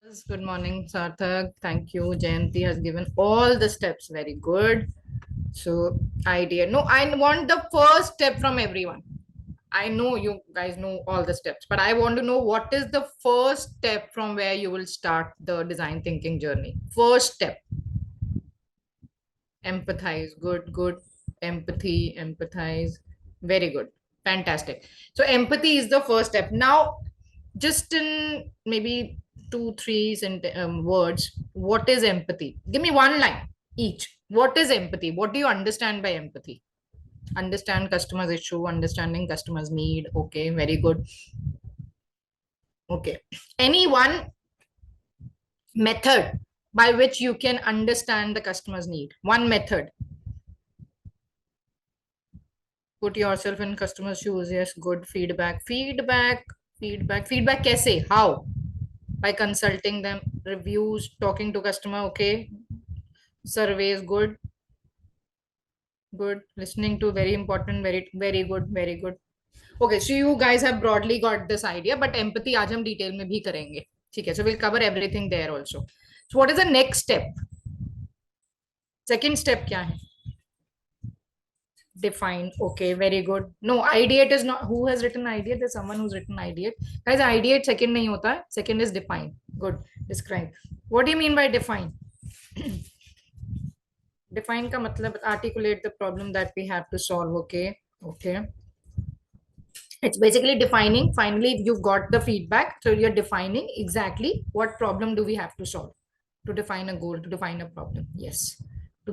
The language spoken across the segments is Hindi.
Yes, good morning, Sarthak. Thank you. Jayanti has given all the steps. Very good. So, idea. No, I want the first step from everyone. I know you guys know all the steps, but I want to know what is the first step from where you will start the design thinking journey. First step, empathize. Good, good. Empathy, empathize. Very good. Fantastic. So, empathy is the first step. Now, just in maybe two, three words, what is empathy? Give me one line each. What is empathy? What do you understand by empathy? Understand customers' issue, understanding customers' need. Okay, very good. Okay. Any one method by which you can understand the customer's need? One method. Put yourself in customer's shoes. Yes, good. Feedback. Feedback. Feedback. Feedback. Kaise? How? By consulting them, reviews, talking to customer. Okay, surveys. Good, good. Listening to, very important. Very good, very good. Okay, so you guys have broadly got this idea, but empathy आज हम डिटेल में भी करेंगे. ठीक है, so we'll cover everything there also. So what is the next step? Second step क्या है? Define. Okay, very good. No, ideate is not. Who has written ideate? There's someone who's written ideate. Guys, ideate second नहीं होता है. Second is define. Good. Describe. What do you mean by define? Define का मतलब articulate the problem that we have to solve. Okay, okay. It's basically defining. Finally, you've got the feedback, so you're defining exactly what problem do we have to solve to define a goal, to define a problem. Yes, to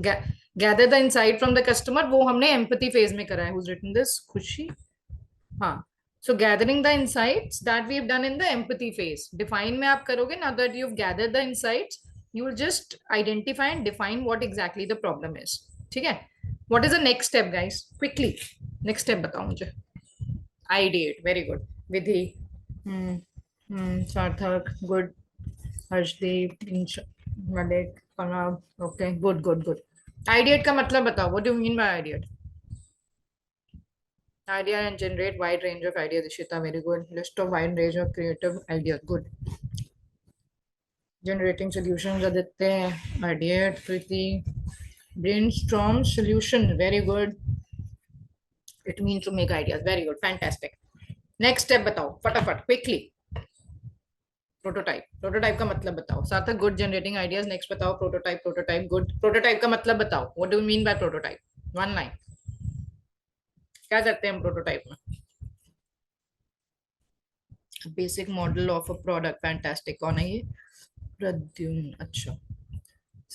gather the insight from the customer. वो हमने empathy phase में करा है. Who's written this? खुशी. हाँ. So gathering the insights that we've done in the empathy phase. Define में आप करोगे. Now that you've gathered the insights, you will just identify and define what exactly the problem is. ठीक है? What is the next step, guys? Quickly. Next step बताओ मुझे. Ideate. Very good. Vidhi. Hmm. Sarthak. Good. Harshdeep. Malik. Pranav. Okay. Good, good, good. Ideate का मतलब बताओ. What do you mean by ideate? Idea and generate wide range of ideas. Ishita, very good. List of wide range of creative ideas. Good. Generating solutions. Aditya. Ideate. Kriti. Brainstorm solution. Very good. It means to make ideas. Very good. Fantastic. Next step बताओ फटाफट quickly. प्रोटोटाइप का मतलब बताओ. Sarthak. Good. Generating ideas. Next बताओ. प्रोटोटाइप. गुड. प्रोटोटाइप का मतलब बताओ. What do you mean by prototype? One line. क्या करते हैं हम प्रोटोटाइप में? Basic model of a product. Fantastic. कौन है ये? प्रद्युम्न. अच्छा.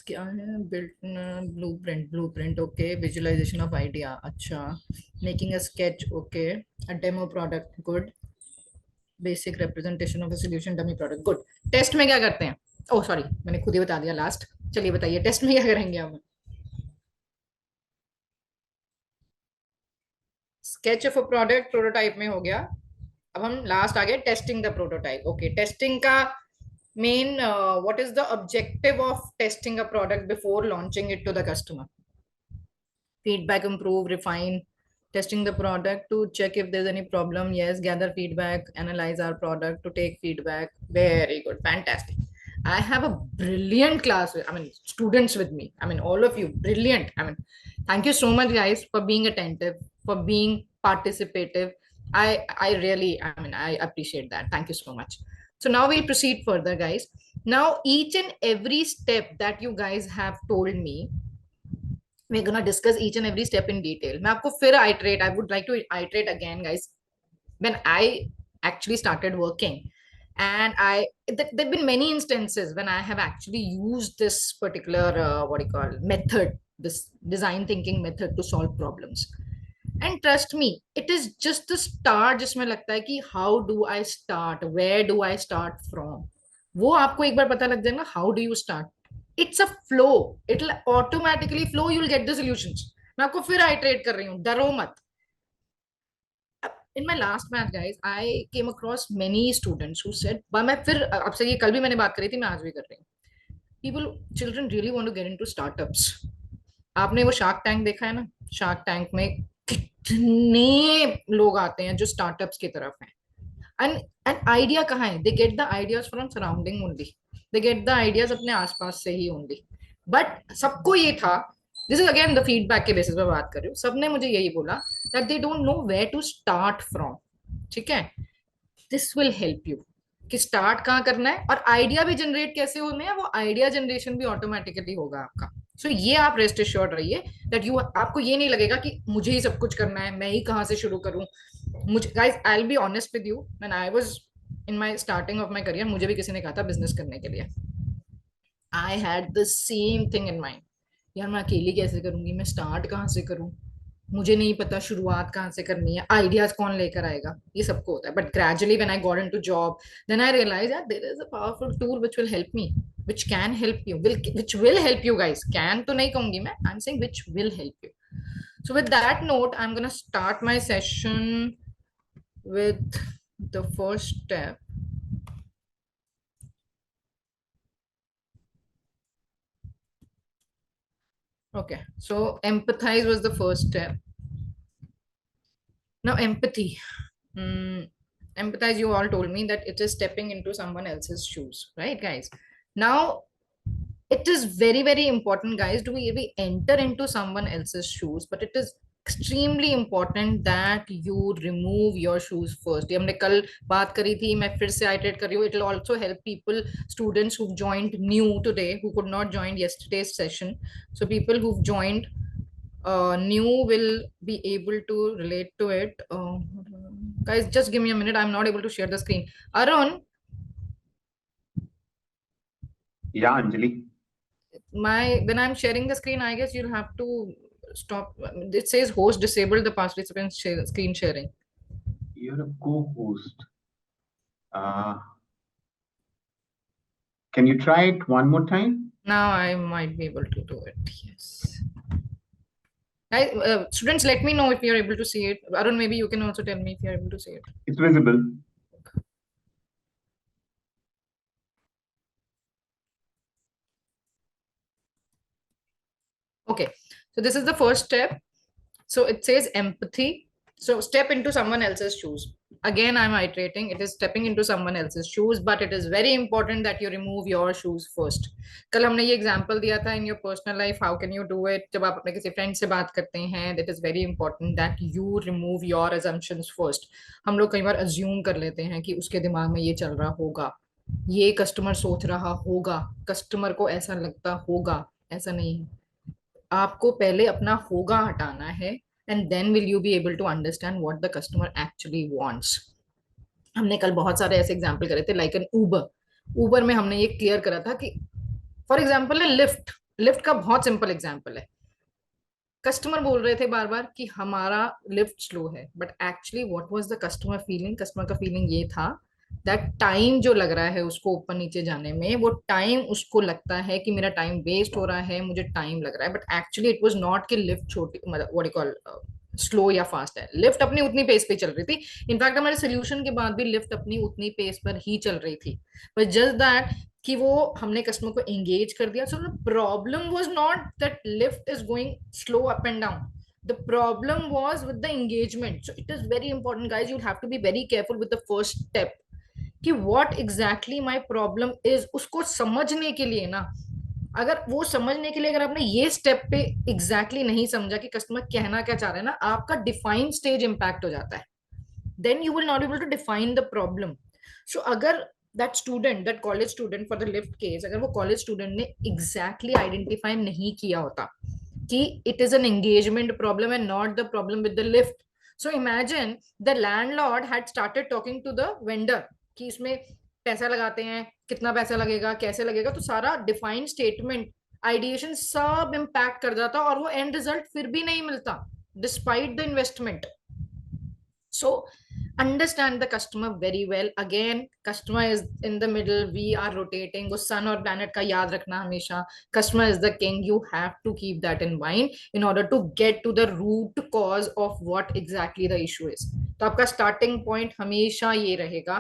क्या है? Built. Blueprint. Okay. Visualisation of idea. अच्छा. Making a sketch. Okay. A demo product. Good. Basic representation of a solution dummy product. Good. Test में क्या करते हैं? ओह सॉरी, मैंने खुद ही बता दिया लास्ट. चलिए बताइए टेस्ट में क्या करेंगे हम? Sketch of a product prototype में हो गया. अब हम लास्ट आ गए testing the prototype. Okay, testing का main what is the objective of testing a product before launching it to the customer? Feedback, improve, refine. Testing the product to check if there's any problem. Yes. Gather feedback, analyze our product to take feedback. Very good. Fantastic. I have a brilliant class with, I mean, students with me. I mean, all of you, brilliant. I mean, thank you so much, guys, for being attentive, for being participative. I really, I mean, I appreciate that. Thank you so much. So now we'll proceed further, guys. Now, each and every step that you guys have told me, we're gonna discuss each and every step in detail. मैं आपको फिर iterate, I would like to iterate again, guys. When I actually started working, and there've been many instances when I have actually used this particular what do you call method, this design thinking method to solve problems. And trust me, it is just the start जिसमें लगता है कि how do I start, where do I start from. वो आपको एक बार पता लग जाएगा how do you start. It's a flow. It'll automatically flow. You'll get the solutions. मैं आपको फिर आइटरेट कर रही हूँ, डरो मत. In my last match, guys, I came across many students who said, मैं फिर आपसे ये कल भी मैंने बात करी थी, मैं आज भी कर रही हूँ. People, children really want to get into startups. आपने वो शार्क टैंक देखा है ना? शार्क टैंक में कितने लोग आते हैं जो स्टार्टअप्स की तरफ हैं. एंड आइडिया कहाँ है? They get the ideas from surrounding only. They get the ideas अपने आसपास से ही ओनली। बट सबको ये था, this is again the feedback के बेसिस पे बात कर रही हूँ, सबने मुझे यही बोला that they don't know where to start from. ठीक है, दिस विल हेल्प यू कि स्टार्ट कहाँ करना है, और आइडिया भी जनरेट कैसे होने हैं, वो आइडिया जनरेशन भी ऑटोमेटिकली होगा आपका। सो ये आप रेस्ट एश्योर्ड रहिए दैट यू, आपको ये नहीं लगेगा कि मुझे ही सब कुछ करना है, मैं ही कहाँ से शुरू करूँ। मुझे guys I will be honest with you, when I was in my starting of my career, मुझे भी किसी ने कहा था बिजनेस करने के लिए, I had the same thing in mind, यार मैं अकेली कैसे करूंगी, मैं स्टार्ट कहाँ से करूँ, मुझे नहीं पता शुरुआत कहाँ से करनी है, आइडियाज कौन लेकर आएगा, ये सबको होता है। But gradually when I got into job, then I realise that there is a powerful tool which will help me, which can help you, which will help you guys, can तो नहीं कहूंगी मैं, I am saying which will help you. So with that note, I'm gonna start my session with the first step. Okay, so empathize was the first step. Now empathy. Hmm, empathize, you all told me that it is stepping into someone else's shoes, right, guys? Now it is very very important, guys, do we enter into someone else's shoes, but it is extremely important that you remove your shoes first। ये हमने कल बात करी थी, मैं फिर से आइटरेट कर रही हूँ, it will also help people, students who've joined new today, who could not join yesterday's session, so people who've joined new will be able to relate to it। Guys, just give me a minute, I'm not able to share the screen। Arun, Yeah, Anjali. when I'm sharing the screen, I guess you'll have to stop. It says host disabled the participant screen sharing. You're a co-host. Uh, can you try it one more time? Now I might be able to do it. Yes. Students, let me know if you're able to see it. Arun, maybe you can also tell me if you're able to see it. It's visible. Okay. So this is the first step. So it says empathy. So step into someone else's shoes. Again, I'm iterating. It is stepping into someone else's shoes, but it is very important that you remove your shoes first. कल हमने ये example दिया था, in your personal life, how can you do it? जब आप अपने किसी friend से बात करते हैं, it is very important that you remove your assumptions first. हम लोग कई बार assume कर लेते हैं कि उसके दिमाग में ये चल रहा होगा, ये कस्टमर सोच रहा होगा, कस्टमर को ऐसा लगता होगा। ऐसा नहीं है, आपको पहले अपना होगा हटाना है, and then will you be able to understand what the customer actually wants. हमने कल बहुत सारे ऐसे एग्जांपल करे थे, लाइक एन उबर। उबर में हमने ये क्लियर करा था कि फॉर एग्जांपल है लिफ्ट, लिफ्ट का बहुत सिंपल एग्जांपल है। कस्टमर बोल रहे थे बार बार कि हमारा लिफ्ट स्लो है, but actually what was the customer feeling, customer का फीलिंग ये था दैट टाइम जो लग रहा है उसको ऊपर नीचे जाने में, वो टाइम उसको लगता है कि मेरा टाइम वेस्ट हो रहा है, मुझे टाइम लग रहा है, but actually it was not कि लिफ्ट छोटी, मतलब व्हाट यू कॉल स्लो या फास्ट है, लिफ्ट अपनी उतनी पेस पे चल रही थी। इनफैक्ट हमारे सोल्यूशन के बाद भी लिफ्ट अपनी उतनी पेस पर ही चल रही थी, बट जस्ट दैट कि वो हमने कस्टमर को एंगेज कर दिया। So the problem was not that lift is going slow up and down, the problem was with the engagement। So it is very important, guys, you have to be very careful with the first step कि what exactly my problem is। उसको समझने के लिए ना, अगर वो समझने के लिए अगर आपने ये स्टेप पे एग्जैक्टली नहीं समझा कि कस्टमर कहना क्या चाह रहा है ना, आपका डिफाइन स्टेज इंपैक्ट हो जाता है, then you will not be able to define the problem। So अगर that student, that college student for the lift case, अगर वो college student ने exactly identify नहीं किया होता कि it is an engagement problem and not the problem with the lift, so imagine the landlord had started talking to the vendor कि इसमें पैसा लगाते हैं, कितना पैसा लगेगा, कैसे लगेगा, तो सारा डिफाइंड स्टेटमेंट, आइडिएशन सब इम्पैक्ट कर जाता और वो एंड रिजल्ट फिर भी नहीं मिलता despite the investment. So understand the customer very well। again, customer is in the middle, we are rotating, वो sun और planet का याद रखना हमेशा, customer is the king, you have to keep that in mind in order to get to the root cause of what exactly the issue is। तो आपका starting point हमेशा ये रहेगा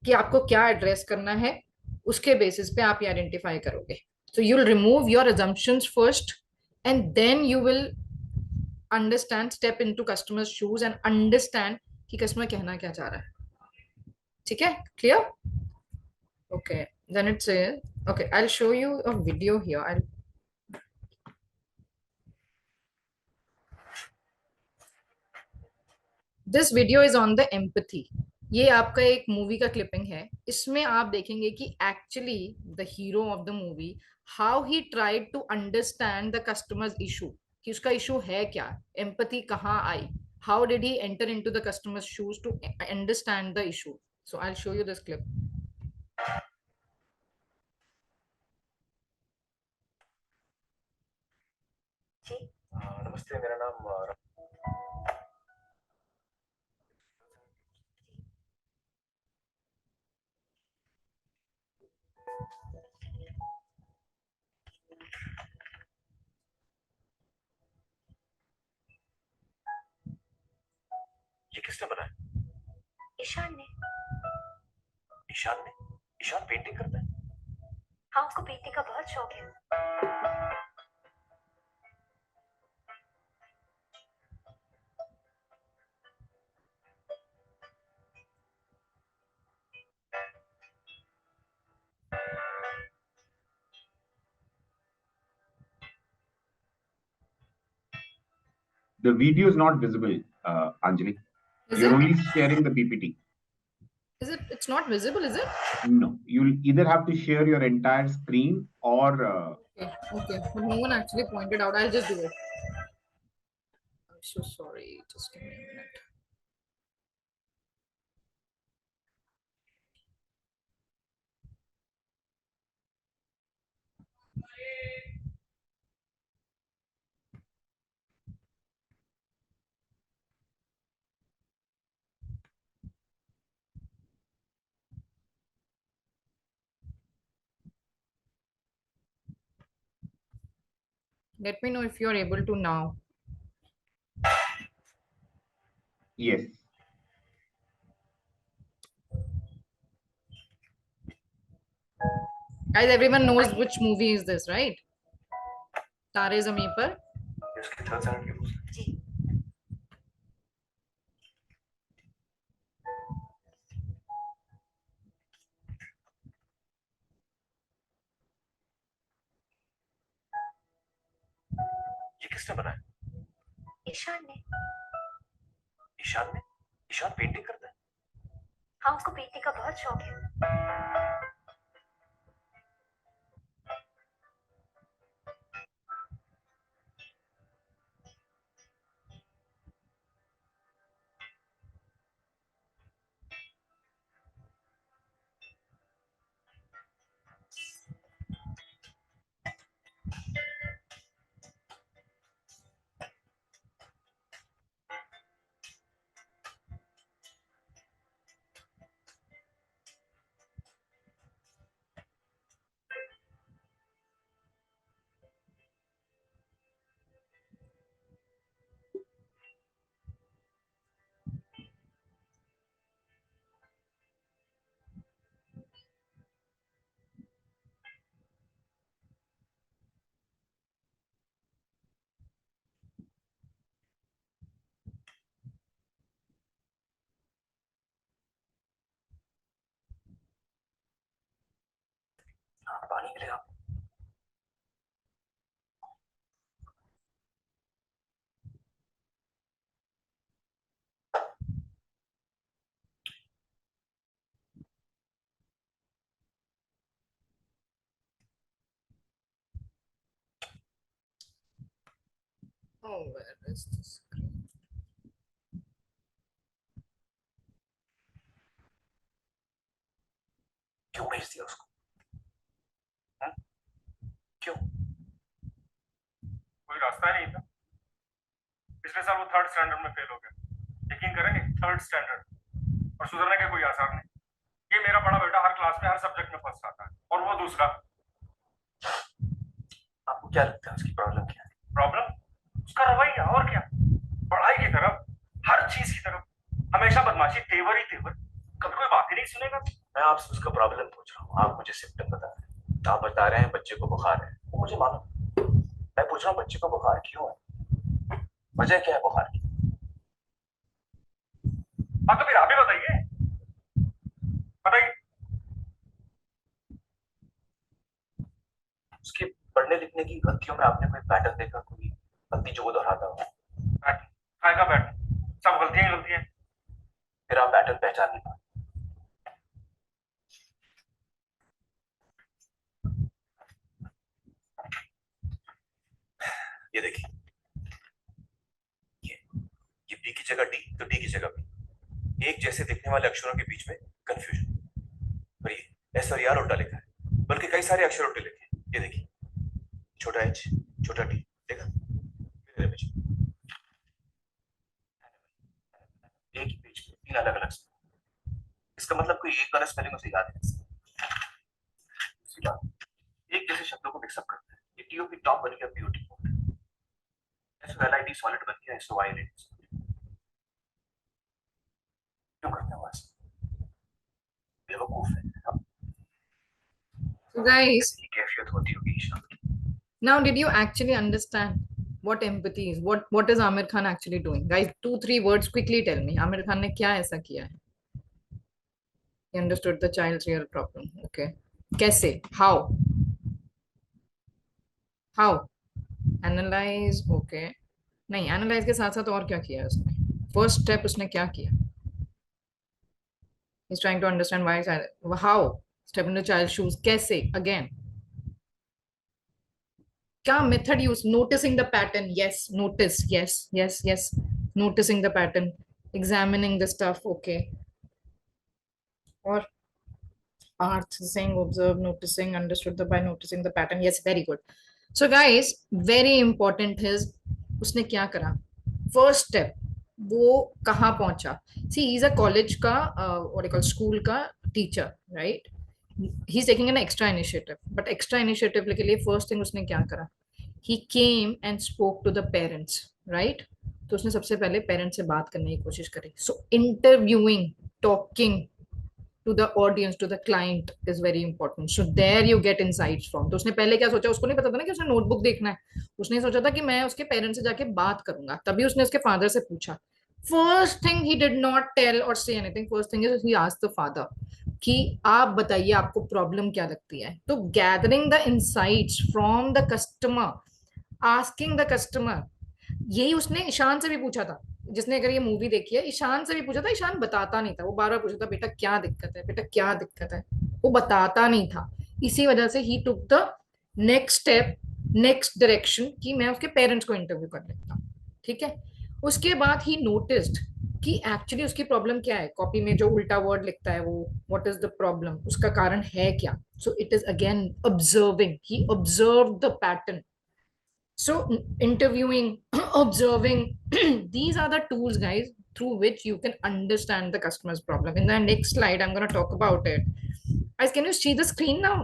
कि आपको क्या एड्रेस करना है, उसके बेसिस पे आप ये आइडेंटिफाई करोगे। so you'll remove your assumptions first and then you will understand, step into customer's shoes and understand कि कस्टमर कहना क्या चाह रहा है। ठीक है, clear? Okay, Then it says, okay, I'll show you a video here. This video is on the empathy. ये आपका एक मूवी का क्लिपिंग है. इसमें आप देखेंगे कि actually the hero of the movie, how he tried to understand the customer's issue, कि उसका इशू है क्या, एम्पैथी कहाँ आई, how did he enter into the customer's shoes to understand the issue. So I will show you this clip. जी नमस्ते, मेरा नाम ये किसने बनाया? ईशान ने. ईशान ने? ईशान पेंटिंग करता है? हाँ, उसको पेंटिंग का बहुत शौक है. The video is not visible, Anjali. Is You're it? only sharing the PPT. Is it? It's not visible, is it? No, you'll either have to share your entire screen or. Okay, okay. But no one actually pointed out. I'll just do it. I'm so sorry. Just give me a minute. Let me know if you're able to now. Yes. Guys, everyone knows which movie is this, right? Tare Zameen Par. ये उसकी थर्ड स्टैंडर्ड की बुक है। जी. ये किसने बनाया? ईशान ने. ईशान ने? ईशान पेंटिंग करता है? हाँ, उसको पेंटिंग का बहुत शौक है. हाँ, पानी मिलेगा? Oh, where is this? क्यों भेज दिया उसको? हाँ? क्यों? कोई रास्ता नहीं था। पिछले साल वो थर्ड स्टैंडर्ड में फेल हो गया। यकीन करेंगे, थर्ड स्टैंडर्ड, और सुधरने के कोई आसार नहीं। ये मेरा बड़ा बेटा हर क्लास में हर सब्जेक्ट में फर्स्ट आता है, और वो दूसरा। आपको क्या लगता है उसकी प्रॉब्लम क्या है? प्रॉब्लम उसका रवैया, और क्या। पढ़ाई की तरफ, हर चीज की तरफ हमेशा बदमाशी, तेवर ही तेवर। कभी कोई बात ही नहीं सुनेगा। मैं आपसे उसका प्रॉब्लम पूछ रहा हूँ, आप मुझे सिम्टम बता रहे हैं। आप बता रहे हैं बच्चे को बुखार है, वो मुझे मालूम। मैं पूछ रहा हूँ बच्चे को बुखार क्यों है, वजह क्या है बुखार की? हाँ, तो फिर आप ही बताइए, बताइए। पढ़ने लिखने की गलतियों में आपने कोई पैटर्न देखा, कोई गलती जो वो दोहराता हो? पैटर्न काय का पैटर्न? सब गलतियां ही गलतियां। फिर आप पैटर्न पहचान नहीं पाते। ये देखिए, ये बी की जगह डी तो डी की जगह बी, एक जैसे दिखने वाले अक्षरों के बीच में कंफ्यूजन। और ये एस और यार उल्टा लिखा है, बल्कि कई सारे अक्षर उल्टे लिखे हैं। ये देखिए, छोटा एच छोटा टी, देखा? फिर ये पीछे एक ही पेज पे 3 अलग अलग स्पेलिंग। इसका मतलब कोई एक गलत स्पेलिंग उसे याद है। दूसरी बात, एक जैसे शब्दों को मिक्सअप करते हैं। ये टीओपी टॉप बन गया पीओटी मोड, एसओएलआईटी सॉलिड बन गया एसओआईएलआईटी। क्यों करते हैं वैसे? बेवकूफ है हम। So guys, ऐसी कैफियत होती होगी ईशा की। now did you actually understand what empathy is? What is Amir Khan actually doing? Guys, 2-3 words quickly tell me. Amir Khan ने क्या ऐसा किया है? He understood the child's real problem. Okay. कैसे? How? How? Analyze. Okay. नहीं, analyze के साथ साथ और क्या किया है उसने? First step उसने क्या किया? He's trying to understand why. How? Step into child's shoes. कैसे? Again. क्या method use? Noticing the pattern. Yes. Notice. Yes. Noticing the pattern. Examining the stuff. Okay. Or art saying observe, noticing, understood the by noticing the pattern. Yes, very good. So guys, very important is उसने क्या करा? First step, वो कहाँ पहुंचा? See, he's a college का what do you call school का teacher, right? He's taking an extra initiative, but extra initiative के लिए first thing उसने क्या करा? He came and spoke to the parents, right? तो उसने सबसे पहले पेरेंट्स से बात करने की कोशिश करी. So interviewing, talking to the audience, to the client is very important. So there you get insights from. तो उसने पहले क्या सोचा? उसको नहीं पता था ना कि उसने नोटबुक देखना है. उसने सोचा था कि मैं उसके पेरेंट्स से जाके बात करूंगा. तभी उसने उसके फादर से पूछा. First thing he did not tell or say anything. First thing is he asked the father कि आप बताइए आपको प्रॉब्लम क्या लगती है. तो gathering the insights from the customer, asking the customer, यही उसने ईशान से भी पूछा था. जिसने अगर ये मूवी देखी है, ईशान से भी पूछा था. ईशान बताता नहीं था. वो बार बार पूछा था, बेटा क्या दिक्कत है, बेटा क्या दिक्कत है. वो बताता नहीं था. इसी वजह से ही took the next step, next direction कि मैं उसके पेरेंट्स को इंटरव्यू कर लेता हूँ. ठीक है. उसके बाद ही नोटिस्ड कि एक्चुअली उसकी प्रॉब्लम क्या है. कॉपी में जो उल्टा वर्ड लिखता है वो व्हाट इज द प्रॉब्लम, उसका कारण है क्या. So it is again observing. He observed the pattern. So interviewing, observing, these are the tools, guys, through which you can understand the customer's problem. In the next slide, I'm going to talk about it. Guys, can you see the screen now?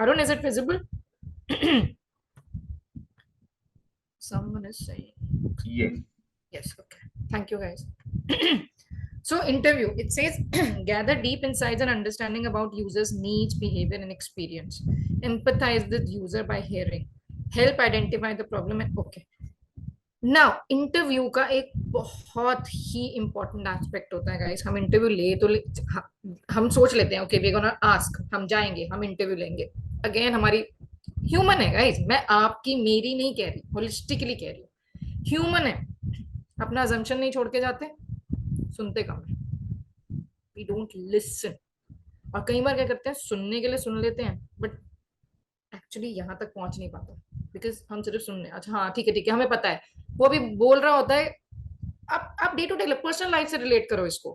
Arun, is it visible? Someone is saying. Yes. Yes, okay. Thank you, guys. So interview, it says gather deep insights and understanding about users' needs, behavior, and experience. Empathize with user by hearing. Help identify the problem. Okay. Now, interview का एक बहुत ही इंपॉर्टेंट एस्पेक्ट होता है गाइस. हम इंटरव्यू हम सोच लेते हैं ओके वी गोना आस्क, हम जाएंगे, हम इंटरव्यू लेंगे. अगेन हमारी ह्यूमन है गाइस. मैं आपकी मेरी नहीं कह रही, होलिस्टिकली कह रही हूँ. ह्यूमन है. अपना अजम्पशन नहीं छोड़ के जाते, सुनते कम है. We don't listen. और कई बार क्या करते हैं, सुनने के लिए सुन लेते हैं बट एक्चुअली यहाँ तक पहुंच नहीं पाता बिकॉज हम सिर्फ सुन रहे हैं. अच्छा हाँ ठीक है हमें पता है. वो भी बोल रहा होता है. आप day to day personal life से रिलेट करो इसको.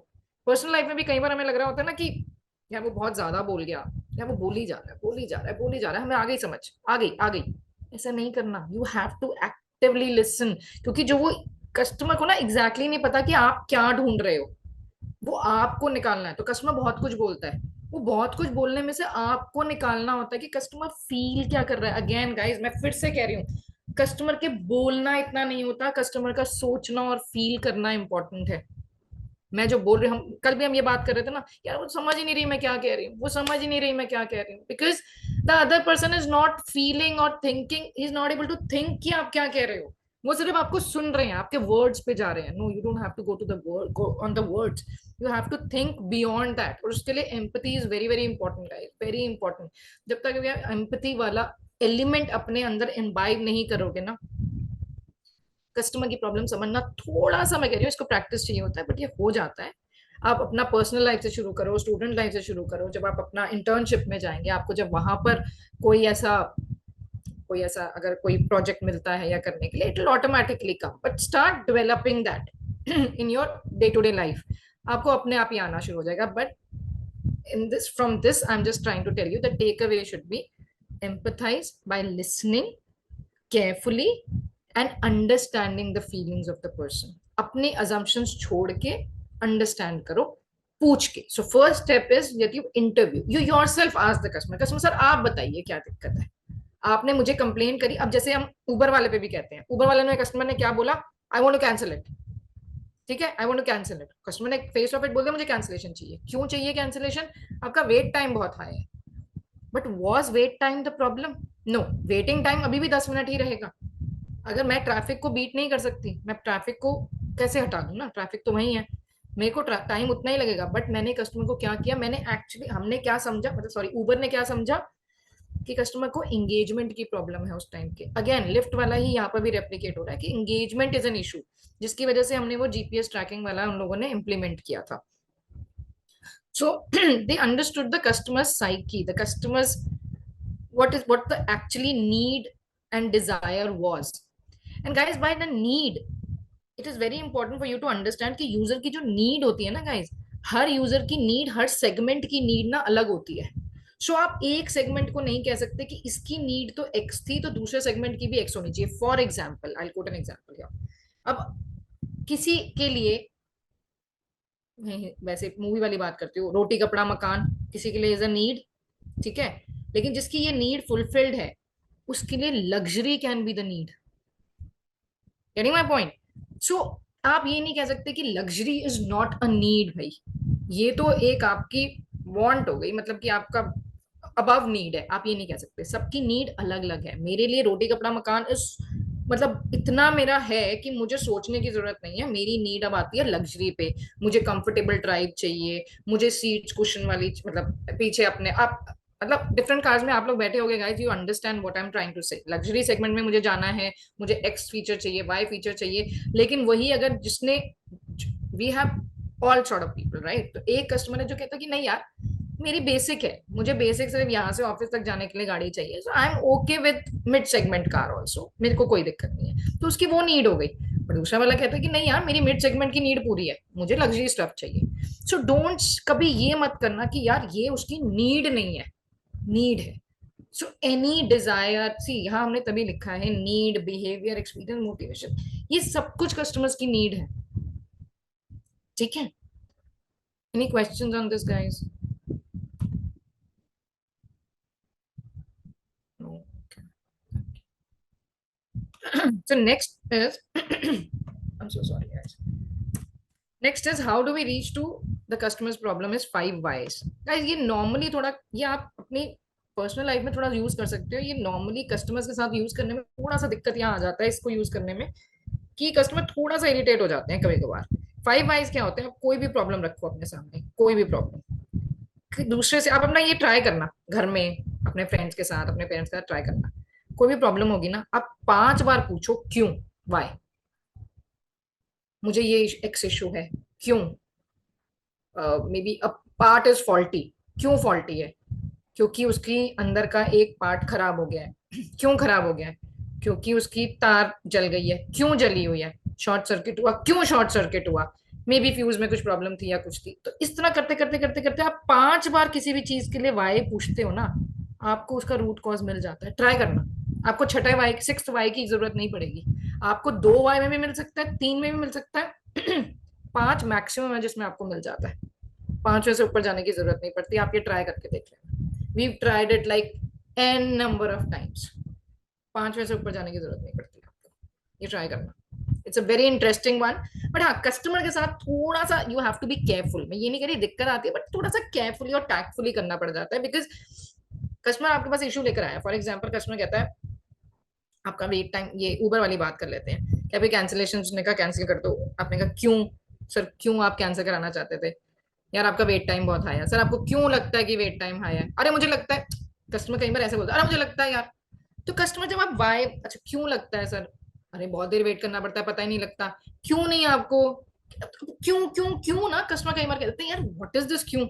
पर्सनल लाइफ में भी कई बार हमें लग रहा होता है ना कि यार वो बहुत ज्यादा बोल गया, या वो बोल ही जा रहा है, हमें आ गई समझ, आ गई. ऐसा नहीं करना. You have to actively listen. क्योंकि जो वो कस्टमर को ना एग्जैक्टली नहीं पता कि आप क्या ढूंढ रहे हो, वो आपको निकालना है. तो कस्टमर बहुत कुछ बोलता है. वो बहुत कुछ बोलने में से आपको निकालना होता है कि कस्टमर फील क्या कर रहा है. अगेन गाइस, मैं फिर से कह रही हूँ, कस्टमर के बोलना इतना नहीं होता, कस्टमर का सोचना और फील करना इंपॉर्टेंट है. मैं जो बोल रही हूँ, कल भी हम ये बात कर रहे थे ना, यार वो समझ ही नहीं रही मैं क्या कह रही हूँ, वो समझ ही नहीं रही मैं क्या कह रही हूँ. Because the other person is not feeling और thinking, is not able to think कि आप क्या कह रहे हो. वो सिर्फ आपको सुन रहे हैं, आपके वर्ड्स पे जा रहे हैं. No, you don't have to go to the word, go on the words. You have to think beyond that. और उसके लिए empathy is very very important guys, very important. जब तक एम्पैथी वाला एलिमेंट अपने अंदर इम्बाइब नहीं करोगे ना, कस्टमर की प्रॉब्लम समझना थोड़ा सा, मैं कह रही हूँ इसको प्रैक्टिस चाहिए होता है, बट ये हो जाता है। आप अपना पर्सनल लाइफ से शुरू करो, स्टूडेंट लाइफ से शुरू करो, जब आप अपना इंटर्नशिप में जाएंगे, आपको जब वहां पर कोई ऐसा अगर कोई प्रोजेक्ट मिलता है या करने के लिए, it will automatically come, but start developing that in your day to day life, आपको अपने आप ही आना शुरू हो जाएगा। But in this from this I'm just trying to tell you the takeaway should be empathize by listening carefully and understanding the feelings of the person, अपने assumptions छोड़ के understand करो, पूछ के। so first step is that you interview, you yourself ask the customer sir आप बताइए क्या दिक्कत है, आपने मुझे कंप्लेन करी। अब जैसे हम उबर वाले पे भी कहते हैं, उबर वाले ने कस्टमर ने क्या बोला, I want to cancel it, ठीक है, I want to cancel it, customer ने फेस ऑफ इट बोल दिया मुझे कैंसिलेशन चाहिए। क्यों चाहिए कैंसिलेशन, आपका वेट टाइम बहुत हाई है। But was wait time the problem, no, waiting time अभी भी 10 मिनट ही रहेगा। अगर मैं ट्रैफिक को बीट नहीं कर सकती, मैं ट्रैफिक को कैसे हटा दूं ना, ट्रैफिक तो वही है, मेरे को टाइम उतना ही लगेगा। बट मैंने कस्टमर को क्या किया, मैंने एक्चुअली, हमने क्या समझा, मतलब सॉरी उबर ने क्या समझा कि कस्टमर को एंगेजमेंट की प्रॉब्लम है उस टाइम के। अगेन लिफ्ट वाला ही यहाँ पर भी रेप्लिकेट हो रहा है कि एंगेजमेंट इज एन इशू, जिसकी वजह से हमने वो जीपीएस ट्रैकिंग वाला उन लोगों ने इम्प्लीमेंट किया था। so they understood the customer's psyche, the customer's what the actually need and desire was. And guys, by the need, it is very important for you to understand कि यूजर की जो नीड होती है ना गाइस, हर यूजर की नीड, हर सेगमेंट की नीड ना अलग होती है। सो आप एक सेगमेंट को नहीं कह सकते कि इसकी नीड तो एक्स थी तो दूसरे सेगमेंट की भी एक्स होनी चाहिए। For example, I quote an example. अब किसी के लिए, वैसे मूवी वाली बात करती हूँ, रोटी कपड़ा मकान किसी के लिए इज अ नीड, ठीक है, लेकिन जिसकी ये नीड फुलफिल्ड है उसके लिए luxury can be the need. Getting my point? So आप ये नहीं कह सकते कि luxury is not a need भाई, ये तो एक आपकी वांट हो गई, मतलब कि आपका अबव नीड है, आप ये नहीं कह सकते। सबकी नीड अलग अलग है। मेरे लिए रोटी कपड़ा मकान इस मतलब इतना मेरा है कि मुझे सोचने की जरूरत नहीं है। मेरी नीड अब आती है लग्जरी पे, मुझे कंफर्टेबल ड्राइव चाहिए, मुझे सीट्स कुशन वाली, मतलब पीछे अपने आप, मतलब डिफरेंट कार्स में आप लोग बैठे होगे guys, you understand what I am trying to say. Luxury segment में मुझे जाना है, मुझे एक्स फीचर चाहिए, वाई फीचर चाहिए, लेकिन वही अगर जिसने, we have all sort of people right. तो एक कस्टमर है जो कहता है कि नहीं यार मेरी बेसिक है, मुझे बेसिक सिर्फ यहाँ से ऑफिस तक जाने के लिए गाड़ी चाहिए, so I am okay with mid segment car also, मेरे को कोई दिक्कत नहीं है, तो उसकी वो नीड हो गई। पर दूसरा वाला कहता है कि नहीं यार मेरी मिड सेगमेंट की नीड पूरी है, मुझे लग्जरी स्टफ चाहिए। सो डोंट कभी ये मत करना कि यार ये उसकी नीड नहीं है, नीड है। सो एनी डिजायर, सी यहाँ हमने तभी लिखा है नीड, बिहेवियर, एक्सपीरियंस, मोटिवेशन, ये सब कुछ कस्टमर्स की नीड है, ठीक है। Any questions on this guys? So next is I'm so sorry guys, next is how do we reach to the customer's problem is 5 whys guys। ये नॉर्मली थोड़ा, ये आप अपनी पर्सनल लाइफ में थोड़ा यूज कर सकते हो, ये नॉर्मली कस्टमर्स के साथ यूज करने में थोड़ा सा दिक्कत यहाँ आ जाता है इसको यूज करने में, कि कस्टमर थोड़ा सा इरिटेट हो जाते हैं कभी कभार। 5 whys क्या होते हैं, आप कोई भी प्रॉब्लम रखो अपने सामने, कोई भी प्रॉब्लम, दूसरे से आप अपना ये ट्राई करना, घर में अपने फ्रेंड्स के साथ, अपने पेरेंट्स के साथ ट्राई करना, कोई भी प्रॉब्लम होगी ना, आप 5 बार पूछो क्यों, वाई, मुझे ये एक्स इशू है, क्यों, may be a part is faulty, क्यों फॉल्टी है, क्योंकि उसकी अंदर का एक पार्ट खराब हो गया है। क्यों खराब हो गया है, क्योंकि उसकी तार जल गई है, क्यों जली हुई है, शॉर्ट सर्किट हुआ, क्यों शॉर्ट सर्किट हुआ, मे बी फ्यूज में कुछ प्रॉब्लम थी या कुछ थी। तो इस तरह करते करते करते करते आप 5 बार किसी भी चीज के लिए वाई पूछते हो ना, आपको उसका रूट कॉज मिल जाता है। ट्राई करना, आपको छठे वाई, 6th वाई की जरूरत नहीं पड़ेगी, आपको 2 वाई में भी मिल सकता है, 3 में भी मिल सकता है, 5 मैक्सिमम है जिसमें आपको मिल जाता है। 5वें से ऊपर जाने की जरूरत नहीं पड़ती, आप ये ट्राई करके देख लेना। We tried it like n number of times, 5वें से ऊपर जाने की जरूरत नहीं पड़ती आपको, ये ट्राई करना। It's a very interesting one. But हाँ, कस्टमर के साथ थोड़ा सा you have to be careful. मैं ये नहीं कह रही दिक्कत आती है, बट थोड़ा सा केयरफुली और टैक्टफुली करना पड़ जाता है, बिकॉज कस्टमर आपके पास इशू लेकर आया। फॉर एग्जाम्पल कस्टमर कहता है आपका वेट टाइम, ये उबर वाली बात कर लेते हैं, क्या भाई कैंसिलेशन, उसने कहा कैंसिल कर दो, आपने कहा क्यों सर, क्यों आप कैंसिल कराना चाहते थे? यार आपका वेट टाइम बहुत हाई है। सर आपको क्यों लगता है कि वेट टाइम हाई है? अरे मुझे लगता है, कस्टमर कई बार ऐसे बोलता है, अरे मुझे लगता है यार, तो कस्टमर जब आप वाई, अच्छा क्यों लगता है सर, अरे बहुत देर वेट करना पड़ता है, पता ही नहीं लगता, क्यों नहीं आपको, क्यों क्यों क्यों ना कस्टमर कई बार कहते हैं यार व्हाट इज दिस क्यों।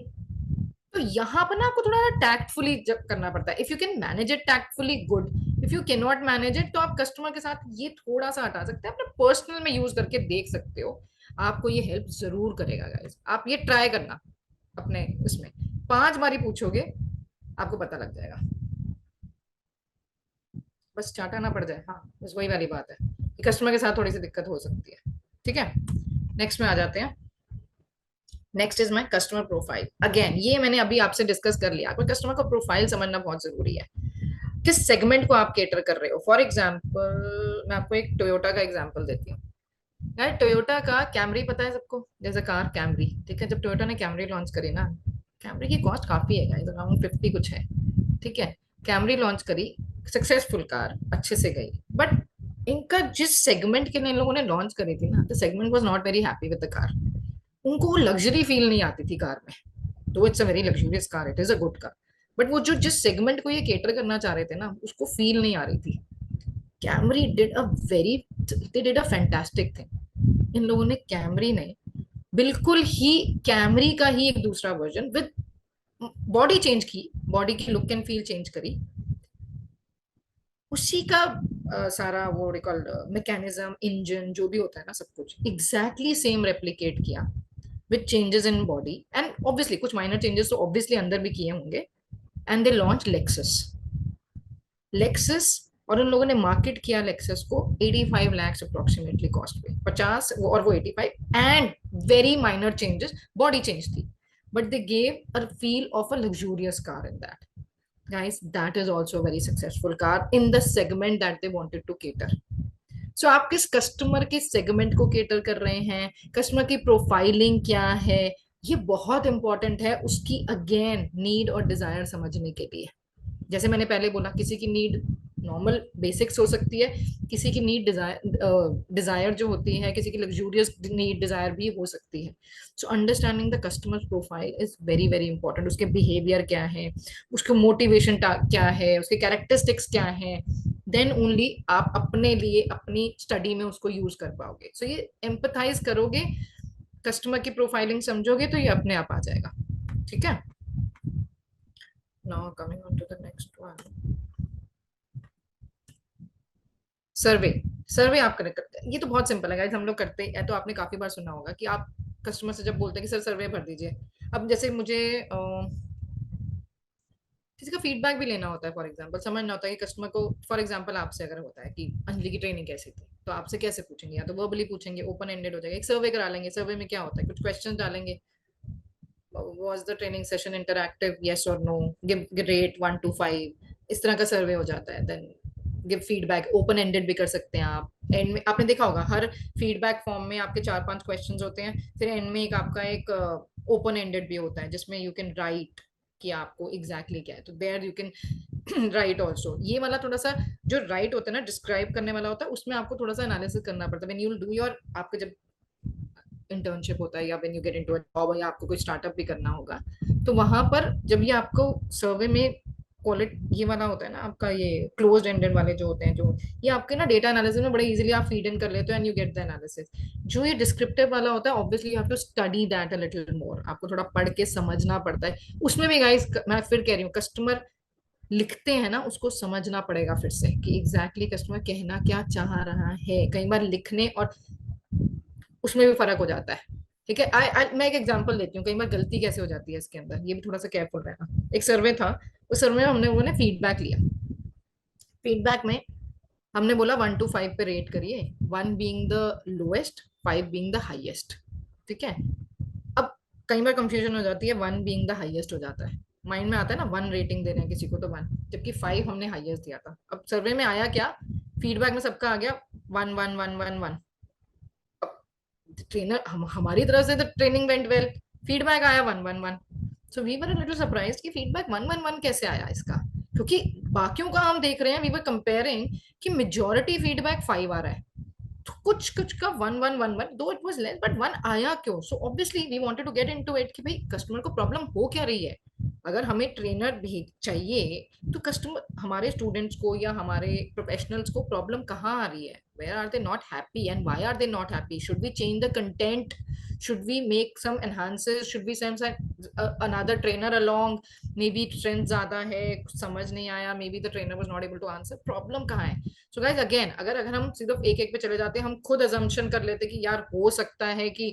तो यहाँ पर ना आपको थोड़ा टैक्टफुली करना पड़ता है। If you can manage it tactfully good, if you can not manage it तो आप कस्टमर के साथ ये थोड़ा सा हटा सकते हैं, अपने पर्सनल में यूज करके देख सकते हो, आपको ये हेल्प जरूर करेगा गाइस। आप ये ट्राई करना अपने इसमें, 5 बारी पूछोगे आपको पता लग जाएगा, बस चाटा ना पड़ जाए। हाँ बस वही वाली बात है कि कस्टमर के साथ थोड़ी सी दिक्कत हो सकती है। ठीक है, नेक्स्ट में आ जाते हैं। Next is my customer profile. Again ये मैंने अभी आपसे डिस्कस कर लिया, पर कस्टमर का प्रोफाइल समझना बहुत जरूरी है, किस सेगमेंट को आप केटर कर रहे हो। फॉर एग्जाम्पल मैं आपको एक टोयोटा का एग्जाम्पल देती हूँ। यार टोयोटा का कैमरी पता है सबको, जैसे कार कैमरी, ठीक है, जब टोयोटा ने कैमरी लॉन्च करी ना, कैमरी की कॉस्ट काफी है गाइस, अराउंड 50 कुछ है। ठीक है, कैमरी लॉन्च करी, सक्सेसफुल कार, अच्छे से गई, बट इनका जिस सेगमेंट के लिए इन लोगों ने लॉन्च करी थी ना, the segment was not very happy with the car. उनको वो लग्जरी फील नहीं आती थी कार में, तो it's a very luxurious car, it is a good car, but वो जो जिस सेगमेंट को ये केटर करना चाह रहे थे ना, उसको फील नहीं आ रही थी। Camry did a very, they did a fantastic thing. इन लोगों ने कैमरी ने बिल्कुल ही कैमरी का ही एक दूसरा वर्जन विद बॉडी चेंज की, बॉडी की लुक एंड फील चेंज करी, उसी का सारा वो रिकॉल मैकेनिज्म, इंजन जो भी होता है ना, सब कुछ एग्जैक्टली सेम रेप्लिकेट किया with changes in body and obviously कुछ माइनर चेंजेस तो ऑब्वियसली अंदर भी किए होंगे। And they launch Lexus, Lexus, और उन लोगों ने मार्केट किया लेक्सस को 85 lakhs अप्रोक्सीमेटली कॉस्ट पे, 50 और वो 85, and very minor changes, body change थी, but they gave a feel of a luxurious car in that. guys, that is also a very successful car in the segment that they wanted to cater. So आप किस कस्टमर के सेगमेंट को केटर कर रहे हैं, कस्टमर की प्रोफाइलिंग क्या है, ये बहुत इंपॉर्टेंट है उसकी अगेन नीड और डिजायर समझने के लिए। जैसे मैंने पहले बोला, किसी की नीड नॉर्मल बेसिक्स हो सकती है, किसी की नीड डिजायर जो होती है, किसी की लग्जूरियस नीड डिजायर भी हो सकती है। So understanding the customer profile is very very important. उसके बिहेवियर क्या है, उसके मोटिवेशन क्या है, उसके कैरेक्टरिस्टिक्स क्या है, देन ओनली आप अपने लिए अपनी स्टडी में उसको यूज कर पाओगे। सो ये एम्पथाइज करोगे, कस्टमर की प्रोफाइलिंग समझोगे तो ये अपने आप आ जाएगा। ठीक है, now coming on to the next one, survey. Survey आप करेक्ट करते हैं, ये तो बहुत सिंपल है गाइस, हम लोग करते हैं। तो आपने काफी बार सुना होगा कि आप कस्टमर से जब बोलते हैं कि सर सर्वे भर दीजिए, अब जैसे मुझे किसी का फीडबैक भी लेना होता है, फॉर एग्जांपल समझना होता है कि कस्टमर को, फॉर एग्जांपल आपसे अगर होता है कि अंजलि की ट्रेनिंग कैसी थी, तो आपसे कैसे पूछेंगे, या तो वर्बली पूछेंगे, ओपन एंडेड हो जाएगा, एक सर्वे करा लेंगे। सर्वे में क्या होता है, कुछ क्वेश्चन डालेंगे, was the training session interactive, yes और नो, गिव रेट 1 to 5, इस तरह का सर्वे हो जाता है। Then give feedback, open ended भी कर सकते हैं आप। एंड में आपने देखा होगा हर फीडबैक फॉर्म में आपके 4-5 क्वेश्चंस होते हैं, फिर एंड में एक आपका एक ओपन एंडेड भी होता है जिसमें यू कैन राइट कि आपको एग्जैक्टली क्या है, तो there you can write also. ये वाला थोड़ा सा जो राइट होता है ना, डिस्क्राइब करने वाला होता है, उसमें आपको थोड़ा सा एनालिसिस करना पड़ता है। When you will do your, आपका जब इंटर्नशिप होता है या when you get into a job या आपको कोई स्टार्टअप भी करना होगा, तो वहां पर जब ये आपको सर्वे में क्वालिटी ये वाला होता है ना आपका, ये क्लोज्ड एंडेड वाले जो होते हैं, जो ये आपके ना डेटा एनालिसिस में बड़े इजीली आप फीड इन कर लेते हो and you get the analysis. जो ये डिस्क्रिप्टिव वाला होता है, obviously you have to study that a little more, आपको थोड़ा पढ़ के समझना पड़ता है। उसमें भी गाइस मैं फिर कह रही हूँ, कस्टमर लिखते हैं ना, उसको समझना पड़ेगा फिर से कि एग्जैक्टली कस्टमर कहना क्या चाह रहा है। कई बार लिखने और उसमें भी फर्क हो जाता है। ठीक है, मैं एक एग्जांपल देती हूँ, कई बार गलती कैसे हो जाती है इसके अंदर, ये भी थोड़ा सा केयरफुल रहना। एक सर्वे था, उस सर्वे में हमने उन्होंने फीडबैक लिया। फीडबैक में हमने बोला 1 to 5 पे रेट करिए, 1 being the lowest, 5 being the highest. ठीक है, अब कई बार कंफ्यूजन हो जाती है, 1 बीइंग द हाईएस्ट हो जाता है, माइंड में आता है ना 1 रेटिंग दे रहे हैं किसी को तो 1, जबकि 5 हमने हाईएस्ट दिया था। अब सर्वे में आया क्या, फीडबैक में सबका आ गया 1 1 1 1 1। ट्रेनर हमारी तरफ से तो ट्रेनिंग वेंट वेल, फीडबैक आया 1 1 1। So we were a little surprised कि फीडबैक 1 1 1 कैसे आया इसका, क्योंकि बाकियों का हम देख रहे हैं, वी वर कंपेयरिंग कि मेजॉरिटी फीडबैक 5 आ रहा है, तो कुछ कुछ का 1 1 1 1, दो इट वाज लेस बट 1 आया क्यों। So obviously we wanted to get into it कि भाई कस्टमर को प्रॉब्लम हो क्या रही है, अगर हमें ट्रेनर भी चाहिए तो कस्टमर, हमारे स्टूडेंट्स को या हमारे प्रोफेशनल्स को प्रॉब्लम कहाँ आ रही है, where are they not happy and why are they not happy, should we change the content, should we make some enhances, should we send another trainer along, maybe strength ज्यादा है, कुछ समझ नहीं आया, maybe the trainer was not able to answer, problem कहाँ है। so guys again, अगर हम सिर्फ एक एक पे चले जाते हैं, हम खुद assumption कर लेते कि यार हो सकता है कि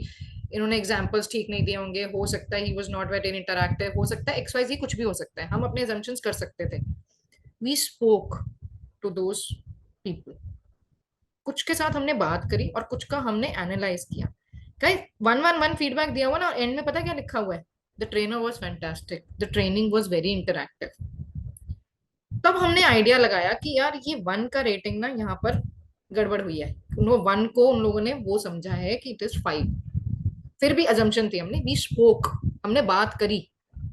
इन्होंने एग्जाम्पल्स ठीक नहीं दिए होंगे, हो सकता है he was not very interactive, हो सकता है XYZ, कुछ भी हो सकता है, हम अपने assumptions कर सकते थे। We spoke to those people, कुछ के साथ हमने बात करी और कुछ का हमने एनालाइज किया। गाइस 111 फीडबैक दिया हुआ ना, एंड में पता क्या लिखा हुआ है, the trainer was fantastic, the training was very interactive. तब हमने आइडिया लगाया कि यार ये 1 का रेटिंग ना यहाँ पर गड़बड़ हुई है, उन्होंने 1 को उन लोगों ने वो समझा है कि इट इज 5। फिर भी अजम्पशन थी, हमने वी स्पोक, हमने बात करी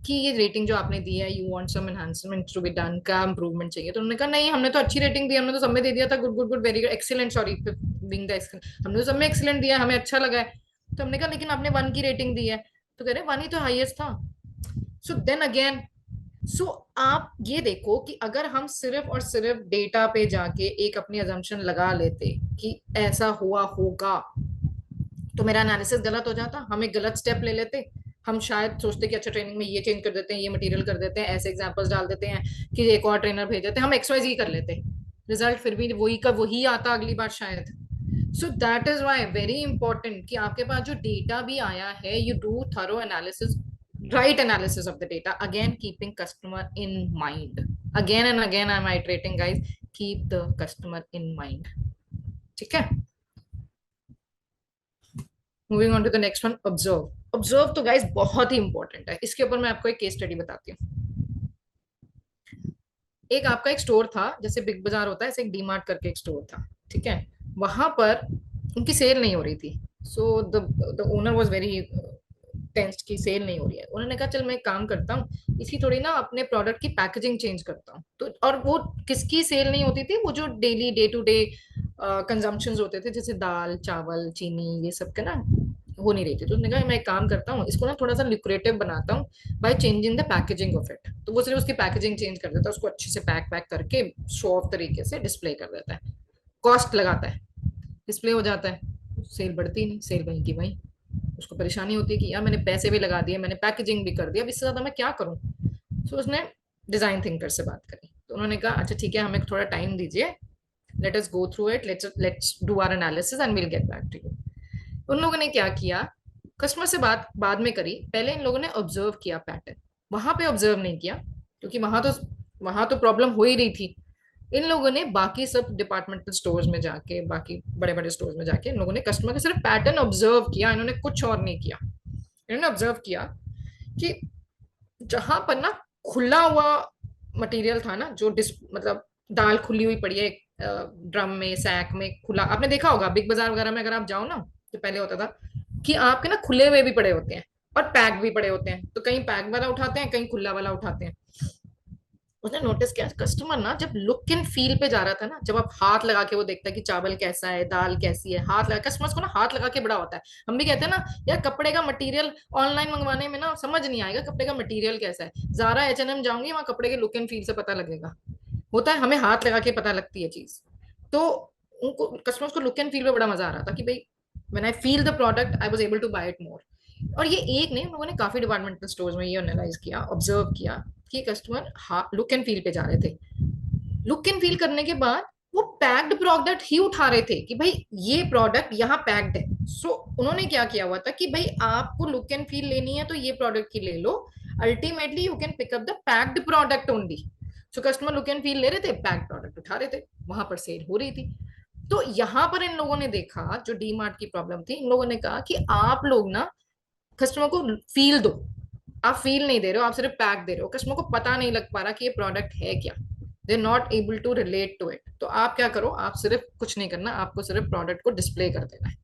कि ये रेटिंग जो आपने दी है, you want some enhancement to be done, का इंप्रूवमेंट चाहिए, तो उन्होंने कहा नहीं, हमने तो अच्छी रेटिंग दी, हमने तो सब में दे दिया था, good good good, very good, excellent, sorry being the excellent, हमने तो सब में एक्सीलेंट दिया, हमें अच्छा लगा है। तो हमने कहा लेकिन आपने 1 की रेटिंग दी है, तो कह रहे 1 ही तो हाईएस्ट था। सो देन अगेन, सो आप ये देखो कि अगर हम सिर्फ और सिर्फ डेटा पे जाके एक अपनी अजम्पशन लगा लेते कि ऐसा हुआ होगा, तो मेरा एनालिसिस गलत हो जाता, हम एक गलत स्टेप ले लेते, हम शायद सोचते कि अच्छा ट्रेनिंग में ये चेंज कर देते हैं, ये मटेरियल कर देते हैं, ऐसे एग्जांपल्स डाल देते हैं कि एक और ट्रेनर भेज देते हैं, हम XYZ कर लेते, रिजल्ट फिर भी वही का वही आता अगली बार शायद। So that is why very important कि आपके पास जो डेटा भी आया है, you do thorough analysis, right analysis of the data, again keeping customer in mind, again and again I'm iterating guys, keep the customer in mind, ठीक है। Moving on to the next one, observe. Observe तो गाइस बहुत ही इंपॉर्टेंट है, इसके ऊपर मैं आपको एक केस स्टडी बताती हूँ। एक आपका एक स्टोर था, जैसे बिग बाजार होता है, ऐसे एक डीमार्ट करके एक स्टोर था, ठीक है। वहां पर उनकी सेल नहीं हो रही थी, so the owner was very tensed की सेल नहीं हो रही है। उन्होंने कहा चल मैं एक काम करता हूँ, इसकी थोड़ी ना अपने प्रोडक्ट की पैकेजिंग चेंज करता हूँ। तो और वो किसकी सेल नहीं होती थी, वो जो daily day to day consumption होते थे, जैसे दाल चावल चीनी ये सब के ना हो नहीं रही थी। तो उसने कहा मैं एक काम करता हूँ, इसको ना थोड़ा सा लिक्रेटिव बनाता हूँ by changing the packaging of it. तो वो सिर्फ उसकी पैकेजिंग चेंज कर देता है, उसको अच्छे से पैक पैक करके शो ऑफ तरीके से डिस्प्ले कर देता है, कॉस्ट लगाता है, डिस्प्ले हो जाता है, सेल बढ़ती नहीं, सेल वहीं की वहीं। उसको परेशानी होती है कि यार मैंने पैसे भी लगा दिए, मैंने पैकेजिंग भी कर दिया, अब इससे ज्यादा मैं क्या करूं। सो उसने डिजाइन थिंकर से बात करी, तो उन्होंने कहा अच्छा ठीक है, हमें थोड़ा टाइम दीजिए, let us go through it, let's do our analysis and will get back to you. उन लोगों ने क्या किया, कस्टमर से बात बाद में करी, पहले इन लोगों ने ऑब्जर्व किया पैटर्न, वहां पे ऑब्जर्व नहीं किया क्योंकि वहां तो प्रॉब्लम हो ही रही थी। इन लोगों ने बाकी सब डिपार्टमेंटल स्टोर्स में जाके, बाकी बड़े बड़े स्टोर्स में जाके इन लोगों ने कस्टमर का सिर्फ पैटर्न ऑब्जर्व किया, इन्होंने कुछ और नहीं किया। इन्होंने ऑब्जर्व किया कि जहां पर ना खुला हुआ मटेरियल था ना, जो मतलब दाल खुली हुई पड़ी है ड्रम में सैक में खुला, आपने देखा होगा बिग बाजार वगैरह में अगर आप जाओ ना, तो पहले होता था कि आपके ना खुले हुए भी पड़े होते हैं और पैक भी पड़े होते हैं, तो कहीं पैक वाला उठाते हैं, कहीं खुला वाला उठाते हैं। उसने नोटिस किया कस्टमर ना जब लुक एंड फील पे जा रहा था ना, जब आप हाथ लगा के वो देखता है कि चावल कैसा है, दाल कैसी है, हाथ लगा, कस्टमर्स को ना हाथ लगा के बड़ा होता है। हम भी कहते हैं ना यार कपड़े का मटेरियल ऑनलाइन मंगवाने में ना समझ नहीं आएगा कपड़े का मटेरियल कैसा है, ज़ारा H&M जाऊंगी वहां कपड़े के लुक एंड फील से पता लगेगा, होता है हमें हाथ लगा के पता लगती है चीज। तो उनको कस्टमर्स को लुक एंड फील पे बड़ा मजा आ रहा था कि भाई when I feel the product I was able to buy it more. और ये एक नहीं, उन लोगों ने काफी डिपार्टमेंटल स्टोर्स में ये एनालाइज किया, ऑब्जर्व किया कि कस्टमर लुक एंड फील पे जा रहे थे। लुक एंड फील करने के बाद वो पैक्ड प्रोडक्ट ही उठा रहे थे कि भाई ये प्रोडक्ट यहाँ पैक्ड है। सो उन्होंने क्या किया हुआ था कि भाई आपको लुक एंड फील लेनी है तो ये प्रोडक्ट की ले लो, ultimately you can pick up the packed product only. So customer look and feel ले रहे थे, पैक्ड प्रोडक्ट उठा रहे थे, वहां पर सेल हो रही थी। तो यहाँ पर इन लोगों ने देखा, जो डी मार्ट की प्रॉब्लम थी, इन लोगों ने कहा कि आप लोग ना कस्टमर को फील दो, आप फील नहीं दे रहे हो, आप सिर्फ पैक दे रहे हो, कस्टमर को पता नहीं लग पा रहा कि ये प्रोडक्ट है क्या, they are not able to relate to it. तो आप क्या करो, आप सिर्फ कुछ नहीं करना, आपको सिर्फ प्रोडक्ट को डिस्प्ले कर देना है।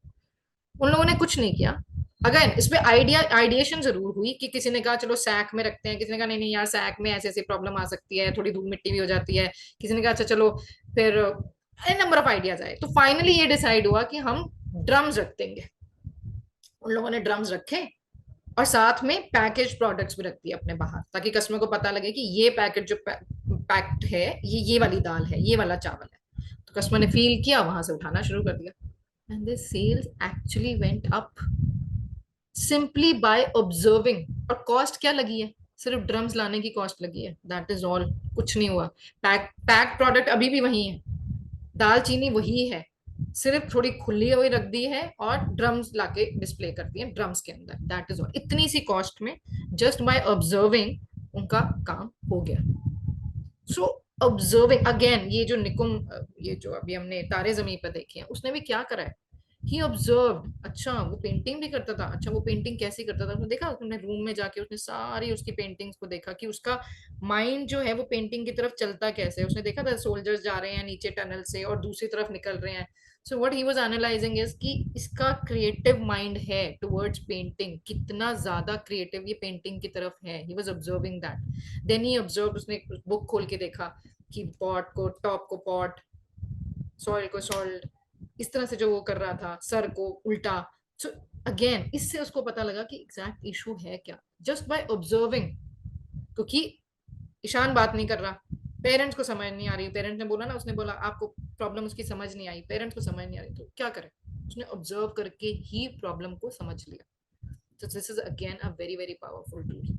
उन लोगों ने कुछ नहीं किया। अगेन इस पे आइडिएशन जरूर हुई कि किसी ने कहा चलो सैक में रखते हैं, किसी ने कहा नहीं नहीं यार सैक में ऐसे ऐसी प्रॉब्लम आ सकती है, थोड़ी धूल मिट्टी भी हो जाती है, किसी ने कहा अच्छा चलो, फिर नंबर ऑफ आइडियाज आए। तो फाइनली ये डिसाइड हुआ कि हम ड्रम्स रख देंगे। उन लोगों ने ड्रम्स रखे, और साथ में पैकेज प्रोडक्ट्स भी रखती है अपने बाहर, ताकि कस्टमर को पता लगे कि ये पैकेट जो पैक्ड है, ये वाली दाल है, ये वाला चावल है। तो कस्टमर ने फील किया, वहां से उठाना शुरू कर दिया, and the sales actually went up simply by observing. और कॉस्ट क्या लगी है? सिर्फ ड्रम्स लाने की कॉस्ट लगी है, दैट इज ऑल, कुछ नहीं हुआ। पैक प्रोडक्ट अभी भी वही है, दाल चीनी वही है, सिर्फ थोड़ी खुली हुई रख दी है और ड्रम्स लाके डिस्प्ले कर दिए ड्रम्स के अंदर, दैट इज ऑल। इतनी सी कॉस्ट में जस्ट बाय ऑब्जर्विंग उनका काम हो गया। सो ऑब्जर्विंग अगेन, ये जो निकुम, ये जो अभी हमने तारे जमीन पर देखे हैं, उसने भी क्या करा है, ही ऑब्जर्व। अच्छा वो पेंटिंग भी करता था, अच्छा वो पेंटिंग कैसी करता था, उसने देखा, उसने रूम में जाके उसने सारी उसकी पेंटिंग्स को देखा कि उसका माइंड जो है वो पेंटिंग की तरफ चलता कैसे है। उसने देखा था सोल्जर्स जा रहे हैं नीचे टनल से और दूसरी तरफ निकल रहे हैं। So what he was analysing is कि इसका क्रिएटिव माइंड है टुवर्ड्स पेंटिंग, कितना ज्यादा क्रिएटिव ये पेंटिंग की तरफ है। He was observing that. Then he observe, उसने बुक खोल के देखा कि पॉट को टॉप को पॉट, सॉइल को सॉइल, इस तरह से जो वो कर रहा था, सर को उल्टा। सो अगेन इससे उसको पता लगा कि एग्जैक्ट इशू है क्या, जस्ट बाय ऑब्जर्विंग। क्योंकि ईशान बात नहीं कर रहा, पेरेंट्स को समझ नहीं आ रही, पेरेंट्स ने बोला ना, उसने बोला आपको प्रॉब्लम उसकी समझ नहीं आई, पेरेंट्स को समझ नहीं आ रही, तो क्या करे, उसने ऑब्जर्व करके ही प्रॉब्लम को समझ लिया। तो this is again a very very powerful tool.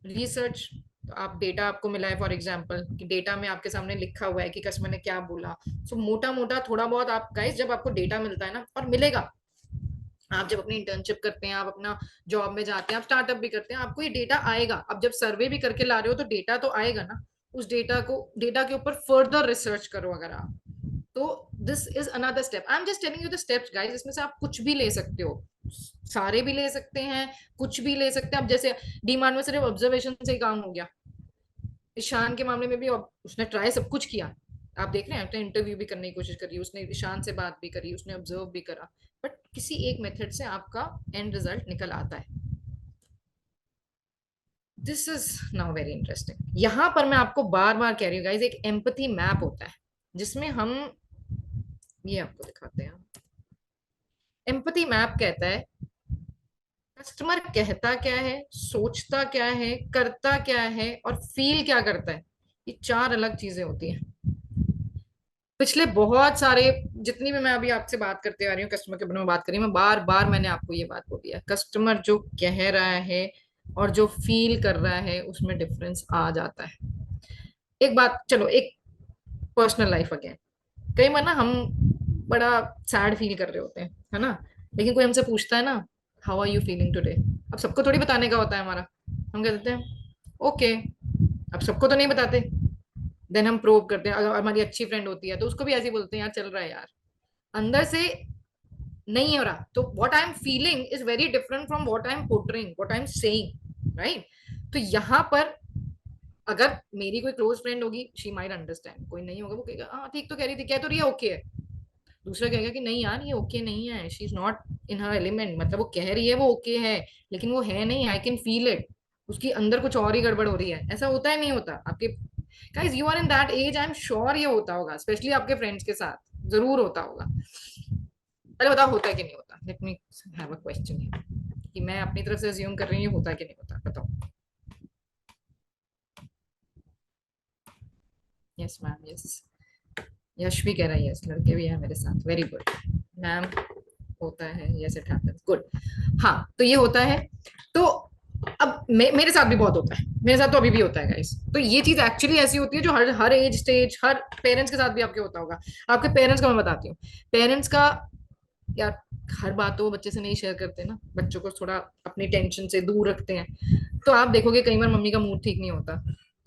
Research, तो आप डेटा आपको मिला है फॉर एग्जांपल, कि डेटा में आपके सामने लिखा हुआ है कि कस्टमर ने क्या बोला। सो मोटा मोटा थोड़ा बहुत आप गाइस, जब आपको डेटा मिलता है ना, और मिलेगा, आप जब अपनी इंटर्नशिप करते हैं, आप अपना जॉब में जाते हैं, आप स्टार्टअप भी करते हैं, आपको ये डेटा आएगा। अब जब सर्वे भी करके ला रहे हो तो डेटा तो आएगा ना, उस डेटा के ऊपर फर्दर रिसर्च करो अगर आप। तो this is another step, I am just telling you the steps guys. इसमें से आप कुछ भी ले सकते हो, सारे भी ले सकते हैं, कुछ भी ले सकते हैं। अब जैसे डीमार्ट में सिर्फ ऑब्जर्वेशन से ही काम हो गया, ईशान के मामले में भी उसने ट्राई सब कुछ किया, आप देख रहे हैं, उसने इंटरव्यू भी करने की कोशिश करी, उसने ईशान से बात भी करी, उसने ऑब्जर्व भी करा, बट किसी एक मेथड से आपका एंड रिजल्ट निकल आता है। This is now very interesting. यहां पर मैं आपको बार बार कह रही हूँ गाइस, एक एम्पैथी मैप होता है जिसमें हम, ये आपको दिखाते हैं, एम्पैथी मैप कहता है कस्टमर कहता क्या है, सोचता क्या है, करता क्या है और फील क्या करता है। ये चार अलग चीजें होती हैं। पिछले बहुत सारे, जितनी भी मैं अभी आपसे बात करते आ रही हूँ कस्टमर के बारे में बात करी, मैं बार बार मैंने आपको ये बात बोली है, कस्टमर जो कह रहा है और जो फील कर रहा है उसमें डिफरेंस आ जाता है। एक बात, चलो एक पर्सनल लाइफ अगेन, कई बार ना हम बड़ा सैड फील कर रहे होते हैं, है ना, लेकिन कोई हमसे पूछता है ना, how are you feeling today, अब सबको थोड़ी बताने का होता है हमारा, हम कह देते हैं ओके। अब सबको तो नहीं बताते, देन हम प्रोब करते हैं, अगर हमारी अच्छी फ्रेंड होती है तो उसको भी ऐसे ही बोलते हैं यार चल रहा है यार, अंदर से नहीं हो रहा, तो what I am feeling is very different from what I M portraying, what I am saying, right. तो यहाँ पर अगर मेरी कोई क्लोज फ्रेंड होगी, शी माइट अंडरस्टैंड, कोई नहीं होगा वो कहेगा हाँ ठीक तो कह रही थी, कह तो रही है ओके है। दूसरा कहेगा कि नहीं यार ये ओके नहीं है, she is not in her element, मतलब वो कह रही है वो ओके है लेकिन वो है नहीं, आई कैन फील इट, उसकी अंदर कुछ और ही गड़बड़ हो रही है। ऐसा होता है नहीं होता आपके guys, you are in that age, I am sure ये होता होगा, स्पेशली आपके फ्रेंड्स के साथ जरूर होता होगा। पहले बताओ होता है कि नहीं होता, let me have a question कि मैं अपनी तरफ से अज्यूम कर रही हूँ होता है कि नहीं होता, बताओ। यस मैम, यस, यश भी कह रहा है यस, लड़के भी है मेरे साथ, वेरी गुड मैम, होता है, यस इट हैपेंस, गुड। हाँ तो ये होता है, तो अब मेरे साथ भी बहुत होता है, मेरे साथ तो अभी भी होता है गाइस। तो ये चीज एक्चुअली ऐसी होती है जो हर हर एज स्टेज, हर पेरेंट्स के साथ भी आपके होता होगा। आपके पेरेंट्स का मैं बताती हूँ, पेरेंट्स का यार, हर बात तो वो बच्चे से नहीं शेयर करते ना, बच्चों को थोड़ा अपनी टेंशन से दूर रखते हैं। तो आप देखोगे कई बार मम्मी का मूड ठीक नहीं होता,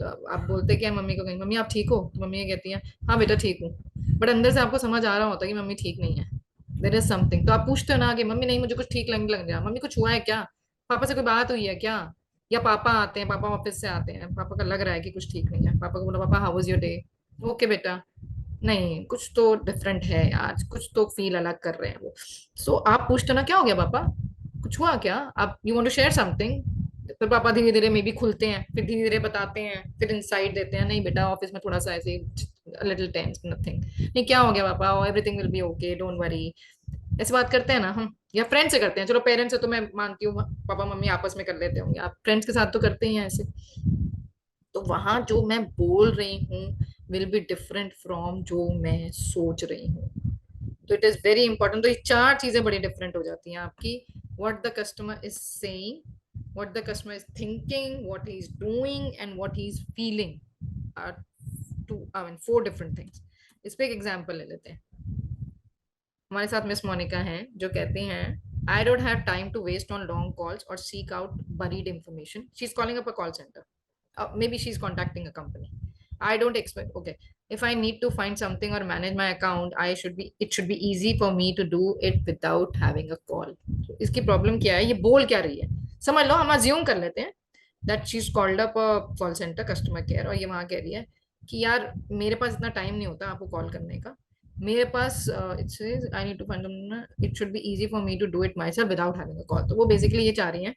तो आप बोलते क्या मम्मी को, कहीं मम्मी आप ठीक हो, तो मम्मी ये कहती है हाँ बेटा ठीक हूँ, बट अंदर से आपको समझ आ रहा होता है कि मम्मी ठीक नहीं है, देयर इज समथिंग। तो आप पूछते हो ना कि मम्मी नहीं मुझे कुछ ठीक लगने लग गया, मम्मी कुछ हुआ है क्या, पापा से कोई बात हुई है क्या, या पापा आते हैं, पापा ऑफिस से आते हैं, पापा का लग रहा है कि कुछ ठीक नहीं है, पापा को बोला पापा how was your day, okay बेटा, नहीं कुछ तो डिफरेंट है आज, कुछ तो फील अलग कर रहे हैं वो। सो आप पूछते ना क्या हो गया पापा, कुछ हुआ क्या, आप you want to share something, फिर पापा धीरे धीरे मे बी खुलते हैं, फिर धीरे धीरे बताते हैं, फिर इंसाइट देते हैं, नहीं बेटा ऑफिस में थोड़ा सा ऐसे लिटिल टेंस, नथिंग, नहीं क्या हो गया पापा, everything will be okay, don't worry. ऐसे बात करते हैं ना हम, या फ्रेंड से करते हैं, चलो पेरेंट्स से तो मैं मानती हूँ पापा मम्मी आपस में कर लेते होंगे, आप फ्रेंड्स के साथ तो करते ही हैं ऐसे। तो वहां जो मैं बोल रही हूँ विल बी डिफरेंट फ्रॉम जो मैं सोच रही हूँ। तो इट इज वेरी इंपॉर्टेंट। तो ये चार चीजें बड़ी डिफरेंट हो जाती हैं आपकी। What the customer is saying, what the customer is thinking, what he is doing and what he is feeling are two, I mean 4 different things. इस पे एक एग्जांपल ले लेते हैं। हमारे साथ मिस मोनिका हैं जो कहती हैं, I don't have time to waste on long calls और seek out buried information. She is calling up a call centre, maybe she's contacting a company. I don't expect, okay, if I need to find something or manage my account, it should be easy for me to do it without having a call. So, इसकी प्रॉब्लम क्या है, ये बोल क्या रही है? समझ लो, हम अज्यूम कर लेते हैं that she's called up a call center customer care, और ये वहां कह रही है कि यार मेरे पास इतना टाइम नहीं होता आपको कॉल करने का, मेरे पास it says I need to find, it should be easy for me to do it myself without having a call. तो वो बेसिकली ये चाह रही है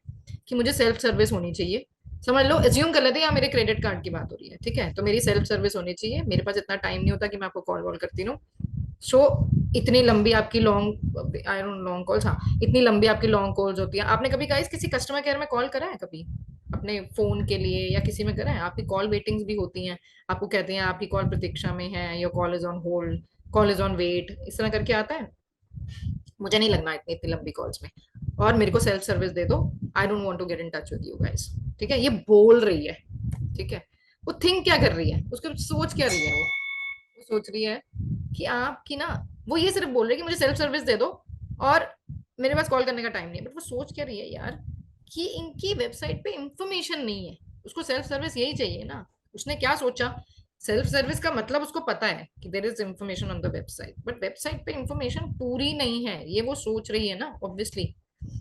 कि मुझे सेल्फ सर्विस होनी चाहिए। समझ लो, एज्यूम कर लेते हैं यहाँ मेरे क्रेडिट कार्ड की बात हो रही है, ठीक है, तो मेरी सेल्फ सर्विस होनी चाहिए, मेरे पास इतना टाइम नहीं होता कि मैं आपको कॉल वॉल करती रहूं। सो इतनी लंबी आपकी long, I don't long calls, हाँ इतनी लंबी आपकी लॉन्ग कॉल्स होती है। आपने कभी गाइस किसी कस्टमर केयर में कॉल करा है कभी अपने फोन के लिए, या किसी में करा है? आपकी कॉल वेटिंग्स भी होती हैं, आपको कहते हैं आपकी कॉल प्रतीक्षा में है, your call is on hold, call is on wait, इस तरह करके आता है। मुझे नहीं लगना इतनी इतनी लंबी कॉल्स में, और मेरे को सेल्फ सर्विस दे दो, I don't want to get in touch with you guys. ठीक है, ये बोल रही है, ठीक है, वो थिंक क्या कर रही है, उसको सोच क्या रही है, वो सोच रही है कि आपकी ना, वो ये सिर्फ बोल रही है कि मुझे सेल्फ सर्विस दे दो और मेरे पास कॉल करने का टाइम नहीं है। बट वो सोच क्या रही है यार, कि इनकी वेबसाइट पे इंफॉर्मेशन नहीं है, उसको सेल्फ सर्विस यही चाहिए ना। उसने क्या सोचा, सेल्फ सर्विस का मतलब उसको पता है कि there is information on the website, but website पे इंफॉर्मेशन पूरी नहीं है, ये वो सोच रही है ना ऑब्वियसली,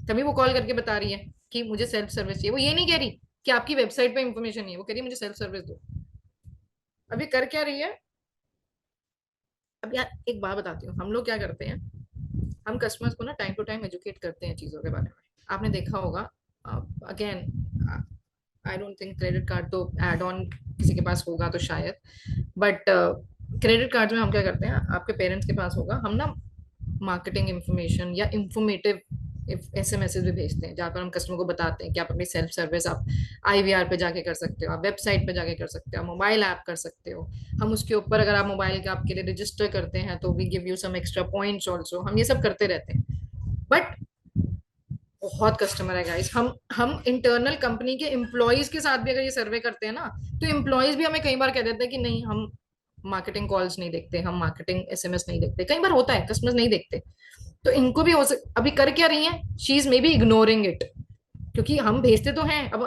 तभी वो कॉल करके बता रही है कि मुझे सेल्फ सर्विस चाहिए। वो ये नहीं कह रही कि आपकी वेबसाइट पे इंफॉर्मेशन नहीं है, वो कह रही है मुझे सेल्फ सर्विस दो। अभी कर क्या रही है? अब यार एक बात बताती हूँ, हम लोग क्या करते हैं, हम कस्टमर्स को ना टाइम टू टाइम एजुकेट करते हैं चीजों के बारे में। आपने देखा होगा, again I don't think credit card तो एड ऑन किसी के पास होगा तो शायद, बट क्रेडिट कार्ड में हम क्या करते हैं, आपके पेरेंट्स के पास होगा, हम ना मार्केटिंग इंफॉर्मेशन या इंफॉर्मेटिव एसएमएसेस भी भेजते हैं, जहाँ पर हम कस्टमर को बताते हैं कि आप अपनी सेल्फ सर्विस आप आईवीआर पे जाके कर सकते हो, आप वेबसाइट पे जाके कर सकते हो, मोबाइल ऐप कर सकते हो। हम उसके ऊपर अगर आप मोबाइल के आपके लिए रजिस्टर करते हैं तो we give you some extra points also, हम ये सब करते रहते हैं। बट बहुत कस्टमर है गाइस, हम इंटरनल कंपनी के एम्प्लॉयज के साथ भी अगर ये सर्वे करते हैं ना, तो एम्प्लॉयज भी हमें कई बार कह देते हैं कि नहीं हम मार्केटिंग कॉल्स नहीं देखते, हम मार्केटिंग एसएमएस नहीं देखते। कई बार होता है कस्टमर्स नहीं देखते, तो इनको भी अभी कर क्या रही है, she is may be ignoring it, क्योंकि हम भेजते तो हैं। अब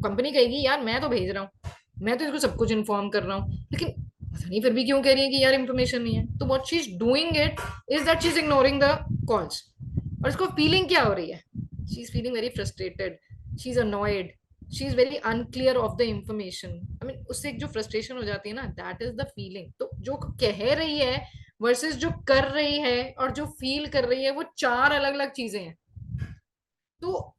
कंपनी कहेगी यार मैं तो भेज रहा हूँ, मैं तो इसको सब कुछ इन्फॉर्म कर रहा हूँ, लेकिन पता नहीं फिर भी क्यों कह रही है कि यार इन्फॉर्मेशन नहीं है। तो what she is doing it is that she is ignoring the calls. और इसको फीलिंग क्या हो रही है, she is feeling very frustrated, she is annoyed, she is very unclear of the information. I mean उससे एक जो फ्रस्ट्रेशन हो जाती है ना, दैट इज द फीलिंग। तो जो कह रही है वर्सेस जो कर रही है और जो फील कर रही है, वो 4 अलग अलग चीजें हैं। तो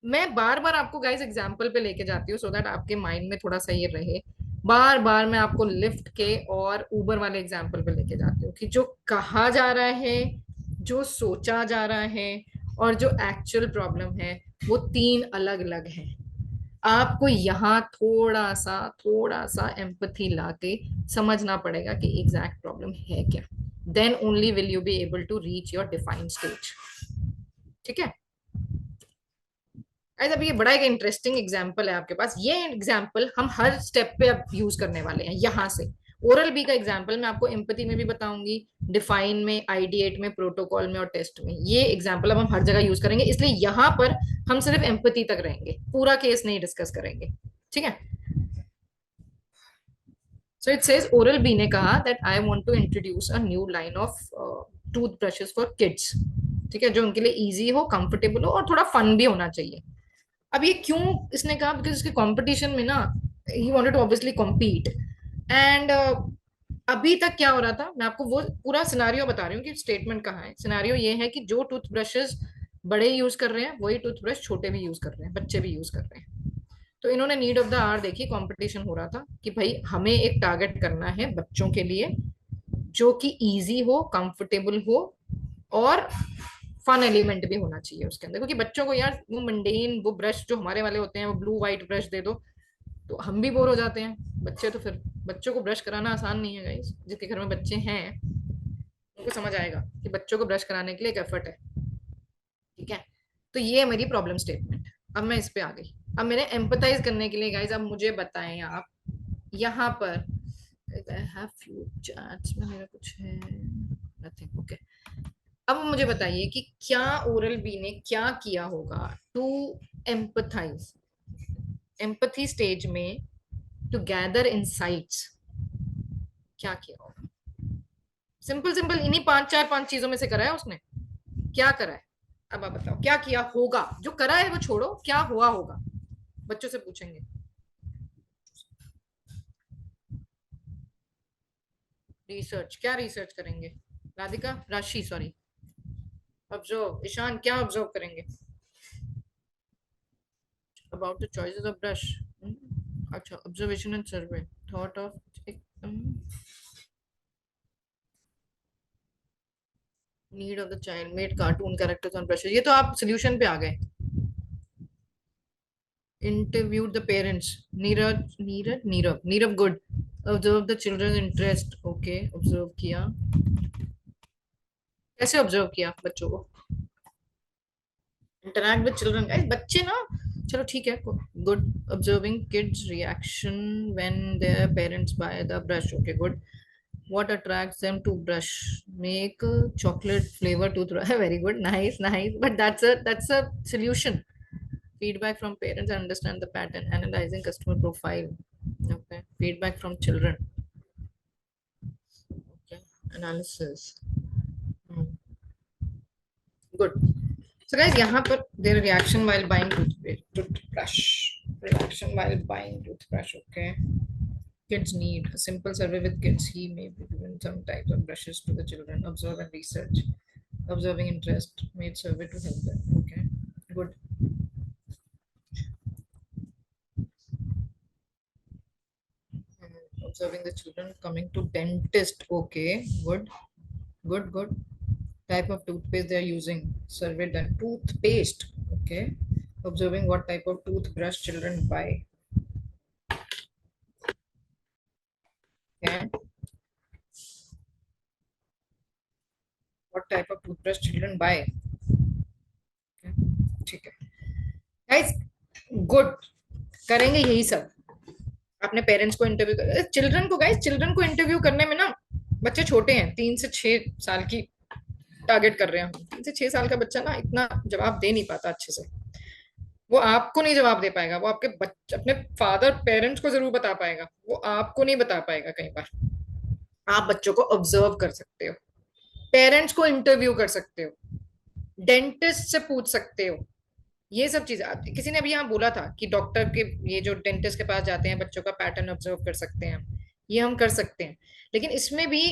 मैं बार बार आपको गाइस एग्जांपल पे लेके जाती हूँ, सो दैट आपके माइंड में थोड़ा सा ये रहे। बार बार मैं आपको लिफ्ट के और उबर वाले एग्जांपल पे लेके जाती हूँ कि जो कहा जा रहा है, जो सोचा जा रहा है, और जो एक्चुअल प्रॉब्लम है, वो 3 अलग अलग हैं। आपको यहाँ थोड़ा सा एम्पथी लाके समझना पड़ेगा कि एग्जैक्ट प्रॉब्लम है क्या, then only will you be able to reach your defined stage. ठीक है, अभी ये बड़ा एक इंटरेस्टिंग एग्जाम्पल है आपके पास। ये एग्जाम्पल हम हर स्टेप पे अब यूज करने वाले हैं। यहाँ से ओरल बी का एग्जाम्पल मैं आपको एम्पैथी में भी बताऊंगी, डिफाइन में, आइडिएट में, प्रोटोकॉल में और टेस्ट में। ये एग्जाम्पल अब हम हर जगह यूज करेंगे, इसलिए यहाँ पर हम सिर्फ एम्पैथी तक रहेंगे, पूरा केस नहीं डिस्कस करेंगे। ठीक है, so it says Oral B ने कहा that I want to introduce a new line of tooth brushes for kids. ठीक है, जो उनके लिए इजी हो, कंफर्टेबल हो और थोड़ा फन भी होना चाहिए। अब ये क्यों इसने कहा, बिकॉज इसके कंपटीशन में ना he wanted to obviously compete. एंड अभी तक क्या हो रहा था, मैं आपको वो पूरा सिनारियो बता रही हूँ कि स्टेटमेंट कहाँ है। सिनारियो ये है कि जो टूथब्रशेस बड़े यूज कर रहे हैं वही टूथब्रश छोटे भी यूज कर रहे हैं, बच्चे भी यूज कर रहे हैं। तो इन्होंने नीड ऑफ द आवर देखी, कंपटीशन हो रहा था कि भाई हमें एक टारगेट करना है बच्चों के लिए जो कि इजी हो, कंफर्टेबल हो और फन एलिमेंट भी होना चाहिए उसके अंदर, क्योंकि बच्चों को यार वो मंडेन वो ब्रश जो हमारे वाले होते हैं वो ब्लू व्हाइट ब्रश दे दो तो हम भी बोर हो जाते हैं। बच्चे तो फिर बच्चों को ब्रश कराना आसान नहीं है गाइस, जिसके घर में बच्चे हैं उनको समझ आएगा कि बच्चों को ब्रश कराने के लिए एक एफर्ट है। ठीक है, तो ये है मेरी प्रॉब्लम स्टेटमेंट। अब मैं इस पे आ गई। अब मैंने एम्पथाइज करने के लिए गाइस अब मुझे बताएं आप यहाँ पर आई हैव फ्यू चैट्स में मेरा कुछ है नथिंग ओके। अब मुझे बताइए कि क्या ओरल बी ने क्या किया होगा टू एम्पथाइज एम्पथी स्टेज में टू गैदर इनसाइट्स, क्या किया होगा? सिंपल सिंपल इन्हीं पांच चीजों में से करा है उसने, क्या करा है? अब आप बताओ क्या किया होगा? जो करा है वो छोड़ो, क्या हुआ होगा? बच्चों से पूछेंगे। रिसर्च, क्या रिसर्च करेंगे? राधिका, राशि सॉरी, ऑब्जर्व। ईशान, क्या ऑब्जर्व करेंगे? About the choices of brush. अच्छा, observation and survey, thought of need of the child, made cartoon characters on brushes. ये तो आप सोल्यूशन पे आ गए। Interviewed the parents, Neeraj Neeraj Nirav Nirav good. Observe the children interest, okay observe किया। कैसे ऑब्जर्व किया बच्चों को? इंटरैक्ट विद चिल्ड्रन गाइस, बच्चे ना, चलो ठीक है, good. Observing kids reaction when their parents by the brush, okay good. What attracts them to brush? Make chocolate flavor toothbrush. Very good, nice, nice. But that's a solution. Feedback from parents, understand the pattern, analyzing customer profile. Okay, feedback from children. Okay, analysis. Hmm. Good. So guys, यहाँ पर their reaction while buying toothbrush. Reaction while buying toothbrush. Okay. Kids need a simple survey with kids. He may be given some types of brushes to the children. Observe and research. Observing interest. Made survey to help them. Okay, good. Observing the children coming to dentist. Okay, good, good, good. Type of toothpaste they are using. Survey done. Toothpaste. Okay. Observing what type of toothbrush children buy. Okay. What type of toothbrush children buy? Okay. ठीक है गाइस, गुड। करेंगे यही सब। अपने पेरेंट्स को इंटरव्यू कर, चिल्ड्रन को गाइस, चिल्ड्रन को इंटरव्यू करने में ना, बच्चे छोटे हैं, 3 से 6 साल की टारगेट कर रहे हैं हम। 3 से 6 साल का बच्चा ना इतना जवाब दे नहीं पाता अच्छे से। वो आपको नहीं जवाब दे पाएगा, वो आपके बच्चे अपने फादर पेरेंट्स को जरूर बता पाएगा, वो आपको नहीं बता पाएगा। कई बार आप बच्चों को ऑब्जर्व कर सकते हो, पेरेंट्स को इंटरव्यू कर सकते हो, डेंटिस्ट से पूछ सकते हो, ये सब चीजें। किसी ने अभी यहाँ बोला था कि डॉक्टर के, ये जो डेंटिस्ट के पास जाते हैं, बच्चों का पैटर्न ऑब्जर्व कर सकते हैं, ये हम कर सकते हैं। लेकिन इसमें भी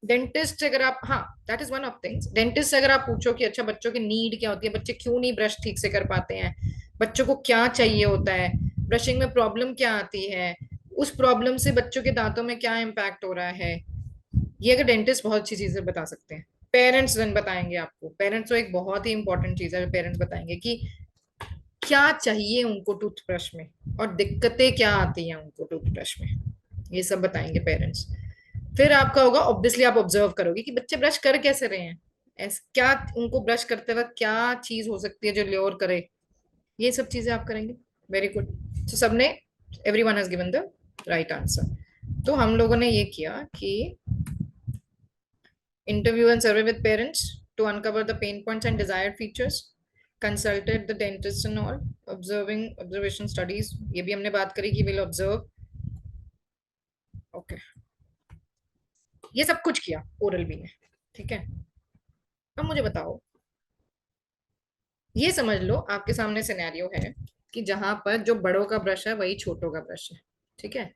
डेंटिस्ट अगर आप, हाँ that is one of things, dentist से अगर आप पूछो कि अच्छा बच्चों की नीड क्या होती है, बच्चे क्यों नहीं ब्रश ठीक से कर पाते हैं, बच्चों को क्या चाहिए होता है, ब्रशिंग में प्रॉब्लम क्या आती है, उस प्रॉब्लम से बच्चों के दांतों में क्या इम्पैक्ट हो रहा है, ये अगर डेंटिस्ट बहुत अच्छी चीजें बता सकते हैं। पेरेंट्स देन बताएंगे आपको। पेरेंट्स तो एक बहुत ही इंपॉर्टेंट चीज है। पेरेंट्स बताएंगे कि क्या चाहिए उनको टूथब्रश में और दिक्कतें क्या आती हैं उनको टूथब्रश में, ये सब बताएंगे पेरेंट्स। फिर आपका होगा, ऑब्वियसली आप ऑब्जर्व करोगे कि बच्चे ब्रश कर कैसे रहे हैं, क्या उनको ब्रश करते वक्त क्या चीज हो सकती है जो ल्योर करे, ये सब चीजें आप करेंगे। Very good. तो सबने, everyone has given the right answer. तो हम लोगों ने ये किया कि interview and survey with parents to uncover the pain points and desired features, consulted the dentist and all, observation studies, ये भी हमने बात करी कि will observe, okay, ये सब कुछ किया ओरल बी ने। ठीक है, अब मुझे बताओ, ये समझ लो आपके सामने सिनेरियो है कि जहां पर जो बड़ों का ब्रश है वही छोटों का ब्रश है। ठीक है,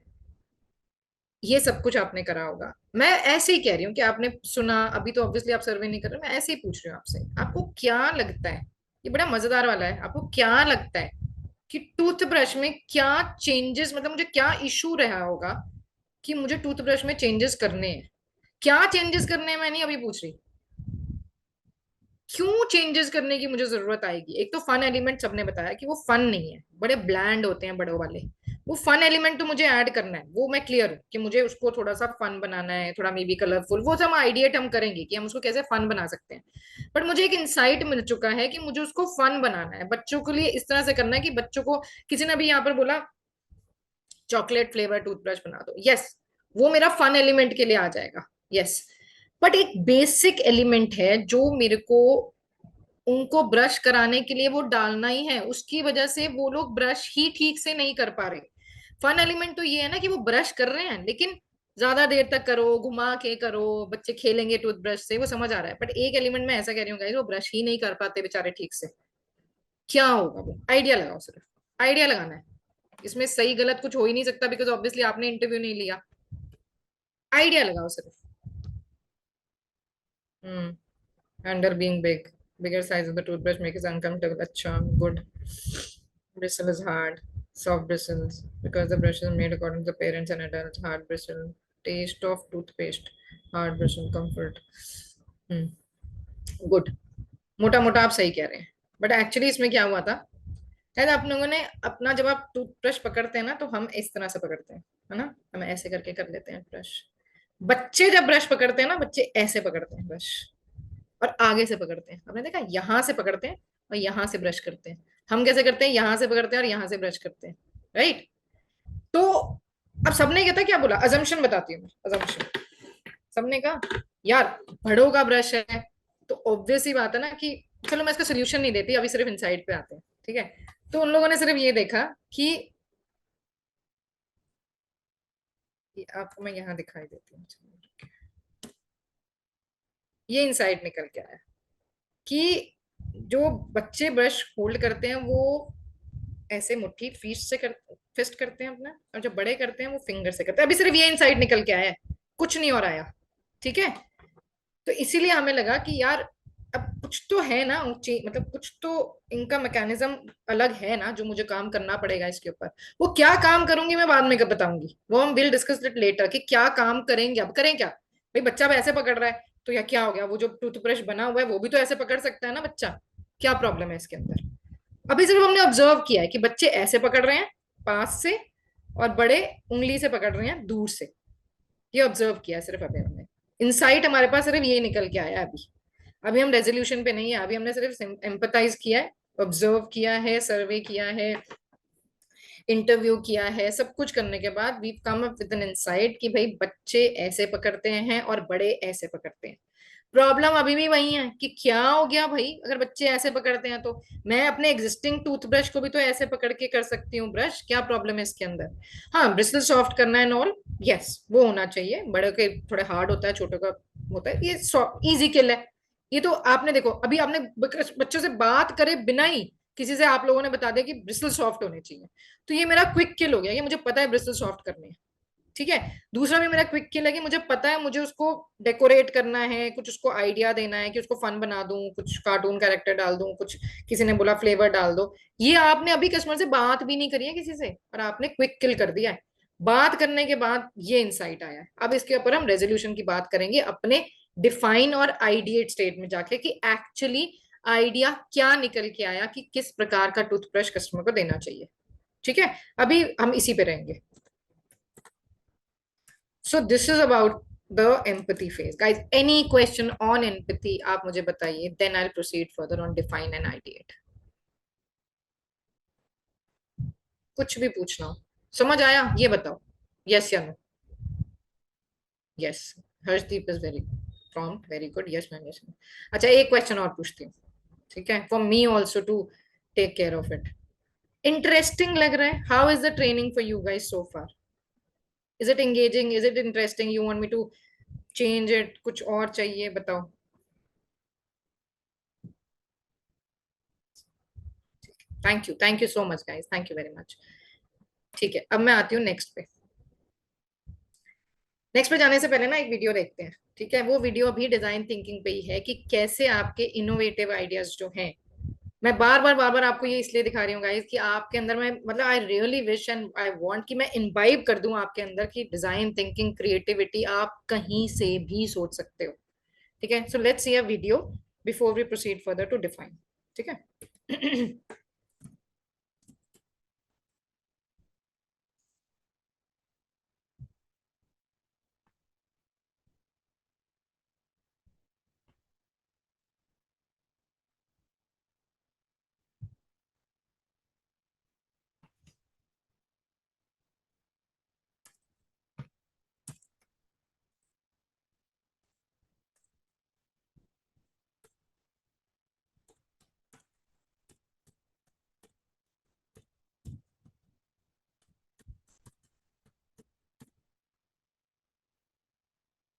ये सब कुछ आपने करा होगा। मैं ऐसे ही कह रही हूँ कि आपने सुना, अभी तो ऑब्वियसली आप सर्वे नहीं कर रहे, मैं ऐसे ही पूछ रही हूँ आपसे, आपको क्या लगता है, ये बड़ा मजेदार वाला है, आपको क्या लगता है कि टूथब्रश में क्या चेंजेस, मतलब मुझे क्या इशू रहा होगा कि मुझे टूथब्रश में चेंजेस करने हैं? क्या चेंजेस करने हैं मैं नहीं अभी पूछ रही, क्यों चेंजेस करने की मुझे जरूरत आएगी? एक तो फन एलिमेंट सबने बताया कि वो फन नहीं है, बड़े ब्लैंड होते हैं बड़ों वाले। वो फन एलिमेंट तो मुझे ऐड करना है, वो मैं क्लियर हूँ कि मुझे उसको थोड़ा सा फन बनाना है, थोड़ा मे बी कलरफुल, वो सब आइडिएट हम करेंगे कि हम उसको कैसे फन बना सकते हैं। बट मुझे एक इंसाइट मिल चुका है कि मुझे उसको फन बनाना है, बच्चों के लिए इस तरह से करना है कि बच्चों को, किसी ने भी यहाँ पर बोला चॉकलेट फ्लेवर टूथब्रश बना दो, यस, वो मेरा फन एलिमेंट के लिए आ जाएगा, यस। बट एक बेसिक एलिमेंट है जो मेरे को उनको ब्रश कराने के लिए वो डालना ही है, उसकी वजह से वो लोग ब्रश ही ठीक से नहीं कर पा रहे। फन एलिमेंट तो ये है ना कि वो ब्रश कर रहे हैं, लेकिन ज्यादा देर तक करो, घुमा के करो, बच्चे खेलेंगे टूथब्रश से, वो समझ आ रहा है। बट एक एलिमेंट में ऐसा कह रही हूँ गाइस, वो ब्रश ही नहीं कर पाते बेचारे ठीक से। क्या होगा वो? आइडिया लगाओ, सिर्फ आइडिया लगाना है। इसमें सही गलत कुछ हो ही नहीं सकता, बिकॉज ऑब्वियसली आपने इंटरव्यू नहीं लिया। आइडिया लगाओ सिर्फ। Handle being big, bigger size of the toothbrush makes it uncomfortable. Acha, good. Bristle is hard, soft bristles, because the brush is made according to the parents and adults. Hard bristle, taste of toothpaste, hard bristle, comfort. Good. मोटा मोटा आप सही कह रहे हैं, बट एक्चुअली इसमें क्या हुआ था, शायद आप लोगों ने अपना, जब आप टूथब्रश पकड़ते हैं ना तो हम इस तरह से पकड़ते हैं, है ना, हम ऐसे करके कर लेते हैं ब्रश। बच्चे जब ब्रश पकड़ते हैं ना, बच्चे ऐसे पकड़ते हैं ब्रश, और आगे से पकड़ते हैं। आपने देखा, यहां से पकड़ते हैं और यहां से ब्रश करते हैं। हम कैसे करते हैं? यहां से पकड़ते हैं और यहां से ब्रश करते हैं, राइट? तो अब सबने कहता क्या बोला, अजम्पशन बताती हूँ मैं, अजम्पशन। सबने कहा यार बड़ों का ब्रश है, तो ऑब्वियस ही बात है ना कि, चलो मैं इसका सोल्यूशन नहीं देती, अभी सिर्फ इनसाइड पे आते हैं, ठीक है? तो उन लोगों ने सिर्फ ये देखा कि आपको मैं यहाँ दिखाई देती हूँ, ये इनसाइड निकल के आया कि जो बच्चे ब्रश होल्ड करते हैं वो ऐसे मुट्ठी फिस्ट करते हैं अपना, और जो बड़े करते हैं वो फिंगर से करते हैं। अभी सिर्फ ये इनसाइड निकल के आया है, कुछ नहीं और आया, ठीक है? तो इसीलिए हमें लगा कि यार अब कुछ तो है ना ऊंची, मतलब कुछ तो इनका मैकेनिज्म अलग है ना, जो मुझे काम करना पड़ेगा इसके ऊपर। वो क्या काम करूंगी मैं बाद में कब बताऊंगी, वो हम विल डिस्कस इट लेटर कि क्या काम करेंगे। अब करें क्या भाई? बच्चा अब ऐसे पकड़ रहा है तो या क्या हो गया, वो जो टूथब्रश बना हुआ है वो भी तो ऐसे पकड़ सकता है ना बच्चा, क्या प्रॉब्लम है इसके अंदर? अभी सिर्फ हमने ऑब्जर्व किया है कि बच्चे ऐसे पकड़ रहे हैं पास से, और बड़े उंगली से पकड़ रहे हैं दूर से। ये ऑब्जर्व किया है सिर्फ अभी हमने। इनसाइट हमारे पास सिर्फ ये निकल के आया अभी। अभी हम रेजोल्यूशन पे नहीं है, अभी हमने सिर्फ एम्पथाइज किया है, ऑब्जर्व किया है, सर्वे किया है, इंटरव्यू किया है। सब कुछ करने के बाद we come up with an insight कि भाई बच्चे ऐसे पकड़ते हैं और बड़े ऐसे पकड़ते हैं। प्रॉब्लम अभी भी वही है कि क्या हो गया भाई, अगर बच्चे ऐसे पकड़ते हैं तो मैं अपने एग्जिस्टिंग टूथब्रश को भी तो ऐसे पकड़ के कर सकती हूँ ब्रश, क्या प्रॉब्लम है इसके अंदर? हाँ, ब्रिस्टल सॉफ्ट करना है नॉल, यस वो होना चाहिए। बड़े के थोड़े हार्ड होता है, छोटे का होता है, ये इजी किल है। ये तो आपने देखो, अभी आपने बच्चों से बात करे बिना ही किसी से आप लोगों ने बता दिया कि ब्रिस्टल सॉफ्ट होने चाहिए, तो ये मेरा क्विक किल हो गया, ये मुझे पता है ब्रिस्टल सॉफ्ट करने हैं, ठीक है? दूसरा भी मेरा क्विक किल है कि मुझे पता है मुझे उसको डेकोरेट करना है, कुछ उसको आइडिया देना है कि उसको फन बना दूं, कुछ कार्टून कैरेक्टर डाल दूं, कुछ किसी ने बोला फ्लेवर डाल दो। ये आपने अभी कस्टमर से बात भी नहीं करी है किसी से, और आपने क्विक किल कर दिया है। बात करने के बाद ये इंसाइट आया है। अब इसके ऊपर हम रेजोल्यूशन की बात करेंगे अपने डिफाइन और आइडिएट स्टेट में जाके कि एक्चुअली आइडिया क्या निकल के आया कि किस प्रकार का टूथब्रश कस्टमर को देना चाहिए, ठीक है? अभी हम इसी पे रहेंगे। So this is about the empathy phase. Guys, any question on empathy आप मुझे बताइए, then I'll proceed further on define and ideate. कुछ भी पूछना हो, समझ आया ये बताओ, yes या no? Yes, Harshdeep is very prompt, very good. Yes ma'am, yes ma'am. अच्छा, एक क्वेश्चन और पूछती हूँ, ठीक है? For me also to take care of it. Interesting लग रहा है? How is the training for you guys so far? Is it engaging? Is it interesting? You want me to change it? कुछ और चाहिए बताओ। Thank you so much guys, thank you very much. ठीक है, अब मैं आती हूँ नेक्स्ट पे। नेक्स्ट पे जाने से पहले ना एक वीडियो देखते हैं, ठीक है? वो वीडियो अभी डिजाइन थिंकिंग पे ही है कि कैसे आपके इनोवेटिव आइडियाज जो हैं, मैं बार बार आपको ये इसलिए दिखा रही हूँ गाइस कि आपके अंदर में, मतलब I really wish and I want कि मैं इनवाइब कर दूं आपके अंदर की डिजाइन थिंकिंग क्रिएटिविटी आप कहीं से भी सोच सकते हो, ठीक है? So let's see a video before we proceed further to define. ठीक है?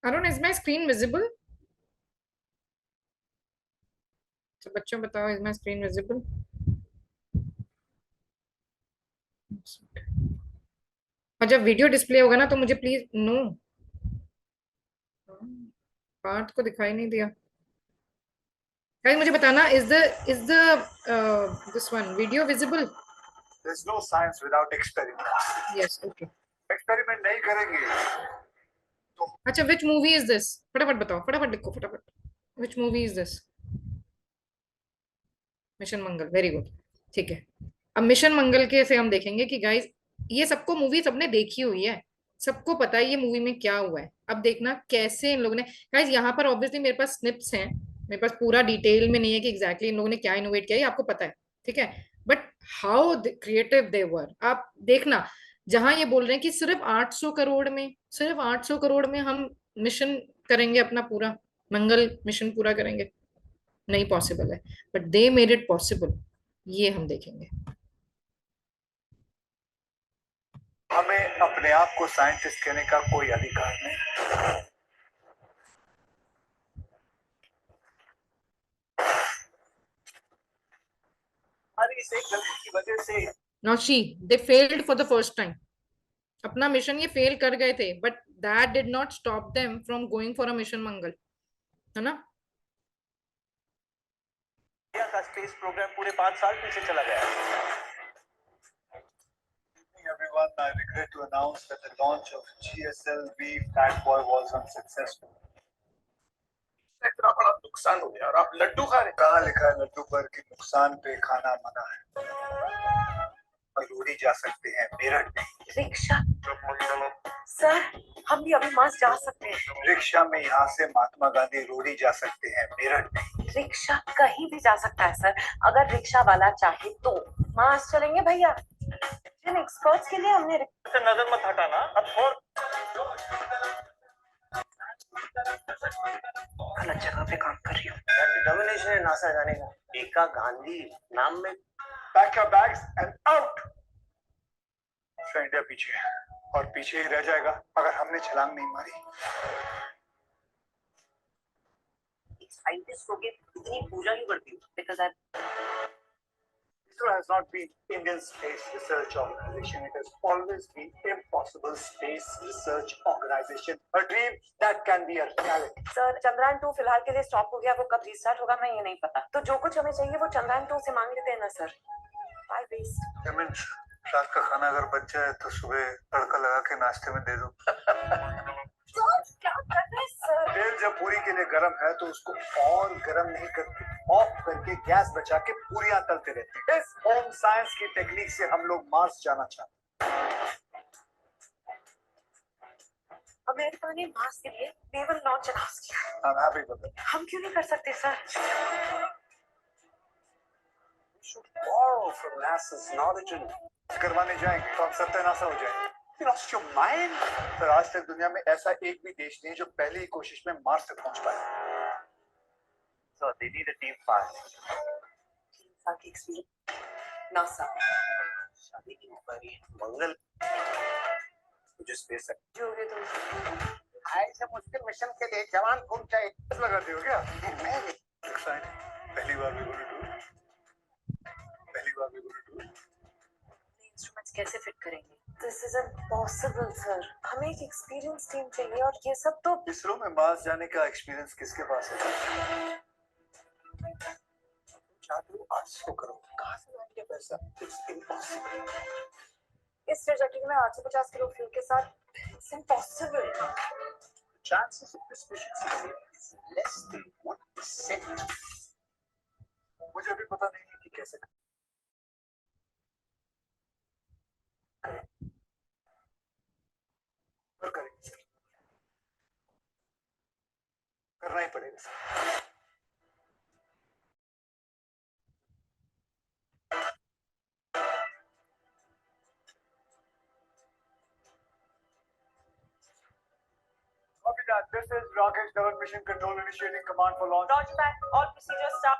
Arun, is my screen visible? तो बच्चों बताओ, is my screen visible? और जब वीडियो डिस्प्ले होगा ना तो मुझे प्लीज नो, पार्ट को दिखाई नहीं दिया। गाइस मुझे बताना, is the this one video visible? There's no science without experiments. Yes, okay. Experiment नहीं करेंगे अच्छा, which movie is this? फटाफट बताओ, फटाफट लिखो, फटाफट। Which movie is this? Mission Mangal, very good. ठीक है, अब मिशन मंगल के से हम देखेंगे कि गाइस ये सबको मूवी सबने देखी हुई है, सबको पता है ये मूवी में क्या हुआ है। अब देखना कैसे इन लोगों ने, गाइस यहाँ पर ऑब्वियसली मेरे पास स्निप्स हैं, मेरे पास पूरा डिटेल में नहीं है कि एग्जैक्टली इन लोगों ने क्या इनोवेट किया है, आपको पता है, ठीक है, बट हाउ क्रिएटिव दे वर। आप देखना, जहां ये बोल रहे हैं कि सिर्फ 800 करोड़ में, सिर्फ 800 करोड़ में हम मिशन करेंगे अपना पूरा, मंगल मिशन पूरा करेंगे, नहीं पॉसिबल है, but they made it possible, ये हम देखेंगे। हमें अपने आप को साइंटिस्ट कहने का कोई अधिकार नहीं। हमारी इस एक गलती की वजह से नौशी, they failed for the first time, अपना मिशन ये फेल कर गए थे, but that did not stop them from going for a mission Mangal, है ना? इंडिया का स्पेस प्रोग्राम पूरे 5 साल पीछे चला गया। everyone, I regret to announce that the launch of GSLV Fat Boy was unsuccessful. इतना बड़ा नुकसान हो गया और आप लड्डू खा रहे। कहाँ लिखा है लड्डू पर कि नुकसान पे खाना मना है, और उड़ी जा सकते हैं, मेरठ नहीं। रिक्शा सर, हम भी अभी मास जा सकते हैं। रिक्शा में यहाँ से महात्मा गांधी रोड़ी जा सकते हैं, मेरठ नहीं। रिक्शा कहीं भी जा सकता है सर, अगर रिक्शा वाला चाहे तो। मास चलेंगे भैया, जिन एक्सपर्ट्स के लिए हमने नजर मत हटाना अब, और गलत जगह पे काम कर रही हूँ। डिटर्मिनेशन है नासा जाने का। एका गांधी नाम में pack your bags and out. India पीछे है और पीछे ही रह जाएगा अगर हमने छलांग नहीं मारी। साइंटिस्ट होके इतनी पूजा नहीं करती because ISRO has not been Indian Space Research Organization. It has always been Impossible Space Research Organization, a dream that can be a reality. Sir, Chandrayaan 2 फिलहाल के लिए स्टॉप हो गया, वो कब रीस्टार्ट होगा मैं ये नहीं पता। तो जो कुछ हमें चाहिए वो चंद्रयान 2 से मांग लेते हैं ना सर। Why waste? रात का खाना अगर बच जाए तो सुबह तड़का लगा के नाश्ते में दे दो। सर, क्या कर रहे हैं सर? तेल जब पूरी के लिए गर्म है तो उसको और गर्म नहीं करते, ऑफ करके गैस बचा के पूरियां तलते रहते। इस होम साइंस की टेक्निक से हम लोग मार्स जाना चाहते हैं। अमेरिका ने मार्स के लिए नेवल लॉन्च अनाउंस किया। I'm happy with it. हम क्यों नहीं कर सकते sir? We should borrow from NASA's knowledge and करवाने जाएंगे तो हम सत्यानाश हो जाएंगे। You lost your mind? Sir, आज तक दुनिया में ऐसा एक भी देश नहीं जो पहली ही कोशिश में मार्स तक पहुंच पाए। So they need a team fast. 3 साल की एक्सपीरियंस नासा शादी की बारी मंगल मुझे स्पेस है। जो होगे तुम। ऐसे मुश्किल मिशन के लिए जवान घूम जाए लगाते हो क्या? पहली बार भी बोले टूर, पहली बार भी बोले टूर। इंस्ट्रूमेंट्स कैसे फिट करेंगे? दिस इज इम्पॉसिबल सर, हमें एक एक्सपीरियंस टीम चाहिए और ये सब तो इसरो में मार्स जाने का एक्सपीरियंस किसके पास है? 800 करोड़ कहाँ से लाएंगे पैसा? It's impossible. इस ट्रेजेक्टरी में 850 किलो फ्यूल के साथ it's impossible. chances of this mission succeeding is less than 1%. मुझे अभी पता नहीं है कि कैसे पर करेंगे सर, करना ही पड़ेगा sir. Copy that. This is Rakesh Dhawan, Mission Control, initiating command for launch. Launch pad, all procedures start.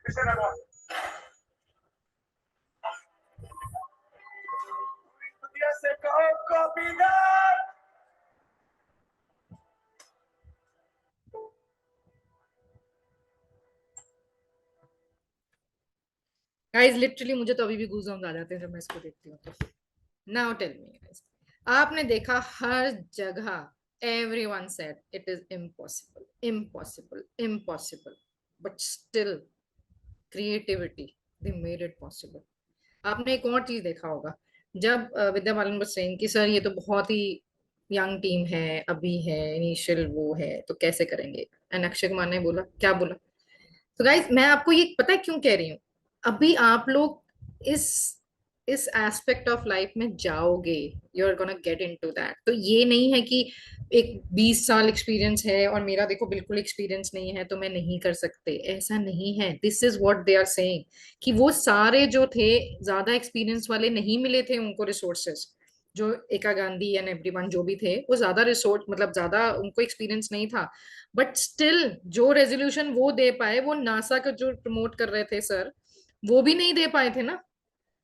Mission abort. Yes, sir. Copy that. Guys literally मुझे तो अभी भी गूज़बम्स आ जाते हैं जब मैं इसको देखती हूँ। तो नाउ टेल मी गाइस, आपने देखा हर जगह everyone said it is impossible, impossible, impossible, but still creativity they made it possible. आपने एक और चीज देखा होगा, जब विद्या बालन वाज सेइंग कि सर ये तो बहुत ही यंग टीम है, अभी है, इनिशियल वो है, तो कैसे करेंगे, एंड अक्षय कुमार ने बोला, क्या बोला? तो गाइस मैं आपको ये पता है क्यों कह रही हूँ, अभी आप लोग इस एस्पेक्ट ऑफ लाइफ में जाओगे, you are gonna get into that. तो ये नहीं है कि एक 20 साल एक्सपीरियंस है और मेरा देखो बिल्कुल एक्सपीरियंस नहीं है तो मैं नहीं कर सकते, ऐसा नहीं है। This is what they are saying कि वो सारे जो थे ज्यादा एक्सपीरियंस वाले नहीं मिले थे उनको रिसोर्सेज, जो एका गांधी एंड एवरीवन जो भी थे वो ज्यादा रिसोर्स मतलब ज्यादा उनको एक्सपीरियंस नहीं था, बट स्टिल जो रेजोल्यूशन वो दे पाए, वो नासा का जो प्रमोट कर रहे थे सर वो भी नहीं दे पाए थे ना।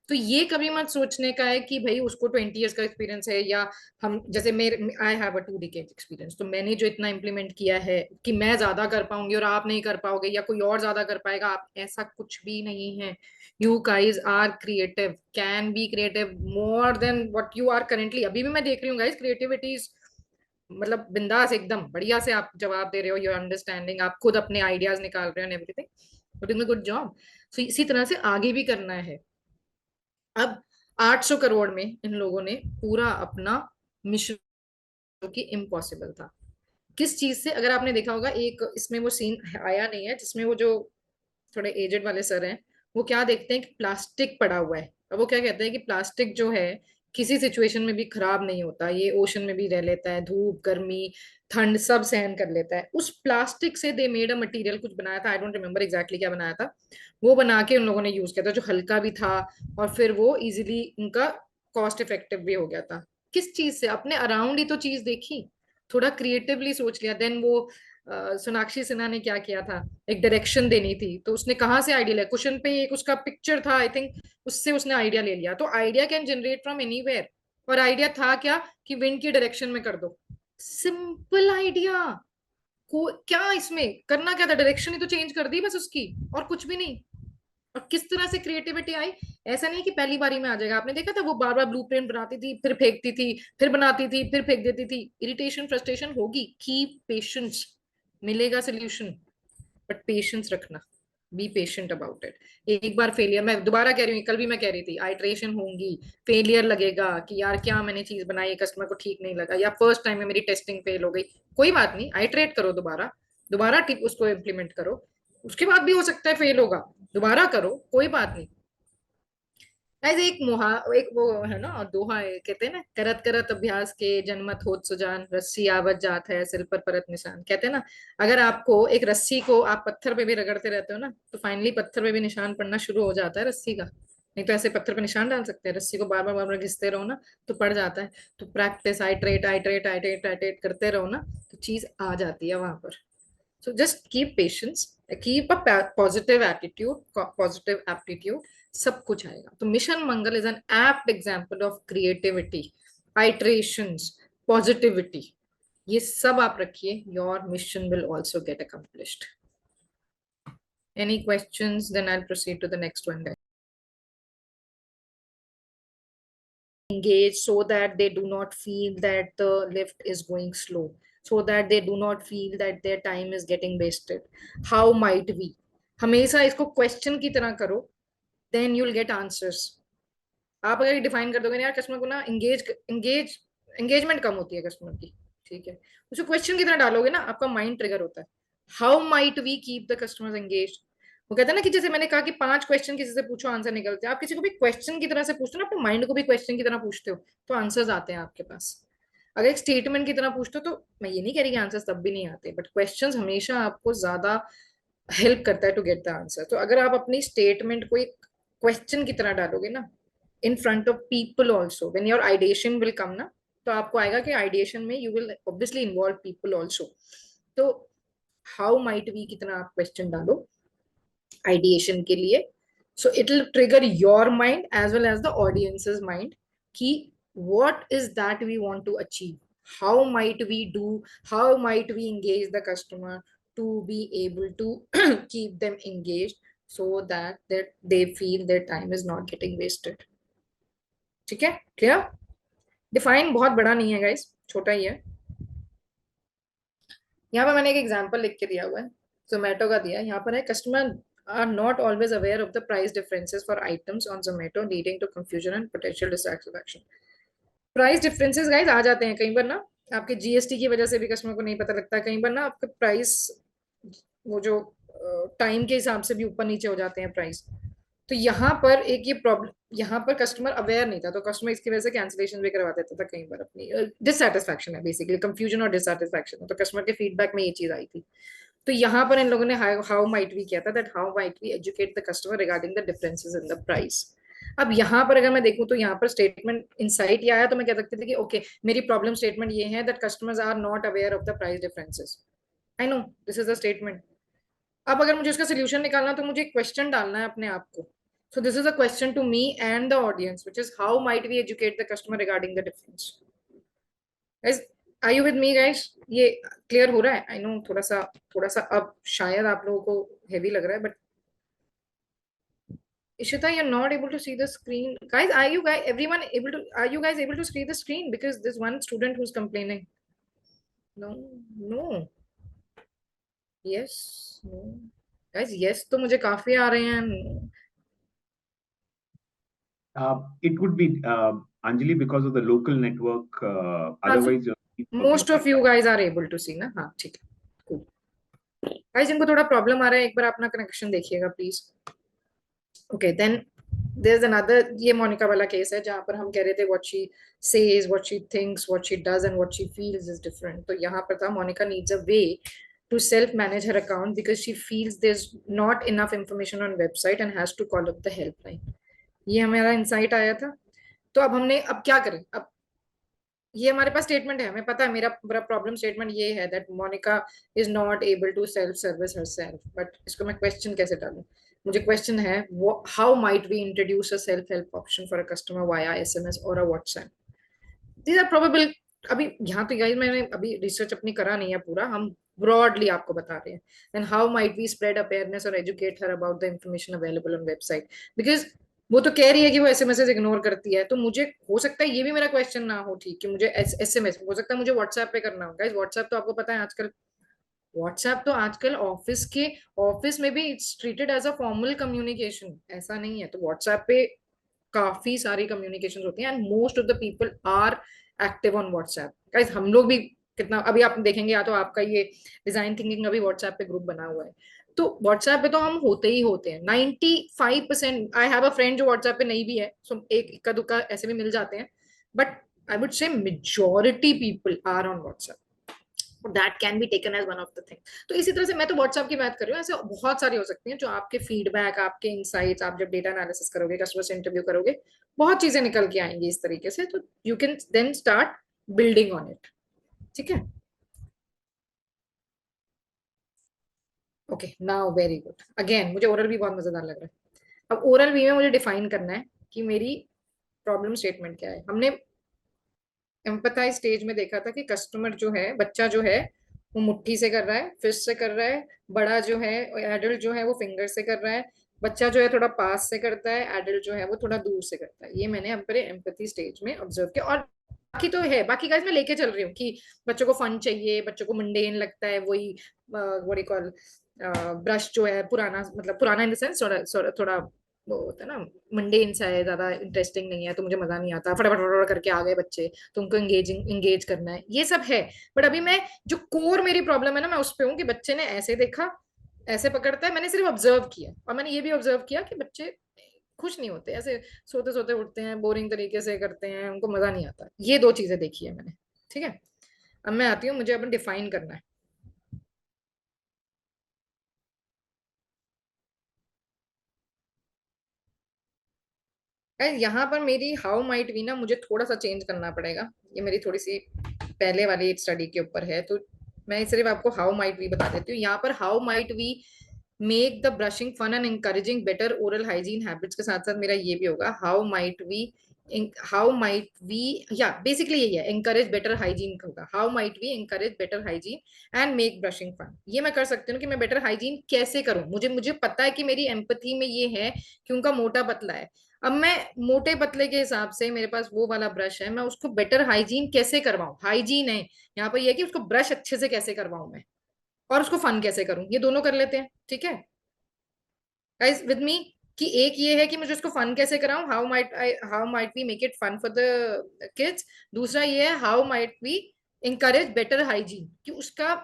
तो ये कभी मत सोचने का है कि भाई उसको 20 इयर्स का एक्सपीरियंस है, या हम जैसे मेरे I have a 2 decade experience, तो मैंने जो इतना इम्प्लीमेंट किया है कि मैं ज्यादा कर पाऊंगी और आप नहीं कर पाओगे या कोई और ज्यादा कर पाएगा, आप ऐसा कुछ भी नहीं है। You guys are creative, can be creative more than what you are currently. अभी भी मैं देख रही हूँ गाइज क्रिएटिविटी मतलब बिंदास एकदम बढ़िया से आप जवाब दे रहे हो, यू अंडरस्टैंडिंग, आप खुद अपने आइडियाज निकाल रहे हो and everything, doing a good job. So इसी तरह से आगे भी करना है। अब 800 करोड़ में इन लोगों ने पूरा अपना मिशन, जो कि इम्पॉसिबल था, किस चीज से, अगर आपने देखा होगा एक इसमें वो सीन आया नहीं है जिसमें वो जो थोड़े एजेड वाले सर हैं वो क्या देखते हैं कि प्लास्टिक पड़ा हुआ है, अब वो क्या कहते हैं कि प्लास्टिक जो है किसी सिचुएशन में भी खराब नहीं होता, ये ओशन में भी रह लेता है, धूप गर्मी ठंड सब सहन कर लेता है। उस प्लास्टिक से दे मेड अ मटेरियल, कुछ बनाया था, आई डोंट रिमेम्बर एग्जैक्टली क्या बनाया था, वो बना के उन लोगों ने यूज किया था जो हल्का भी था और फिर वो इजीली उनका कॉस्ट इफेक्टिव भी हो गया था। किस चीज से, अपने अराउंड ही तो चीज देखी, थोड़ा क्रिएटिवली सोच लिया। देन वो सोनाक्षी सिन्हा ने क्या किया था, एक डायरेक्शन देनी थी तो उसने कहाँ से आइडिया लिया, क्वेश्चन पे एक उसका पिक्चर था आई थिंक, उससे उसने आइडिया ले लिया। तो idea can generate from anywhere, और आइडिया था क्या कि विंड की डायरेक्शन में कर दो, सिंपल आइडिया को, क्या इसमें करना क्या था, डायरेक्शन ही तो चेंज कर दी बस उसकी, और कुछ भी नहीं। और किस तरह से क्रिएटिविटी आई, ऐसा नहीं कि पहली बारी में आ जाएगा। आपने देखा था वो बार बार ब्लूप्रिंट बनाती थी, फिर फेंकती थी, फिर बनाती थी, फिर फेंक देती थी, इरिटेशन फ्रस्ट्रेशन होगी, कीप पेशेंस, मिलेगा सोल्यूशन, बट पेशेंस रखना, बी पेशेंट अबाउट इट। एक बार फेलियर, मैं दोबारा कह रही हूँ, कल भी मैं कह रही थी, आइट्रेशन होंगी, फेलियर लगेगा कि यार क्या मैंने चीज बनाई कस्टमर को ठीक नहीं लगा, या फर्स्ट टाइम में मेरी टेस्टिंग फेल हो गई, कोई बात नहीं, आइट्रेट करो, दोबारा दोबारा उसको इम्प्लीमेंट करो, उसके बाद भी हो सकता है फेल होगा, दोबारा करो, कोई बात नहीं। गाइस एक वो है ना दोहा है, कहते हैं ना, करत करत अभ्यास के जन्मत होत सुजान, रस्सी आवत जात है सिल पर परत निशान। कहते हैं ना, अगर आपको एक रस्सी को आप पत्थर पे भी रगड़ते रहते हो ना, तो फाइनली पत्थर पे भी निशान पड़ना शुरू हो जाता है रस्सी का। नहीं तो ऐसे पत्थर पे निशान डाल सकते हैं, रस्सी को बार बार घिसते रहो ना तो पड़ जाता है। तो practice, iterate iterate iterate iterate करते रहो ना, तो चीज आ जाती है वहां पर। So just keep patience, keep a positive attitude, positive aptitude, सब कुछ आएगा। तो mission Mangal is an apt example of creativity, iterations, positivity, ये सब आप रखिए, your mission will also get accomplished. Any questions? Then I'll proceed to the next one. Engage so that they do not feel that the lift is going slow, so that they do not feel that their time is getting wasted. How might we? हमेशा इसको क्वेश्चन की तरह करो, then you'll get answers. आप अगर डिफाइन कर दोगे ना यार कस्टमर को ना एंगेजमेंट कम होती है कस्टमर की, ठीक है, उसको क्वेश्चन की तरह डालोगे ना, आपका माइंड ट्रिगर होता है. How might we keep the customers engaged? वो कहता है ना कि जैसे मैंने कहा कि 5 क्वेश्चन किसी से पूछो आंसर निकलते हैं, आप किसी को भी क्वेश्चन की तरह से पूछते हो ना, अपने माइंड को भी क्वेश्चन की तरह पूछते हो तो आंसर्स आते हैं आपके पास. अगर एक स्टेटमेंट की तरह पूछते हो तो मैं ये नहीं कह रही कि आंसर्स तब भी नहीं आते, बट क्वेश्चंस हमेशा आपको ज्यादा हेल्प करता है टू गेट द आंसर. तो अगर आप अपनी स्टेटमेंट को एक क्वेश्चन की तरह डालोगे ना in front of people also, when your ideation will come ना, तो आपको आएगा कि ideation में you will obviously involve people also. तो how might we कितना आप question डालो ideation के लिए, so it will trigger your mind as well as the audience's mind कि what is that we want to achieve, how might we do, how might we engage the customer to be able to keep them engaged so that they feel their time is not getting wasted. ठीक है, क्लियर? डिफाइन बहुत बड़ा नहीं है गाइस, छोटा ही है. यहाँ पर मैंने एक एग्जांपल लिख के दिया हुआ है, जोमेटो का दिया है. यहाँ पर है customer are not always aware of the price differences for items on Zomato leading to confusion and potential dissatisfaction. Price differences guys आ जाते हैं कई बार ना, आपके जीएसटी की वजह से भी कस्टमर को नहीं पता लगता है. कई बार ना आपके प्राइस वो जो टाइम के हिसाब से भी ऊपर नीचे हो जाते हैं प्राइस. तो यहाँ पर एक ये प्रॉब्लम, यहाँ पर कस्टमर अवेयर नहीं था तो कस्टमर इसकी वजह से कैंसिलेशन भी करवा देता था कई बार. अपनी डिससैटिस्फैक्शन है बेसिकली, कंफ्यूजन और डिससैटिस्फैक्शन है, तो कस्टमर के फीडबैक में ये चीज आई थी. तो यहाँ पर इन लोगों ने हाउ माइट वी किया था, that how might we educate the customer regarding the differences in the price. अब यहाँ पर अगर मैं देखूं तो यहाँ पर स्टेटमेंट इनसाइट ये आया तो मैं कह सकती थी कि ओके मेरी प्रॉब्लम स्टेटमेंट ये है that customers are not aware of the price differences. I know this is the statement. अब अगर मुझे उसका सोल्यूशन निकालना तो मुझे क्वेश्चन डालना है अपने आप को. So this is a question to me and the audience, which is how might we educate the customer regarding the difference? Guys, are you with me, guys? ये clear हो रहा है? I know थोड़ा सा अब शायद आप लोगों को heavy लग रहा है, but Ishita, you're not able to see the screen. Guys, are you guys able to see the screen? Because there's one student who's complaining. No. Yes, no. Guys, yes तो मुझे काफी आ रहे हैं. It would be Anjali because of the local network. Otherwise, most of you guys are able to see ना. हाँ ठीक है, cool. Guys इनको थोड़ा प्रॉब्लम आ रहा है, एक बार अपना कनेक्शन देखिएगा please. Okay, then there's another, ये मोनिका वाला केस है जहाँ पर हम कह रहे थे what she says, what she thinks, what she does and what she feels is different. तो यहाँ पर था Monika needs a way to self manage her account because she feels there's not enough information on website and has to call up the helpline. ये हमारा इंसाइट आया था. तो अब क्या करें? अब ये हमारे पास स्टेटमेंट है, हमें पता है मेरा प्रॉब्लम स्टेटमेंट ये है that Monica is not able to self service herself. But इसको मैं क्वेश्चन कैसे डालूं? मुझे क्वेश्चन है how might we introduce a self help option for a customer via SMS और a WhatsApp. These are probable. अभी यहाँ तो गाइस मैंने अभी रिसर्च अपनी करा नहीं है पूरा, हम ब्रॉडली आपको बता रहे हैं. Then how might we spread awareness और educate her about the information available on website. Because वो तो कह रही है कि वो एसएमएस इग्नोर करती है, तो मुझे हो सकता है ये भी मेरा क्वेश्चन ना हो, ठीक, कि मुझे एसएमएस हो सकता है मुझे व्हाट्सएप पे करना हो. गाइस व्हाट्सएप तो आपको पता है आजकल ऑफिस में भी it's treated as a formal communication, ऐसा नहीं है. तो व्हाट्सएप पे काफी सारी कम्युनिकेशन होती हैं and most of the people are active on WhatsApp. Guys हम लोग भी कितना, अभी आप देखेंगे या तो आपका ये डिजाइन थिंकिंग अभी व्हाट्सएप पे ग्रुप बना हुआ है, तो व्हाट्सएप पे तो हम होते ही होते हैं 95%. आई हैव अ फ्रेंड जो व्हाट्सएप पे नहीं भी है, सो एक इक्का दुक्का ऐसे भी मिल जाते हैं, but I would say majority people are on WhatsApp. That can be taken as one of the thing. तो इसी तरह से मैं तो व्हाट्सएप की बात कर रही हूँ, ऐसे बहुत सारी हो सकती हैं जो आपके फीडबैक, आपके इनसाइट्स, आप जब डेटा एनालिसिस करोगे, कस्टमर से इंटरव्यू करोगे, बहुत चीजें निकल के आएंगी इस तरीके से. तो you can then start building on it. ठीक है, okay now very good. Again मुझे ओरल भी बहुत मजेदार लग रहा है. अब ओरल भी में मुझे डिफाइन करना है कि मेरी प्रॉब्लम स्टेटमेंट क्या है. हमने एम्पथाइज स्टेज में देखा था कि कस्टमर जो है, बच्चा जो है, वो मुट्ठी से कर रहा है, फिस्ट से कर रहा है, बड़ा जो है एडल्ट जो है वो फिंगर से कर रहा है, बच्चा जो है थोड़ा पास से करता है, एडल्ट जो है वो थोड़ा दूर से करता है। ये मैंने अपने एम्पैथी स्टेज में ऑब्जर्व किया। और बाकी तो है, बाकी गाइस मैं लेके चल रही हूँ कि बच्चों को फन चाहिए, बच्चों को मंडेन लगता है, वही व्हाट कॉल ब्रश जो है पुराना, मतलब पुराना इन द सेंस थोड़ा थोड़ा थोड़ा वो होता है ना, मंडेन सा है, ज्यादा इंटरेस्टिंग नहीं है, तो मुझे मजा नहीं आता, फटाफट फटाफट करके आ गए बच्चे, तुमको एंगेज करना है, ये सब है। बट अभी मैं जो कोर मेरी प्रॉब्लम है ना, मैं उस पे हूँ कि बच्चे ने ऐसे देखा, ऐसे पकड़ता है। मैंने सिर्फ ऑब्जर्व किया, और मैंने ये भी ऑब्जर्व किया कि बच्चे खुश नहीं होते ऐसे, सोते सोते उठते हैं, बोरिंग तरीके से करते हैं, उनको मजा नहीं आता। ये दो चीजें देखी है मैंने। ठीक है, अब मैं आती हूँ, मुझे अपन डिफाइन करना है। यहाँ पर मेरी हाउ माइट वी ना मुझे थोड़ा सा चेंज करना पड़ेगा। ये मेरी थोड़ी सी पहले वाली स्टडी के ऊपर है, तो मैं सिर्फ आपको हाउ माइट वी बता देती हूँ। यहाँ पर how might we make the brushing fun and encouraging better oral hygiene habits के साथ साथ मेरा ये भी होगा, हाउ माइट वी, या बेसिकली यही है, encourage बेटर हाइजीन होगा। How might we encourage better hygiene and make brushing fun. ये मैं कर सकती हूँ कि मैं बेटर हाइजीन कैसे करूं। मुझे मुझे पता है कि मेरी एम्पथी में ये है कि उनका मोटा पतला है। अब मैं मोटे पतले के हिसाब से मेरे पास वो वाला ब्रश है, मैं उसको बेटर हाइजीन कैसे करवाऊं। हाइजीन है यहाँ पर, यह कि उसको ब्रश अच्छे से कैसे करवाऊं मैं, और उसको फन कैसे करूं, ये दोनों कर लेते हैं। ठीक है गाइस विद मी, कि एक ये है कि मुझे उसको फन कैसे कराऊं, how might we make it fun for the kids. दूसरा ये है how might we encourage better hygiene, कि उसका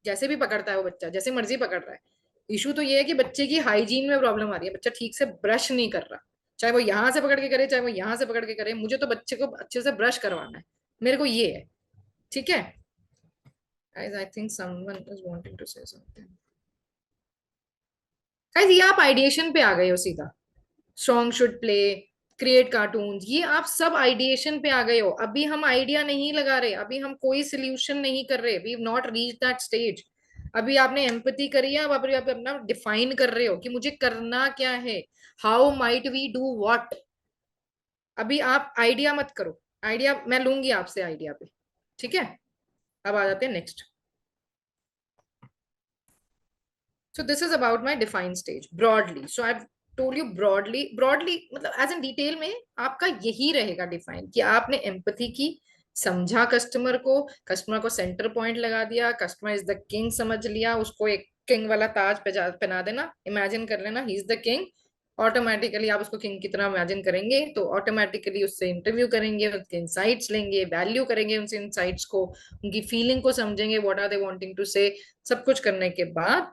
जैसे भी पकड़ता है वो बच्चा, जैसे मर्जी पकड़ रहा है। इशू तो ये है कि बच्चे की हाइजीन में प्रॉब्लम आ रही है, बच्चा ठीक से ब्रश नहीं कर रहा, चाहे वो यहां से पकड़ के करे, चाहे वो यहां से पकड़ के करे, मुझे तो बच्चे को अच्छे से ब्रश करवाना है, मेरे को ये है। ठीक है guys, I think someone is wanting to say something. Guys ये आप आइडिएशन पे आ गए हो सीधा, song should play, create cartoon, ये आप सब आइडिएशन पे आ गए हो। अभी हम आइडिया नहीं लगा रहे, अभी हम कोई सोल्यूशन नहीं कर रहे, we not reach that stage. अभी आपने एम्पैथी करी है, अब अभी आप अपना डिफाइन कर रहे हो कि मुझे करना क्या है, how might we do what. अभी आप आइडिया मत करो, आइडिया मैं लूंगी आपसे आइडिया पे। ठीक है, अब आ जाते हैं next. So this is about my defined stage broadly. So I've told you broadly मतलब as in detail में आपका यही रहेगा डिफाइन, कि आपने एम्पथी की, समझा कस्टमर को सेंटर पॉइंट लगा दिया, कस्टमर इज द किंग समझ लिया, उसको एक किंग वाला ताज पहना देना, इमेजिन कर लेना he is the king. Automatically आप उसको किंग की तरह इमेजिन करेंगे, तो ऑटोमेटिकली उससे इंटरव्यू करेंगे, उसके इंसाइट्स लेंगे, वैल्यू करेंगे उनसे इंसाइट्स को, उनकी फीलिंग को समझेंगे, what are they wanting to say. सब कुछ करने के बाद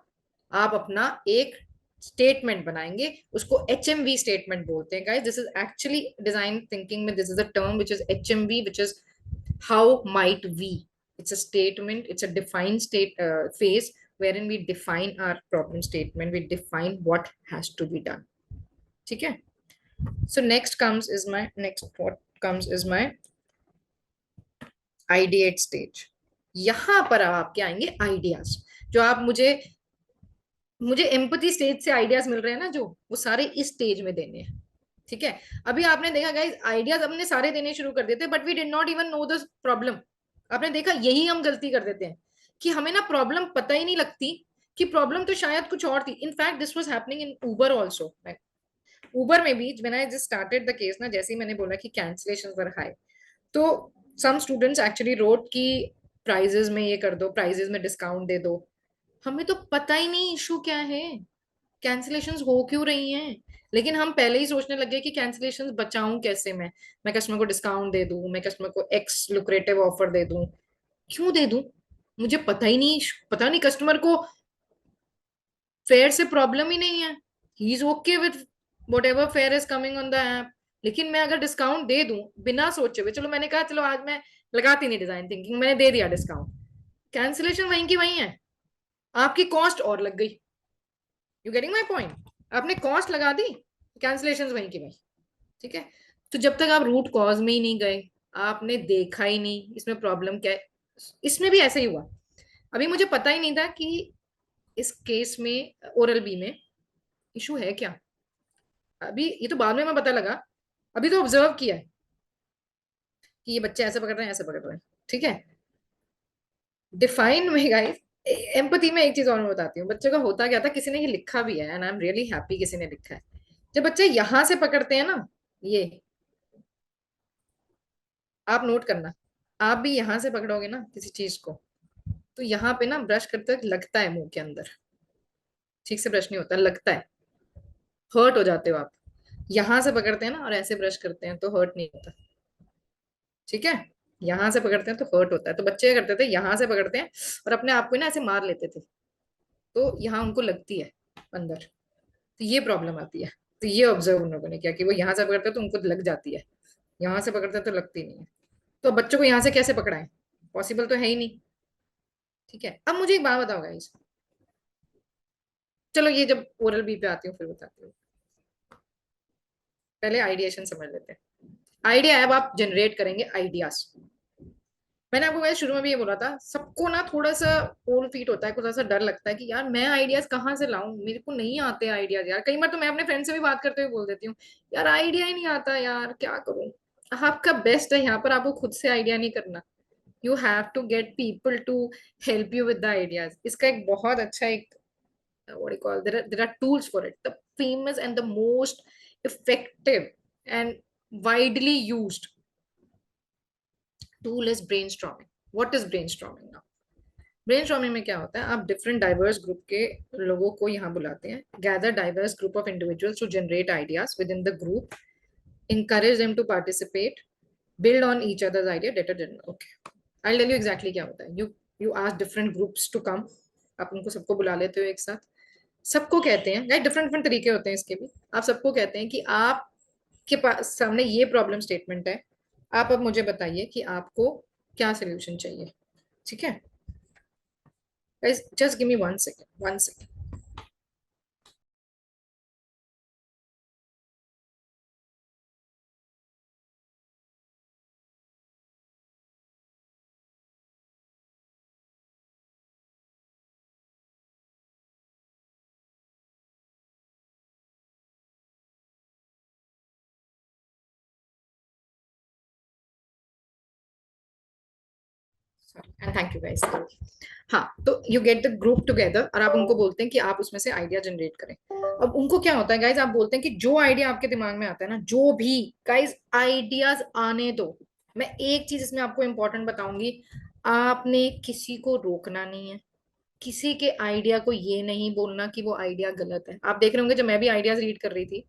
आप अपना एक स्टेटमेंट बनाएंगे, उसको HMV स्टेटमेंट बोलते हैं guys. This is actually design thinking में this is a term which is HMV, which is how might we. It's a statement, it's a defined phase wherein we define our problem statement, we define what has to be done. ठीक है, so what comes is my ideate stage. यहां पर अब आपके आएंगे आइडियाज, जो आप मुझे एम्पथी स्टेज से आइडियाज मिल रहे हैं ना, जो वो सारे इस स्टेज में देने हैं। ठीक है, अभी आपने देखा गाइस, आइडियाज हमने सारे देने शुरू कर देते, but we did not even know the problem. आपने देखा यही हम गलती कर देते हैं, कि हमें ना प्रॉब्लम पता ही नहीं लगती, कि प्रॉब्लम तो शायद कुछ और थी। In fact this was happening in Uber also. Uber में भी when I just started the case ना, जैसे ही मैंने बोला कि कैंसिलेशंस वर हाई, तो सम स्टूडेंट्स एक्चुअली रोट कि प्राइजेस में ये कर दो, प्राइजेस में डिस्काउंट दे दो। हमें तो पता ही नहीं इशू क्या है, कैंसिलेशंस हो क्यों रही हैं, लेकिन हम पहले ही सोचने लगे कि कैंसिलेशंस बचाऊं कैसे मैं कस्टमर को डिस्काउंट दे दूं, मैं कस्टमर को एक्स लुक्रेटिव ऑफर दे दूं। क्यों दे दूं, मुझे पता नहीं कस्टमर को फेयर से प्रॉब्लम ही नहीं है, he is okay with what ever fair is coming on the app. लेकिन मैं अगर डिस्काउंट दे दूं बिना सोचे हुए, चलो मैंने कहा चलो आज मैं लगाती नहीं डिजाइन थिंकिंग, मैंने दे दिया डिस्काउंट, कैंसिलेशन वहीं की वहीं है, आपकी कॉस्ट और लग गई। यू गेटिंग माई पॉइंट, आपने कॉस्ट लगा दी, कैंसिलेशन वहीं की वहीं। ठीक है, तो जब तक आप रूट कॉज में ही नहीं गए, आपने देखा ही नहीं इसमें प्रॉब्लम क्या है। इसमें भी ऐसे ही हुआ, अभी मुझे पता ही नहीं था कि इस केस में ओरल बी में इशू है क्या, अभी ये तो बाद में मैं पता लगा, अभी तो ऑब्जर्व किया है कि ये बच्चे ऐसे पकड़ रहे हैं, ऐसे पकड़ रहे हैं। ठीक है, डिफाइन में गाइस, एम्पैथी में एक चीज और मैं बताती हूँ। बच्चे का होता क्या था, किसी ने ये लिखा भी है and I am really happy किसी ने लिखा है। जब बच्चे यहां से पकड़ते हैं ना, ये आप नोट करना, आप भी यहां से पकड़ोगे ना किसी चीज को, तो यहाँ पे ना ब्रश करते वक्त लगता है मुंह के अंदर, ठीक से ब्रश नहीं होता, लगता है, हर्ट हो जाते हो आप। यहां से पकड़ते हैं ना और ऐसे ब्रश करते हैं तो हर्ट नहीं होता, ठीक है। यहां से पकड़ते हैं तो हर्ट होता है। तो बच्चे क्या करते थे, यहां से पकड़ते हैं और अपने आप को ना ऐसे मार लेते थे, तो यहाँ उनको लगती है अंदर, तो ये प्रॉब्लम आती है। तो ये ऑब्जर्व उन लोगों ने किया कि वो यहाँ से पकड़ते हैं तो उनको लग जाती है, यहाँ से पकड़ते हैं तो लगती नहीं है। तो बच्चों को यहाँ से कैसे पकड़ाएं, पॉसिबल तो है ही नहीं, ठीक है। अब मुझे एक बात बताओ गाइस, चलो ये जब ओरल बी पे आती हूँ फिर बताती हूँ, पहले आइडिएशन समझ लेते हैं। आइडिया है, अब आप जनरेट करेंगे आइडियाज। मैंने आपको वैसे शुरू में भी ये बोला था, सबको ना थोड़ा सा कोल्ड फीट होता है, थोड़ा सा डर लगता है कि यार मैं आइडियाज कहाँ से लाऊं, मेरे को नहीं आते आइडियाज यार। कई बार तो मैं अपने फ्रेंड से भी बात करते हुए बोल देती हूँ, यार आइडिया ही नहीं आता यार, क्या करूं। आपका बेस्ट है यहाँ पर, आपको खुद से आइडिया नहीं करना, you have to get people to help you with the ideas. इसका एक बहुत अच्छा एक what do you call, there are tools for it. The famous and the most effective and widely used tool is brainstorming. What is brainstorming now? Brainstorming में क्या होता है, आप डिफरेंट डाइवर्स ग्रुप के लोगों को यहाँ बुलाते हैं, gather diverse group of individuals to generate ideas within the group, encourage them to participate, build on each other's idea, data generate. Okay, I'll tell you exactly क्या होता है। you ask different groups to come, आप उनको सबको बुला लेते हो एक साथ, सबको कहते हैं, राइट, डिफरेंट डिफरेंट तरीके होते हैं इसके भी। आप सबको कहते हैं कि आपके पास सामने ये प्रॉब्लम स्टेटमेंट है, आप अब मुझे बताइए कि आपको क्या सोल्यूशन चाहिए, ठीक है। Guys just give me 1 second, 1 second। And thank you guys. हाँ, तो you get the group together और आप उनको बोलते हैं कि आप उसमें से आइडिया जनरेट करें। अब उनको क्या होता है गाइस, आप बोलते हैं कि जो आइडिया आपके दिमाग में आता है ना, जो भी गाइस आइडियाज आने दो। मैं एक चीज इसमें आपको इंपॉर्टेंट बताऊंगी, आपने किसी को रोकना नहीं है, किसी के आइडिया को ये नहीं बोलना कि वो आइडिया गलत है। आप देख रहे होंगे जब मैं भी आइडियाज रीड कर रही थी,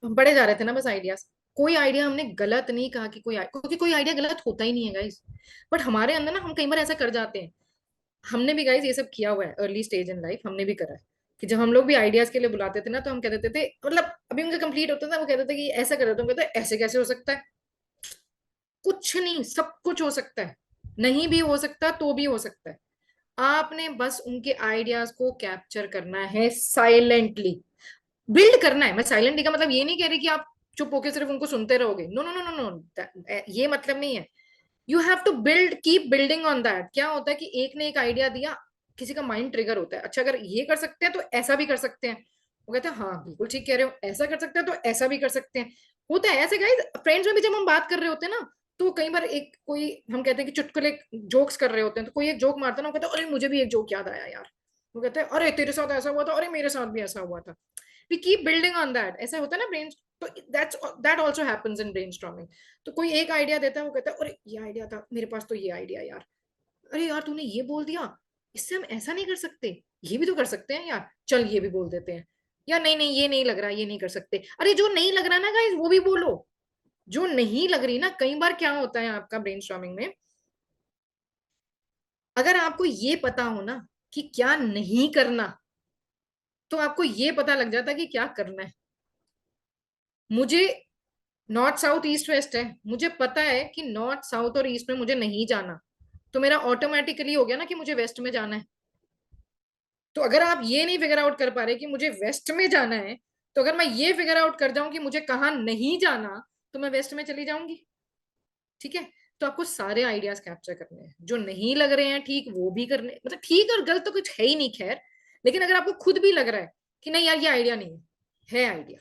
हम पढ़े जा रहे थे ना बस आइडियाज, कोई आइडिया हमने गलत नहीं कहा कि क्योंकि कोई आइडिया गलत होता ही नहीं है गाइस। बट हमारे अंदर ना हम कई बार ऐसा कर जाते हैं, हमने भी गाइस ये सब किया हुआ है अर्ली स्टेज इन लाइफ, हमने भी करा है कि जब हम लोग भी आइडियाज के लिए बुलाते थे ना, तो हम कह देते थे, मतलब अभी उनका कंप्लीट होता था वो कहते थे कि ऐसा कर रहे हो, तो हम कहते ऐसे कैसे हो सकता है, कुछ नहीं, सब कुछ हो सकता है, नहीं भी हो सकता तो भी हो सकता है। आपने बस उनके आइडियाज को कैप्चर करना है साइलेंटली, बिल्ड करना है। मैं साइलेंटली का मतलब ये नहीं कह रही कि आप चुप होकर सिर्फ उनको सुनते रहोगे, no no no no no, ये मतलब नहीं है। You have to build, keep building on that. क्या होता है कि एक ने एक आइडिया दिया, किसी का माइंड ट्रिगर होता है, अच्छा अगर ये कर सकते हैं तो ऐसा भी कर सकते हैं, वो कहते हैं हाँ बिल्कुल ठीक कह रहे हो, ऐसा कर सकते हैं तो ऐसा भी कर सकते हैं। होता है ऐसे गाइस, फ्रेंड्स में भी जब हम बात कर रहे होते हैं ना, तो कई बार एक कोई, हम कहते हैं कि चुटकुले जोक्स कर रहे होते हैं, तो कोई एक जोक मारता है ना, वो कहता है अरे मुझे भी एक जोक याद आया यार, वो कहते हैं अरे तेरे साथ ऐसा हुआ था, अरे मेरे साथ भी ऐसा हुआ था। We keep building on that, ऐसा होता है ना ब्रेन, तो that also happens in brainstorming. तो कोई एक आइडिया देता है, वो कहता है अरे ये आइडिया था मेरे पास, तो ये आइडिया यार, अरे यार तूने ये बोल दिया, इससे हम ऐसा नहीं कर सकते, ये भी तो कर सकते हैं यार, चल ये भी बोल देते हैं। या नहीं नहीं ये नहीं लग रहा, ये नहीं कर सकते, अरे जो नहीं लग रहा ना गाइस वो भी बोलो, जो नहीं लग रही ना। कई बार क्या होता है आपका ब्रेनस्टॉर्मिंग में, अगर आपको ये पता हो ना कि क्या नहीं करना, तो आपको ये पता लग जाता है कि क्या करना है। मुझे नॉर्थ साउथ ईस्ट वेस्ट है, मुझे पता है कि नॉर्थ साउथ और ईस्ट में मुझे नहीं जाना, तो मेरा ऑटोमेटिकली हो गया ना कि मुझे वेस्ट में जाना है। तो अगर आप ये नहीं फिगर आउट कर पा रहे कि मुझे वेस्ट में जाना है, तो अगर मैं ये फिगर आउट कर जाऊं कि मुझे कहाँ नहीं जाना, तो मैं वेस्ट में चली जाऊंगी, ठीक है। तो आपको सारे आइडियाज कैप्चर करने हैं, जो नहीं लग रहे हैं ठीक वो भी करने, मतलब ठीक और गलत तो कुछ है ही नहीं खैर, लेकिन अगर आपको खुद भी लग रहा है कि नहीं यार ये आइडिया नहीं है आइडिया,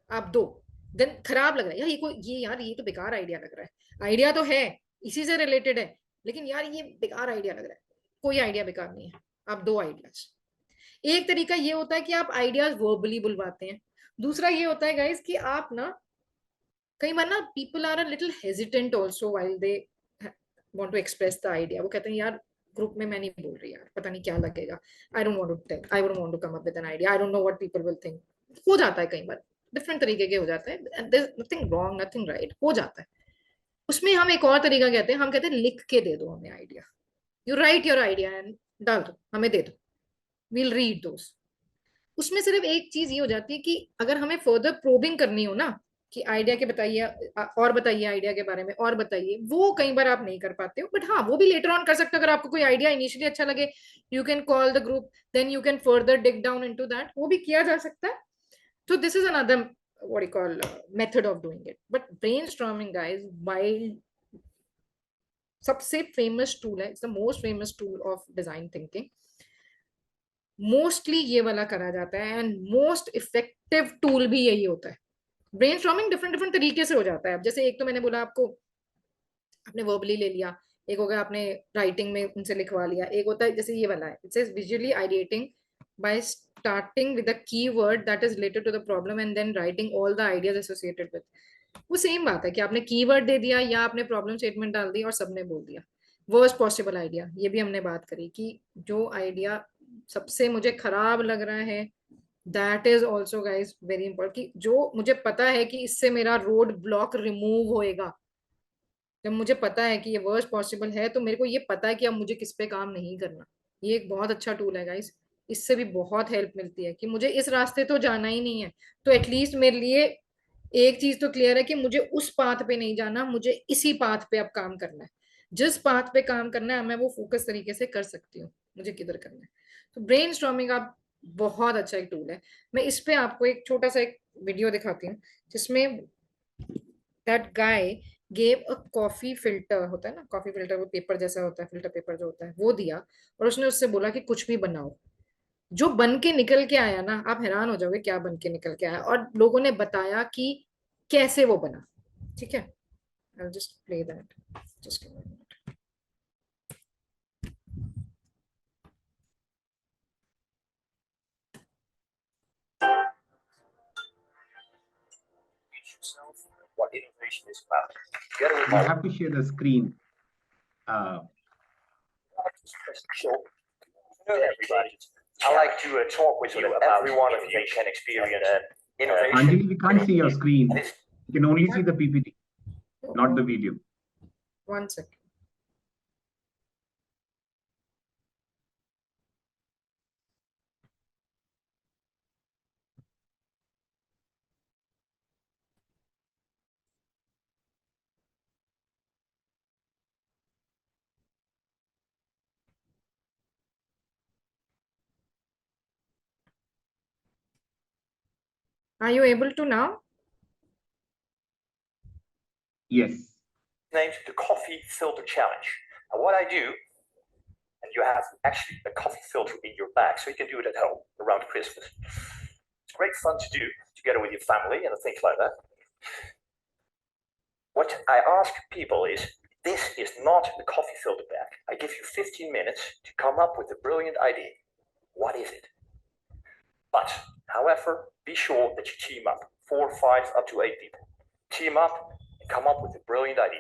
आप दो, देन खराब लग रहा है यार, ये यार ये तो बेकार आइडिया लग रहा है, आइडिया तो है इसी से रिलेटेड है, लेकिन यार ये बेकार आइडिया लग रहा है। कोई आइडिया बेकार नहीं है। आप दो आइडियाज, एक तरीका ये होता है कि आप आइडियाज वर्बली बुलवाते हैं, दूसरा ये होता है गाइस कि आप ना कई बार ना people are a little hesitant also while they want to express the idea. वो कहते हैं यार ग्रुप में मैं नहीं बोल रही यार, पता नहीं क्या लगेगा, I don't want to tell, I wouldn't want to come up with an idea, I don't know what people will think. हो जाता है कई बार, डिफरेंट तरीके के हो जाते हैं, there is nothing wrong nothing right, हो जाता है। उसमें हम एक और तरीका कहते हैं, हम कहते हैं लिख के दे दो हमें idea, you right your idea and डाल दो हमें दे दो, वील रीड दोस। उसमें सिर्फ एक चीज ये हो जाती है कि अगर हमें फर्दर प्रोबिंग करनी हो ना कि आइडिया के बताइए और बताइए आइडिया के बारे में और बताइए, वो कई बार आप नहीं कर पाते हो, बट हाँ वो भी लेटर ऑन कर सकते हो। अगर आपको कोई आइडिया इनिशियली अच्छा लगे, you can call the group, then you can further dig down into that, वो भी किया जा सकता है। तो this is another what you call method of doing it. But brainstorming guys, while सबसे फेमस टूल है, it's the most famous tool of design thinking, mostly ये वाला करा जाता है एंड मोस्ट इफेक्टिव टूल भी यही होता है। ब्रेनस्टॉर्मिंग डिफरेंट डिफरेंट तरीके से हो जाता है। अब जैसे एक तो मैंने बोला आपको, आपने वर्बली ले लिया, एक हो गया आपने राइटिंग में उनसे लिखवा लिया, एक होता है जैसे ये वाला है, it says visually ideating by starting with a keyword that is related to the problem and then writing all the ideas associated with। वो सेम बात है कि आपने कीवर्ड दे दिया या आपने प्रॉब्लम स्टेटमेंट डाल दी और सबने बोल दिया। वर्स्ट पॉसिबल आइडिया, ये भी हमने बात करी कि जो आइडिया सबसे मुझे खराब लग रहा है, that is also guys very important, कि जो मुझे पता है कि इससे मेरा रोड ब्लॉक रिमूव होएगा। जब मुझे पता है कि ये वर्स्ट पॉसिबल है तो मेरे को ये पता है कि अब मुझे किस पे काम नहीं करना। ये एक बहुत अच्छा टूल है गाइज, इससे भी बहुत हेल्प मिलती है कि मुझे इस रास्ते तो जाना ही नहीं है, तो एटलीस्ट मेरे लिए एक चीज तो क्लियर है कि मुझे उस पाथ पे नहीं जाना, मुझे इसी पाथ पे अब काम करना है। जिस पाथ पे काम करना है मैं वो फोकस तरीके से कर सकती हूँ, मुझे किधर करना है। तो ब्रेन स्टॉर्मिंग आप बहुत अच्छा एक टूल है। मैं इस पे आपको एक छोटा सा एक वीडियो दिखाती हूँ जिसमें that guy gave a coffee filter, होता है ना कॉफी फिल्टर, वो पेपर जैसा होता है, फिल्टर पेपर जो होता है, वो दिया और उसने उससे बोला कि कुछ भी बनाओ। जो बन के निकल के आया ना, आप हैरान हो जाओगे क्या बन के निकल के आया, और लोगों ने बताया कि कैसे वो बना। ठीक है, I'll just play that. Just give me a minute. Teach yourself what innovation is about. Together with You my have to share the screen. Sure. Everybody. I like to talk with you about every one of you can experience innovation. Anjali, we can't see your screen. You can only see the PPT, not the video. One second. Are you able to now? Yes. Named the Coffee Filter Challenge. And what I do, and you have actually a coffee filter in your bag, so you can do it at home around Christmas. It's great fun to do together with your family and things like that. What I ask people is, this is not the coffee filter bag. I give you 15 minutes to come up with a brilliant idea. What is it? But, however, be sure that you team up, 4, 5, up to 8 people. Team up and come up with a brilliant idea.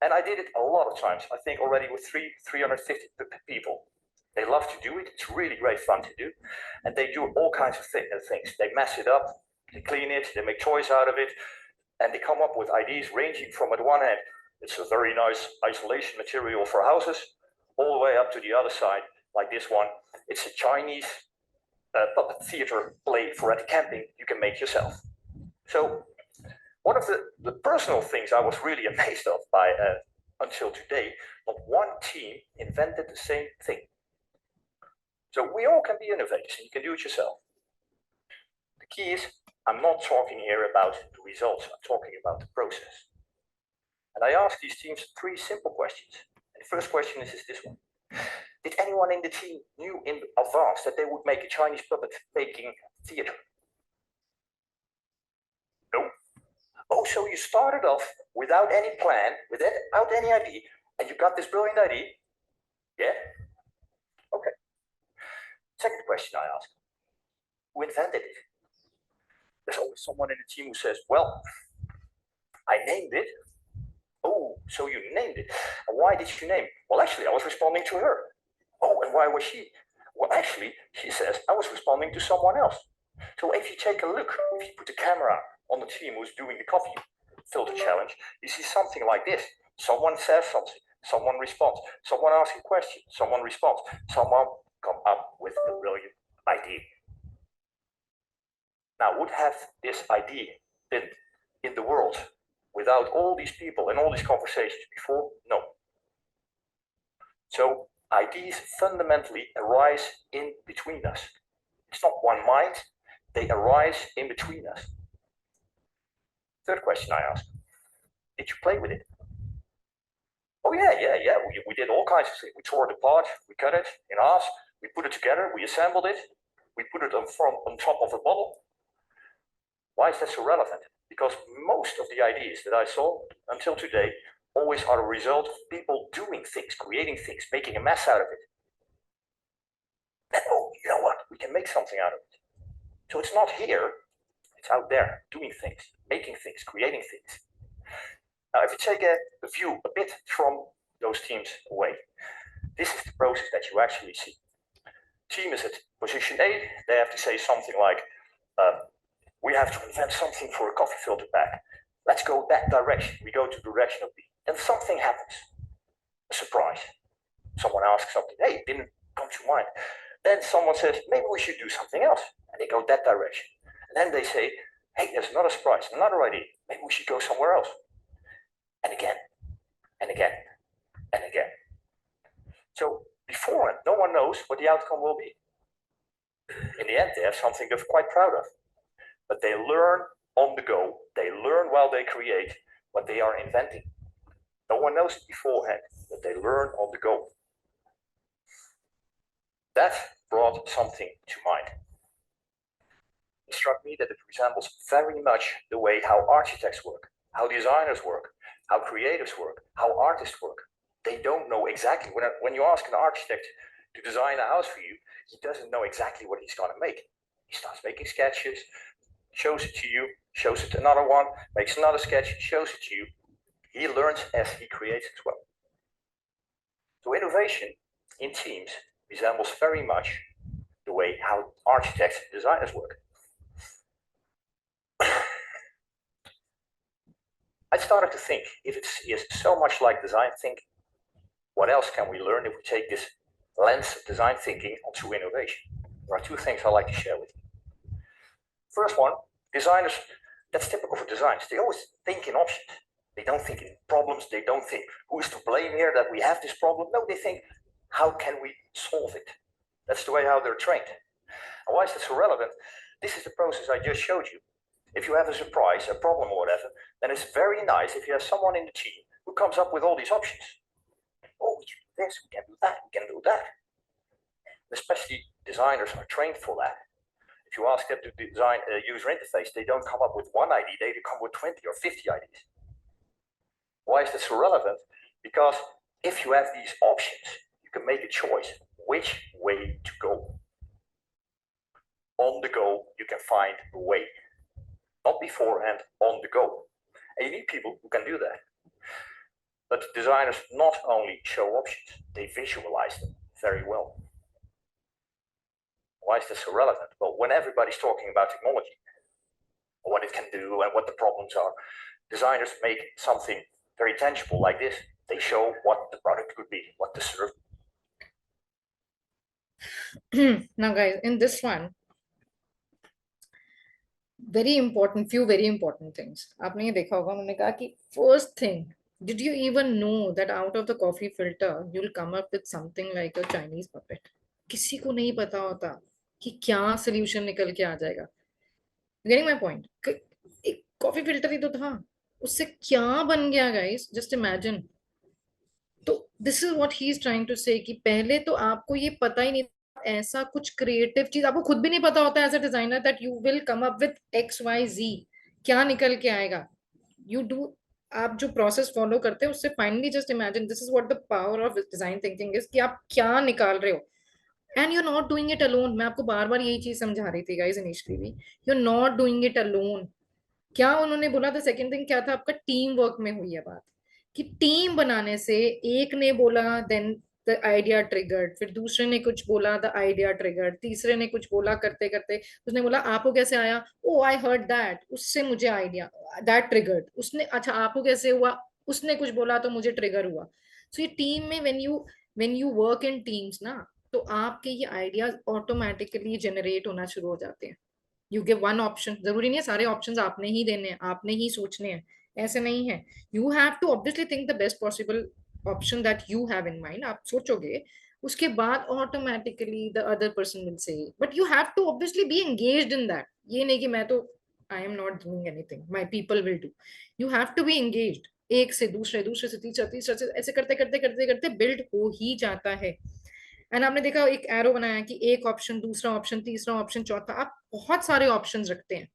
And I did it a lot of times. I think already with 350 people. They love to do it. It's really great fun to do. And they do all kinds of things. They mess it up, they clean it, they make toys out of it, and they come up with ideas ranging from, at one end, it's a very nice isolation material for houses, all the way up to the other side, like this one. It's a Chinese puppet theater play for at camping you can make yourself. So one of the personal things I was really amazed of by until today, not one team invented the same thing. So we all can be innovators and you can do it yourself. The key is, I'm not talking here about the results, I'm talking about the process. And I asked these teams 3 simple questions. And the first question is this one. Did anyone in the team knew in advance that they would make a Chinese puppet making theater? No. Oh, so you started off without any plan, without any idea, and you got this brilliant idea? Yeah? Okay. Second question I ask, who invented it? There's always someone in the team who says, well, I named it. Oh, so you named it. And why did you name it? Well, actually, I was responding to her. Oh, and why was she? Well, actually, she says, I was responding to someone else. So if you take a look, if you put the camera on the team who's doing the coffee filter challenge, you see something like this. Someone says something, someone responds, someone asks a question, someone responds, someone come up with a brilliant idea. Now, would have this idea been in the world without all these people and all these conversations before? No. So ideas fundamentally arise in between us. It's not one mind, they arise in between us. Third question I ask, did you play with it? Oh yeah, we did all kinds of things. We tore it apart, we cut it in half, we put it together, we assembled it, we put it on top of a bottle. Why is that so relevant? Because most of the ideas that I saw until today always are a result of people doing things, creating things, making a mess out of it. And oh, you know what? We can make something out of it. So it's not here, it's out there, doing things, making things, creating things. Now, if you take a view a bit from those teams away, this is the process that you actually see. Team is at position A, they have to say something like, we have to invent something for a coffee filter pack. Let's go that direction. We go to the direction of B. Then something happens. A surprise. Someone asks something, hey, it didn't come to mind. Then someone says, maybe we should do something else. And they go that direction. And then they say, hey, there's another surprise, another idea. Maybe we should go somewhere else. And again, and again, and again. So beforehand, no one knows what the outcome will be. In the end, they have something they're quite proud of. But they learn on the go. They learn while they create what they are inventing. No one knows it beforehand, but they learn on the go. That brought something to mind. It struck me that it resembles very much the way how architects work, how designers work, how creatives work, how artists work. They don't know exactly. When you ask an architect to design a house for you, he doesn't know exactly what he's going to make. He starts making sketches, shows it to you, shows it to another one, makes another sketch, shows it to you. He learns as he creates as well. So innovation in teams resembles very much the way how architects and designers work. I started to think, if it is so much like design thinking, what else can we learn if we take this lens of design thinking onto innovation? There are two things I'd like to share with you. First one, designers, that's typical for designs. They always think in options. They don't think in problems. They don't think, who is to blame here that we have this problem? No, they think, how can we solve it? That's the way how they're trained. And why is that so relevant? This is the process I just showed you. If you have a surprise, a problem or whatever, then it's very nice if you have someone in the team who comes up with all these options. Oh, we can do this, we can do that, we can do that. Especially designers are trained for that. If you ask them to design a user interface, they don't come up with one idea, they come with 20 or 50 ideas. Why is that so relevant? Because if you have these options, you can make a choice which way to go. On the go, you can find a way. Not beforehand, on the go. And you need people who can do that. But designers not only show options, they visualize them very well. Why is this so relevant? Well, when everybody's talking about technology, what it can do and what the problems are, designers make something very tangible like this. They show what the product could be, what the service. Now guys, in this one, very important things. आपने ये देखा होगा, उन्होंने कहा कि first thing, did you even know that out of the coffee filter you'll come up with something like a Chinese puppet? किसी को नहीं पता होता कि क्या solution निकल के आ जाएगा. Getting my point? एक coffee filter ही तो था, उससे क्या बन गया guys? Just imagine. तो this is what he is trying to say कि पहले तो आपको ये पता ही नहीं, ऐसा कुछ क्रिएटिव चीज आपको खुद भी नहीं पता होता as a designer that you will come up with XYZ, क्या निकल के आएगा. यू डू, आप जो प्रोसेस फॉलो करते हैं उससे finally just imagine, this is what the power of design thinking is, कि आप क्या निकाल रहे हो। And you not doing it alone. मैं आपको बार बार यही चीज समझा रही थी गाइस इनिशियली भी, you not doing it alone. क्या उन्होंने बोला था, सेकंड थिंग क्या था आपका, टीम वर्क में हुई है बात, कि टीम बनाने से एक ने बोला, देन द आइडिया ट्रिगर्ड, फिर दूसरे ने कुछ बोला, द आइडिया ट्रिगर्ड, तीसरे ने कुछ बोला, करते करते उसने बोला आपको कैसे आया, ओ आई हर्ड दैट, उससे मुझे आइडिया, दैट ट्रिगर्ड, उसने, अच्छा आपको कैसे हुआ, उसने कुछ बोला तो मुझे ट्रिगर हुआ। सो ये टीम में when you work in teams ना, तो आपके ये आइडियाज ऑटोमेटिकली जनरेट होना शुरू हो जाते हैं। यू गिव वन ऑप्शन, जरूरी नहीं है सारे ऑप्शंस आपने ही देने हैं, आपने ही सोचने हैं, ऐसे नहीं है। You have to obviously think the best possible option that you have in mind, आप सोचोगे, उसके बाद automatically the other person will say, but you have to obviously be engaged in that. ये नहीं कि मैं तो I am not doing anything, my people will do. You have to be engaged, एक से दूसरे, दूसरे से तीसरा, तीसरा से, ऐसे करते करते करते करते बिल्ड हो ही जाता है। एंड आपने देखा एक एरो बनाया कि एक ऑप्शन, दूसरा ऑप्शन, तीसरा ऑप्शन, चौथा, आप बहुत सारे ऑप्शंस रखते हैं।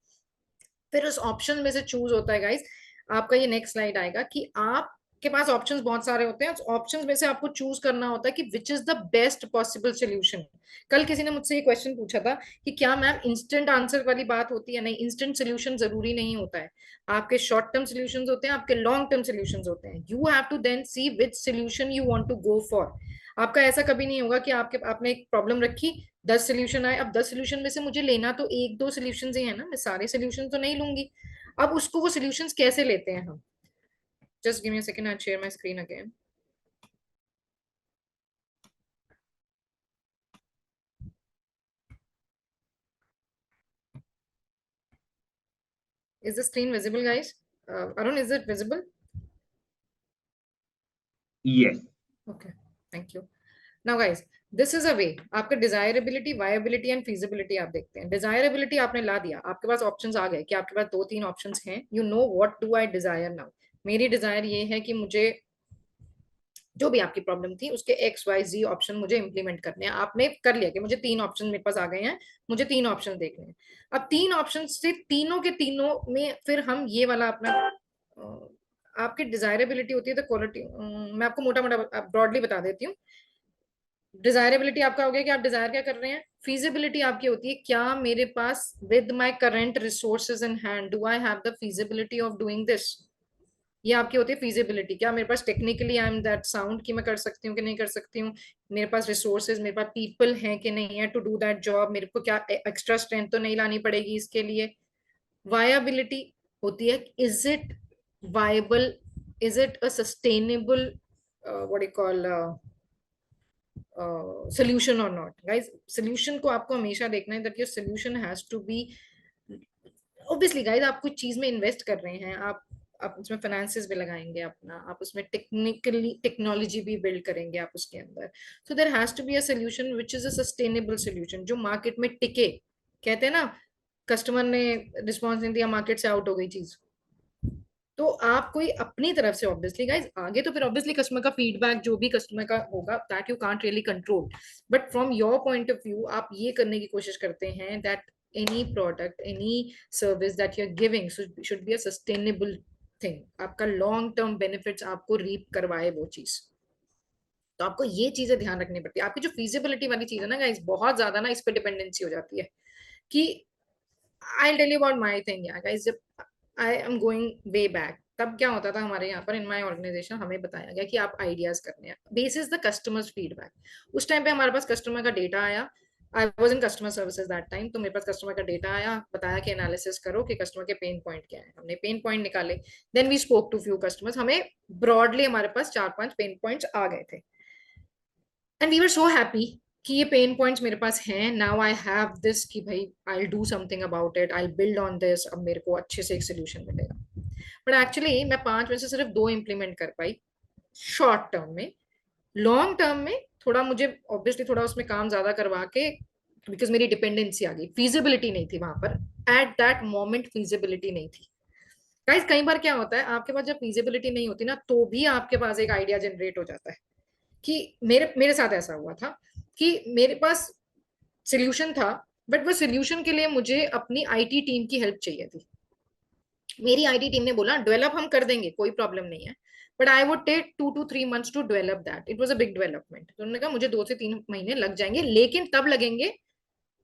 फिर उस ऑप्शन में से चूज होता है गाइस, आपका ये नेक्स्ट स्लाइड आएगा कि आपके पास ऑप्शंस बहुत सारे होते हैं, ऑप्शंस में से आपको चूज करना होता है कि which is the best possible solution. कल किसी ने मुझसे ये क्वेश्चन पूछा था कि क्या मैम इंस्टेंट आंसर वाली बात होती है, नहीं, इंस्टेंट सोल्यूशन जरूरी नहीं होता है। आपके शॉर्ट टर्म सोल्यूशंस होते हैं, आपके लॉन्ग टर्म सोल्यूशंस होते हैं। You have to then see which solution you want to go for. आपका ऐसा कभी नहीं होगा कि आपने एक प्रॉब्लम रखी, 10 सोल्यूशन आए, अब 10 सोल्यूशन में से मुझे लेना तो एक दो सोल्यूशन ही है ना, मैं सारे सोल्यूशन तो नहीं लूंगी। अब उसको वो सॉल्यूशंस कैसे लेते हैं हम, just give me a second, I share my screen again. Is the screen visible guys? Arun, is it visible? Yes. Okay, thank you. Now guys, this is a way, आपका डिजायरेबिलिटी, वायबिलिटी एंड फीजिबिलिटी आप देखते हैं। डिजायरेबिलिटी आपने ला दिया, आपके पास ऑप्शंस आ गए कि आपके पास दो तीन ऑप्शंस हैं, you know what do I Dzire now. मेरी डिजायर ये है कि मुझे जो भी आपकी प्रॉब्लम थी उसके एक्स वाई जी ऑप्शन मुझे इंप्लीमेंट करने हैं। आपने कर लिया कि मुझे तीन ऑप्शन मेरे पास आ गए हैं, मुझे तीन ऑप्शन देखने हैं। अब तीन ऑप्शन से तीनों के तीनों में फिर हम ये वाला अपना आपकी डिजायरेबिलिटी होती है तो क्वालिटी, मैं आपको मोटा मोटा ब्रॉडली बता देती हूँ। डिजायरेबिलिटी आपका हो गया कि आप डिजायर क्या कर रहे हैं। फीजिबिलिटी आपकी होती है क्या मेरे पास with my current resources in hand do I have the feasibility of doing this. ये आपकी होती है फीजिबिलिटी, क्या मेरे पास technically I am that sound कि मैं कर सकती हूँ कि नहीं कर सकती हूँ, मेरे पास रिसोर्सेज, मेरे पास पीपल हैं कि नहीं है टू डू दैट जॉब, मेरे को क्या एक्स्ट्रा स्ट्रेंथ तो नहीं लानी पड़ेगी इसके लिए। वायबिलिटी होती है is it viable, is it a sustainable what you call solution और नॉट। गाइस सोल्यूशन को आपको हमेशा देखना है that your solution has to be, obviously guys आप कुछ चीज में इन्वेस्ट कर रहे हैं, आप उसमें फाइनेंसेस भी लगाएंगे अपना, आप उसमें टेक्निकली टेक्नोलॉजी भी बिल्ड करेंगे आप उसके अंदर। So there has to be a solution which is a sustainable solution, जो मार्केट में टिके। कहते हैं ना, कस्टमर ने रिस्पॉन्स नहीं दिया, मार्केट से आउट हो गई चीज। तो आप कोई अपनी तरफ से ऑब्वियसली गाइस आगे, तो फिर ऑब्वियसली कस्टमर का फीडबैक जो भी कस्टमर का होगा that you can't really control, but from your point of view आप ये करने की कोशिश करते हैं that any product, any service that you're giving should be a sustainable thing, आपका लॉन्ग टर्म बेनिफिट्स आपको रीप करवाए वो चीज। तो आपको ये चीजें ध्यान रखनी पड़ती है। आपकी जो फीजिबिलिटी वाली चीज है ना गाइस, बहुत ज्यादा ना इस पे डिपेंडेंसी हो जाती है कि I tell you about my thing यार गाइस, जब I am going way back, तब क्या होता था हमारे यहाँ पर इन माय ऑर्गेनाइजेशन, हमें बताया गया कि आप आइडियाज करने हैं बेसिस द कस्टमर्स फीडबैक। उस टाइम पे हमारे पास कस्टमर का डेटा आया, I was in customer services that time, तो मेरे पास कस्टमर का डेटा आया, बताया कि एनालिसिस करो कि कस्टमर के पेन पॉइंट क्या है, हमने पेन पॉइंट निकाले, then we spoke to few customers, हमें ब्रॉडली हमारे पास 4-5 पेन पॉइंट्स आ गए थे and we were so happy कि ये पेन पॉइंट्स मेरे पास हैं, नाउ आई हैव दिस कि भाई I do something about it, I build on this, अब मेरे को अच्छे से एक सोल्यूशन मिलेगा। बट एक्चुअली मैं 5 में से सिर्फ 2 इंप्लीमेंट कर पाई शॉर्ट टर्म में। लॉन्ग टर्म में थोड़ा मुझे ऑब्वियसली थोड़ा उसमें काम ज्यादा करवा के, बिकॉज मेरी डिपेंडेंसी आ गई, फीजिबिलिटी नहीं थी वहां पर एट दैट मोमेंट, फीजिबिलिटी नहीं थी। गाइस कई बार क्या होता है आपके पास जब फीजिबिलिटी नहीं होती ना, तो भी आपके पास एक आइडिया जनरेट हो जाता है। कि मेरे मेरे साथ ऐसा हुआ था कि मेरे पास सोल्यूशन था, बट वो सोल्यूशन के लिए मुझे अपनी आईटी टीम की हेल्प चाहिए थी। मेरी आईटी टीम ने बोला डेवलप हम कर देंगे, कोई प्रॉब्लम नहीं है, but I would take 2 to 3 months to develop that, it was a big development. तो उन्होंने कहा मुझे 2 से 3 महीने लग जाएंगे, लेकिन तब लगेंगे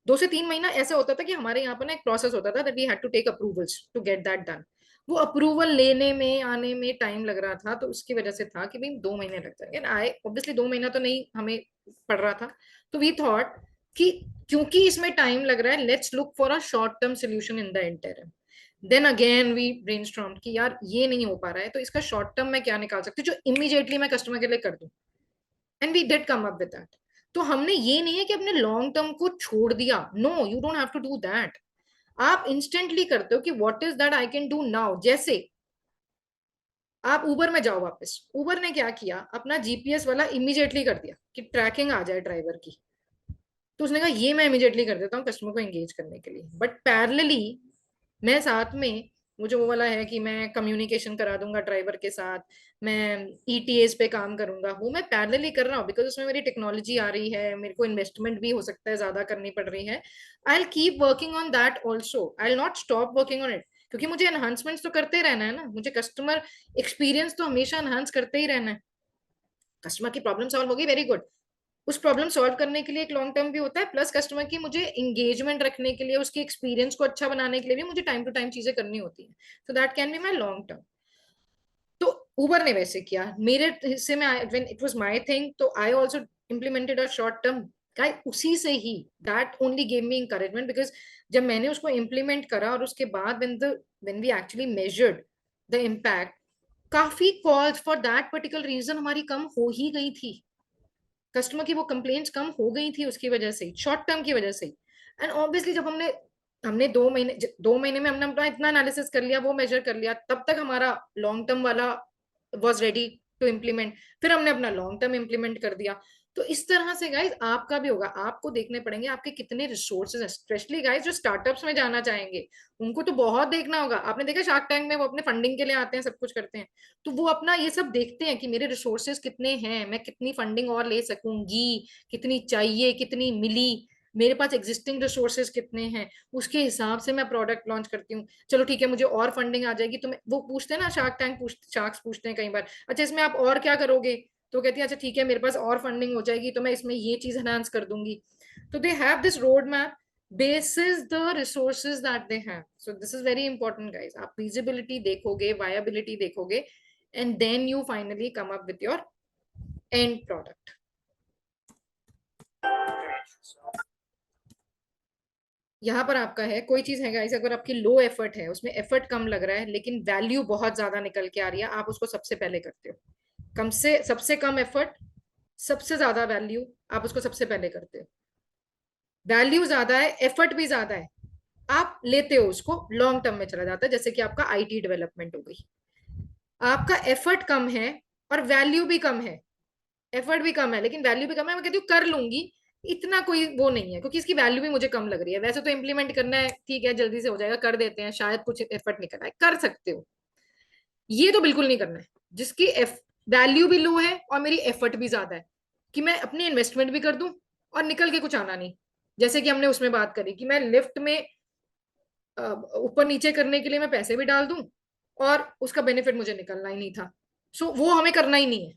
2 से 3 महीना। ऐसे होता था कि हमारे यहाँ पर ना एक प्रोसेस होता था that we had to take approvals to get that done. वो अप्रूवल लेने में आने में टाइम लग रहा था, तो उसकी वजह से था कि भाई 2 महीने लग जाएंगे। आई ऑब्वियसली 2 महीना तो नहीं हमें पड़ रहा था, तो वी थॉट कि क्योंकि इसमें टाइम लग रहा है, let's look for a short term solution in the interim. Then again we brainstorm कि यार ये नहीं हो पा रहा है, तो इसका शॉर्ट टर्म मैं क्या निकाल सकती हूँ जो इमीडिएटली मैं कस्टमर के लिए कर दूं, and we did come up with that. तो हमने ये नहीं है कि अपने लॉन्ग टर्म को छोड़ दिया, no you don't have to do that. आप इंस्टेंटली करते हो कि what is that I can do now. जैसे आप उबर में जाओ वापस, उबर ने क्या किया, अपना जीपीएस वाला इमीडिएटली कर दिया कि ट्रैकिंग आ जाए ड्राइवर की। तो उसने कहा ये मैं इमीडिएटली कर देता हूँ कस्टमर को एंगेज करने के लिए, बट पैरेलली मैं साथ में मुझे वो वाला है कि मैं कम्युनिकेशन करा दूंगा ड्राइवर के साथ, मैं ईटीएस पे काम करूंगा, वो मैं पैरेलली कर रहा हूँ बिकॉज उसमें मेरी टेक्नोलॉजी आ रही है, मेरे को इन्वेस्टमेंट भी हो सकता है ज्यादा करनी पड़ रही है। I will keep working on that also, I will not stop working on it, क्योंकि मुझे एनहांसमेंट्स तो करते ही रहना है ना, मुझे कस्टमर एक्सपीरियंस तो हमेशा एनहांस करते ही रहना है। कस्टमर की प्रॉब्लम सॉल्व होगी, वेरी गुड, उस प्रॉब्लम सॉल्व करने के लिए एक लॉन्ग टर्म भी होता है, प्लस कस्टमर की मुझे एंगेजमेंट रखने के लिए, उसकी एक्सपीरियंस को अच्छा बनाने के लिए भी मुझे टाइम टू टाइम चीजें करनी होती है, so that can be my long term. तो उबर ने वैसे किया, मेरे हिस्से में when it was my thing, तो I also implemented a short term guide, उसी से ही that only gave me encouragement, because जब मैंने उसको इम्प्लीमेंट करा और उसके बाद when we actually measured the impact, काफी calls for that particular reason हमारी कम हो ही गई थी, कस्टमर की वो कंप्लेंट्स कम हो गई थी उसकी वजह से, शॉर्ट टर्म की वजह से। एंड ऑब्वियसली जब हमने हमने 2 महीने में हमने अपना इतना एनालिसिस कर लिया, वो मेजर कर लिया, तब तक हमारा लॉन्ग टर्म वाला वॉज रेडी टू इम्प्लीमेंट, फिर हमने अपना लॉन्ग टर्म इम्प्लीमेंट कर दिया। तो इस तरह से गाइज आपका भी होगा, आपको देखने पड़ेंगे आपके कितने रिसोर्सेज हैं, स्पेशली गाइज जो स्टार्टअप्स में जाना चाहेंगे उनको तो बहुत देखना होगा। आपने देखा शार्क टैंक में वो अपने फंडिंग के लिए आते हैं, सब कुछ करते हैं, तो वो अपना ये सब देखते हैं कि मेरे रिसोर्सेज कितने हैं, मैं कितनी फंडिंग और ले सकूंगी, कितनी चाहिए, कितनी मिली, मेरे पास एग्जिस्टिंग रिसोर्सेज कितने हैं, उसके हिसाब से मैं प्रोडक्ट लॉन्च करती हूँ। चलो ठीक है मुझे और फंडिंग आ जाएगी, तो मैं वो पूछते हैं ना, शार्क्स पूछते हैं कई बार, अच्छा इसमें आप और क्या करोगे, तो कहती है अच्छा ठीक है मेरे पास और फंडिंग हो जाएगी तो मैं इसमें ये चीज एनहांस कर दूंगी। तो they have this road map basis the resources that they have, so this is very important guys। आप feasibility देखोगे, viability देखोगे, and then you finally come up with your end product। यहाँ पर आपका है कोई चीज है गाइस, अगर आपकी लो एफर्ट है, उसमें एफर्ट कम लग रहा है लेकिन वैल्यू बहुत ज्यादा निकल के आ रही है, आप उसको सबसे पहले करते हो। कम से सबसे कम एफर्ट, सबसे ज्यादा वैल्यू, आप उसको सबसे पहले करते हो। वैल्यू ज्यादा है, एफर्ट भी ज्यादा है, आप लेते हो उसको, लॉन्ग टर्म में चला जाता है। जैसे कि आपका आईटी डेवलपमेंट हो गई, आपका एफर्ट कम है और वैल्यू भी कम है, एफर्ट भी कम है लेकिन वैल्यू भी कम है, मैं कहती हूँ कर लूंगी, इतना कोई वो नहीं है क्योंकि इसकी वैल्यू भी मुझे कम लग रही है। वैसे तो इम्प्लीमेंट करना है, ठीक है जल्दी से हो जाएगा, कर देते हैं, शायद कुछ एफर्ट निकल आए, कर सकते हो। ये तो बिल्कुल नहीं करना है जिसकी वैल्यू भी लो है और मेरी एफर्ट भी ज्यादा है, कि मैं अपनी इन्वेस्टमेंट भी कर दूं और निकल के कुछ आना नहीं। जैसे कि हमने उसमें बात करी कि मैं लिफ्ट में ऊपर नीचे करने के लिए मैं पैसे भी डाल दूं और उसका बेनिफिट मुझे निकलना ही नहीं था, सो वो हमें करना ही नहीं है।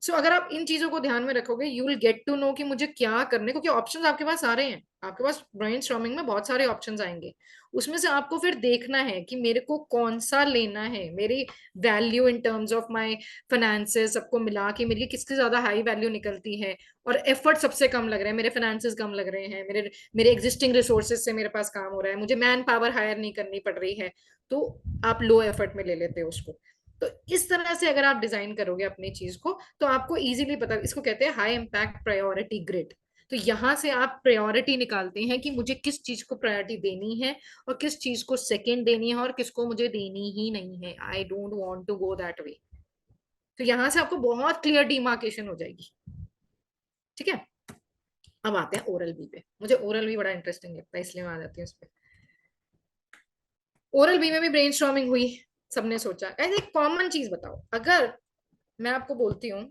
सो अगर आप इन चीजों को ध्यान में रखोगे, you will get to know कि मुझे क्या करने, क्योंकि ऑप्शंस आपके पास सारे हैं, आपके पास ब्रेनस्टॉर्मिंग में बहुत सारे ऑप्शंस आएंगे, उसमें से आपको फिर देखना है कि मेरे को कौन सा लेना है, मेरी value in terms of my finances सबको मिला के मेरी किसकी ज्यादा हाई वैल्यू निकलती है, और एफर्ट सबसे कम लग रहा है, मेरे फाइनेंसेस कम लग रहे हैं, मेरे मेरे एग्जिस्टिंग रिसोर्सेज से मेरे पास काम हो रहा है, मुझे मैन पावर हायर नहीं करनी पड़ रही है, तो आप लो एफर्ट में ले लेते हो उसको। तो इस तरह से अगर आप डिजाइन करोगे अपनी चीज को, तो आपको इजीली पता, इसको कहते हैं हाई इम्पैक्ट प्रायोरिटी ग्रिड। तो यहां से आप प्रायोरिटी निकालते हैं कि मुझे किस चीज को प्रायोरिटी देनी है और किस चीज को सेकंड देनी है और किसको मुझे देनी ही नहीं है, I don't want to go that way. तो यहां से आपको बहुत क्लियर डिमार्केशन हो जाएगी, ठीक है। अब आते हैं ओरल बी पे, मुझे ओरल बी बड़ा इंटरेस्टिंग लगता है इसलिए मैं आ जाती हूँ उस पर। ओरल बी में भी ब्रेनस्टॉर्मिंग हुई, सबने सोचा ऐसे एक कॉमन चीज बताओ, अगर मैं आपको बोलती हूँ,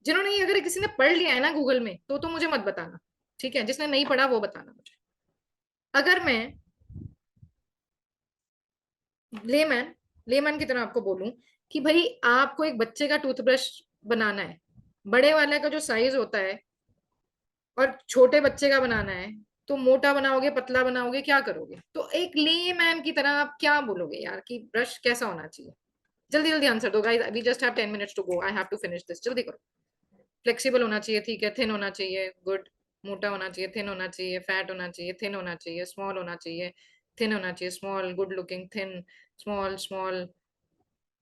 जिन्होंने ये अगर किसी ने पढ़ लिया है ना गूगल में, तो मुझे मत बताना, ठीक है, जिसने नहीं पढ़ा वो बताना मुझे। अगर मैं लेमैन की तरह आपको बोलूं कि भाई आपको एक बच्चे का टूथब्रश बनाना है, बड़े वाले का जो साइज होता है और छोटे बच्चे का बनाना है, तो मोटा बनाओगे पतला बनाओगे क्या करोगे? तो एक लेमैन की तरह आप क्या बोलोगे यार कि ब्रश कैसा होना चाहिए? जल्दी जल्दी आंसर दो guys, we just have 10 minutes to go, I have to finish this, जल्दी करो। फ्लेक्सिबल होना चाहिए, ठीक है। थिन होना चाहिए, गुड। मोटा होना चाहिए, थिन होना चाहिए। फैट होना चाहिए, थिन होना चाहिए। स्मॉल होना चाहिए, थिन होना चाहिए। Small, good looking, thin, small, small,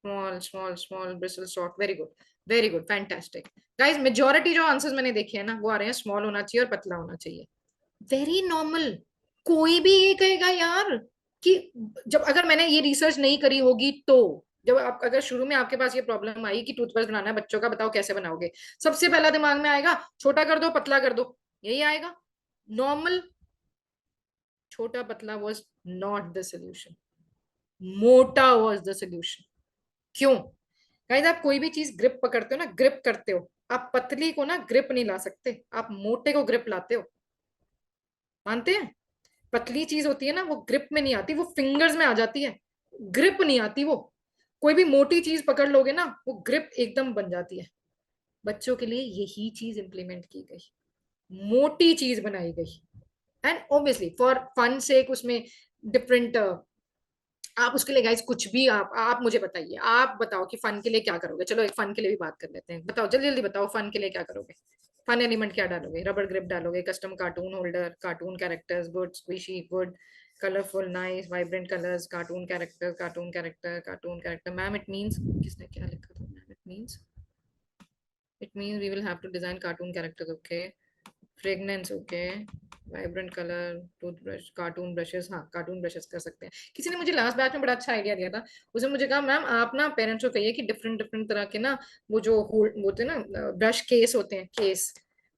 small, small, small, bristle, soft, very good, very good, fantastic. Guys majority जो आंसर्स मैंने देखे हैं ना वो आ रहे हैं स्मॉल होना चाहिए और पतला होना चाहिए। Very normal. कोई भी ये कहेगा यार कि जब अगर मैंने ये रिसर्च नहीं करी होगी तो, जब आप अगर शुरू में आपके पास ये प्रॉब्लम आई कि टूथब्रश बनाना है बच्चों का, बताओ कैसे बनाओगे, सबसे पहला दिमाग में आएगा छोटा कर दो पतला कर दो, यही आएगा नॉर्मल। छोटा पतला वाज नॉट द सोल्यूशन, मोटा वाज द सोल्यूशन। क्यों? गाइस आप कोई भी चीज ग्रिप पकड़ते हो ना, ग्रिप करते हो, आप पतली को ना ग्रिप नहीं ला सकते, आप मोटे को ग्रिप लाते हो, मानते हैं? पतली चीज होती है ना वो ग्रिप में नहीं आती, वो फिंगर्स में आ जाती है, ग्रिप नहीं आती वो। कोई भी मोटी चीज पकड़ लोगे ना वो ग्रिप एकदम बन जाती है। बच्चों के लिए यही चीज इंप्लीमेंट की गई, मोटी चीज बनाई गई। एंड ऑब्वियसली फॉर फन सेक उसमें डिफरेंट, आप उसके लिए गाइस कुछ भी आप मुझे बताइए, आप बताओ कि फन के लिए क्या करोगे। चलो एक फन के लिए भी बात कर लेते हैं, बताओ जल्दी जल्दी बताओ फन के लिए क्या करोगे। फन एलिमेंट क्या डालोगे? रबर ग्रिप डालोगे, custom cartoon holder, cartoon characters, good squishy, good colourful nice vibrant colours, cartoon character, cartoon character, cartoon character. Ma'am it means, किसने क्या लिखा था? Ma'am it means we will have to design cartoon characters, okay. Fragrance, okay. Vibrant colour, toothbrush, cartoon brushes, हाँ कार्टून ब्रशेस कर सकते हैं। किसी ने मुझे लास्ट बैच में बड़ा अच्छा आइडिया दिया था, उसने मुझे कहा मैम आप ना पेरेंट्स को कहिए कि डिफरेंट डिफरेंट तरह के ना वो जो होते हैं ना ब्रश केस होते हैं, केस,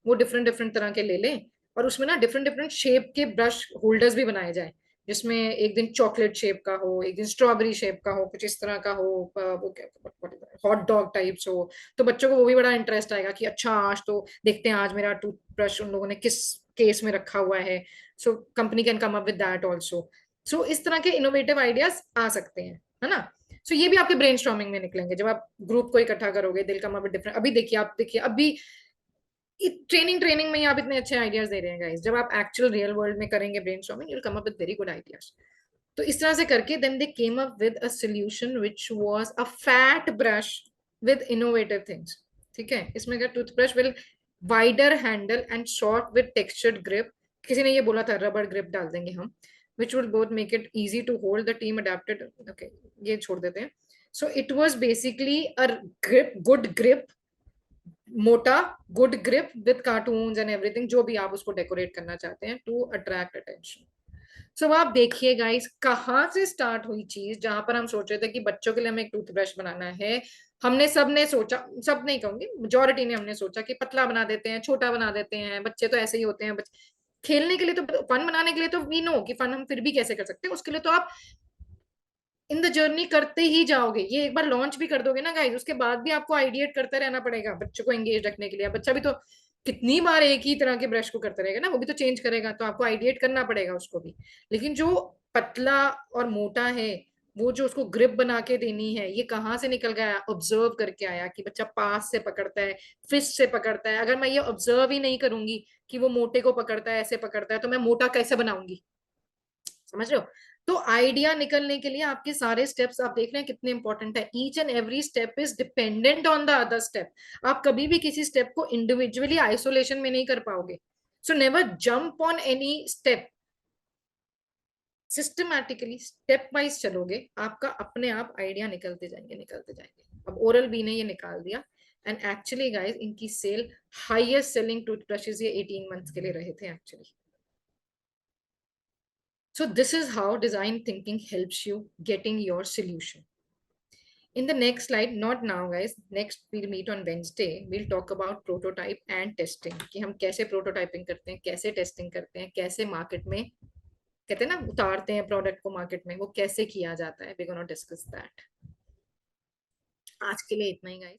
वो डिफरेंट डिफरेंट तरह के ले लें और उसमें ना डिफरेंट डिफरेंट शेप के ब्रश होल्डर्स भी बनाए जाए, जिसमें एक दिन चॉकलेट शेप का हो, एक दिन स्ट्रॉबेरी शेप का हो, कुछ इस तरह का हो, वो हॉट डॉग टाइप्स हो। तो बच्चों को वो भी बड़ा इंटरेस्ट आएगा कि अच्छा आज तो देखते हैं आज मेरा टूथब्रश उन लोगों ने किस केस में रखा हुआ है। So company can come up with that also. So इस तरह के इनोवेटिव आइडियाज आ सकते हैं, है ना? सो ये भी आपके ब्रेनस्टॉर्मिंग में निकलेंगे जब आप ग्रुप को इकट्ठा करोगे, दिल कम अप विद डिफरेंट। अभी देखिए आप देखिए अभी ट्रेनिंग में ही आप इतने अच्छे आइडियाज दे रहे हैं गाइस, जब आप एक्चुअल रियल वर्ल्ड में करेंगे brainstorming, you will come up with very good ideas. तो इस तरह से करके then they came up with a solution which was a fat brush with innovative things. ठीक है, इसमें क्या toothbrush will wider handle and short with textured grip. किसी ने ये बोला था रबर ग्रिप डाल देंगे हम, which will both make it easy to hold. The team adapted, okay ये छोड़ देते हैं। So it was basically a grip, good grip, मोटा good grip with cartoons and everything, जो भी आप उसको डेकोरेट करना चाहते हैं टू अट्रैक्ट अटेंशन। सो आप देखिए गाइस कहाँ से स्टार्ट हुई चीज, जहां पर हम सोच रहे थे कि बच्चों के लिए हमें एक टूथब्रश बनाना है। हमने सबने सोचा, सब नहीं कहूंगी मेजोरिटी ने, हमने सोचा कि पतला बना देते हैं, छोटा बना देते हैं, बच्चे तो ऐसे ही होते हैं, खेलने के लिए तो, फन बनाने के लिए तो वी नो कि फन हम फिर भी कैसे कर सकते हैं, उसके लिए तो आप इन द जर्नी करते ही जाओगे। ये एक बार लॉन्च भी कर दोगे ना गाइस, उसके बाद भी आपको आइडिएट करते रहना पड़ेगा बच्चों को एंगेज रखने के लिए। बच्चा भी तो कितनी बार एक ही तरह के ब्रश को करता रहेगा ना, वो भी तो चेंज करेगा, तो आपको आइडिएट करना पड़ेगा उसको भी। लेकिन जो पतला और मोटा है, वो जो उसको ग्रिप बना के देनी है, ये कहाँ से निकल गया? ऑब्जर्व करके आया कि बच्चा पास से पकड़ता है, फिस्ट से पकड़ता है। अगर मैं ये ऑब्जर्व ही नहीं करूंगी कि वो मोटे को पकड़ता है, ऐसे पकड़ता है, तो मैं मोटा कैसे बनाऊंगी? समझ रहे हो? तो आइडिया निकलने के लिए आपके सारे स्टेप्स आप देख रहे हैं कितने इंपॉर्टेंट है। Each and every step is dependent on the other step. आप कभी भी किसी स्टेप को इंडिविजुअली आइसोलेशन में नहीं कर पाओगे। So never jump on any step, systematically step wise चलोगे, आपका अपने आप आइडिया निकलते जाएंगे निकलते जाएंगे। अब ओरल बी ने ये निकाल दिया एंड एक्चुअली गाइस इनकी सेल हाईएस्ट सेलिंग टूथब्रशेस ये 18 मंथ्स के लिए रहे थे actually. So this is how design thinking helps you getting your solution. In the next slide, not now guys, next we'll meet on Wednesday, we'll talk about prototype and testing, कि हम कैसे prototyping करते हैं, कैसे testing करते हैं, कैसे market में कहते हैं ना उतारते हैं प्रोडक्ट को मार्केट में, वो कैसे किया जाता है। we're gonna discuss that. आज के लिए इतना ही गाइस।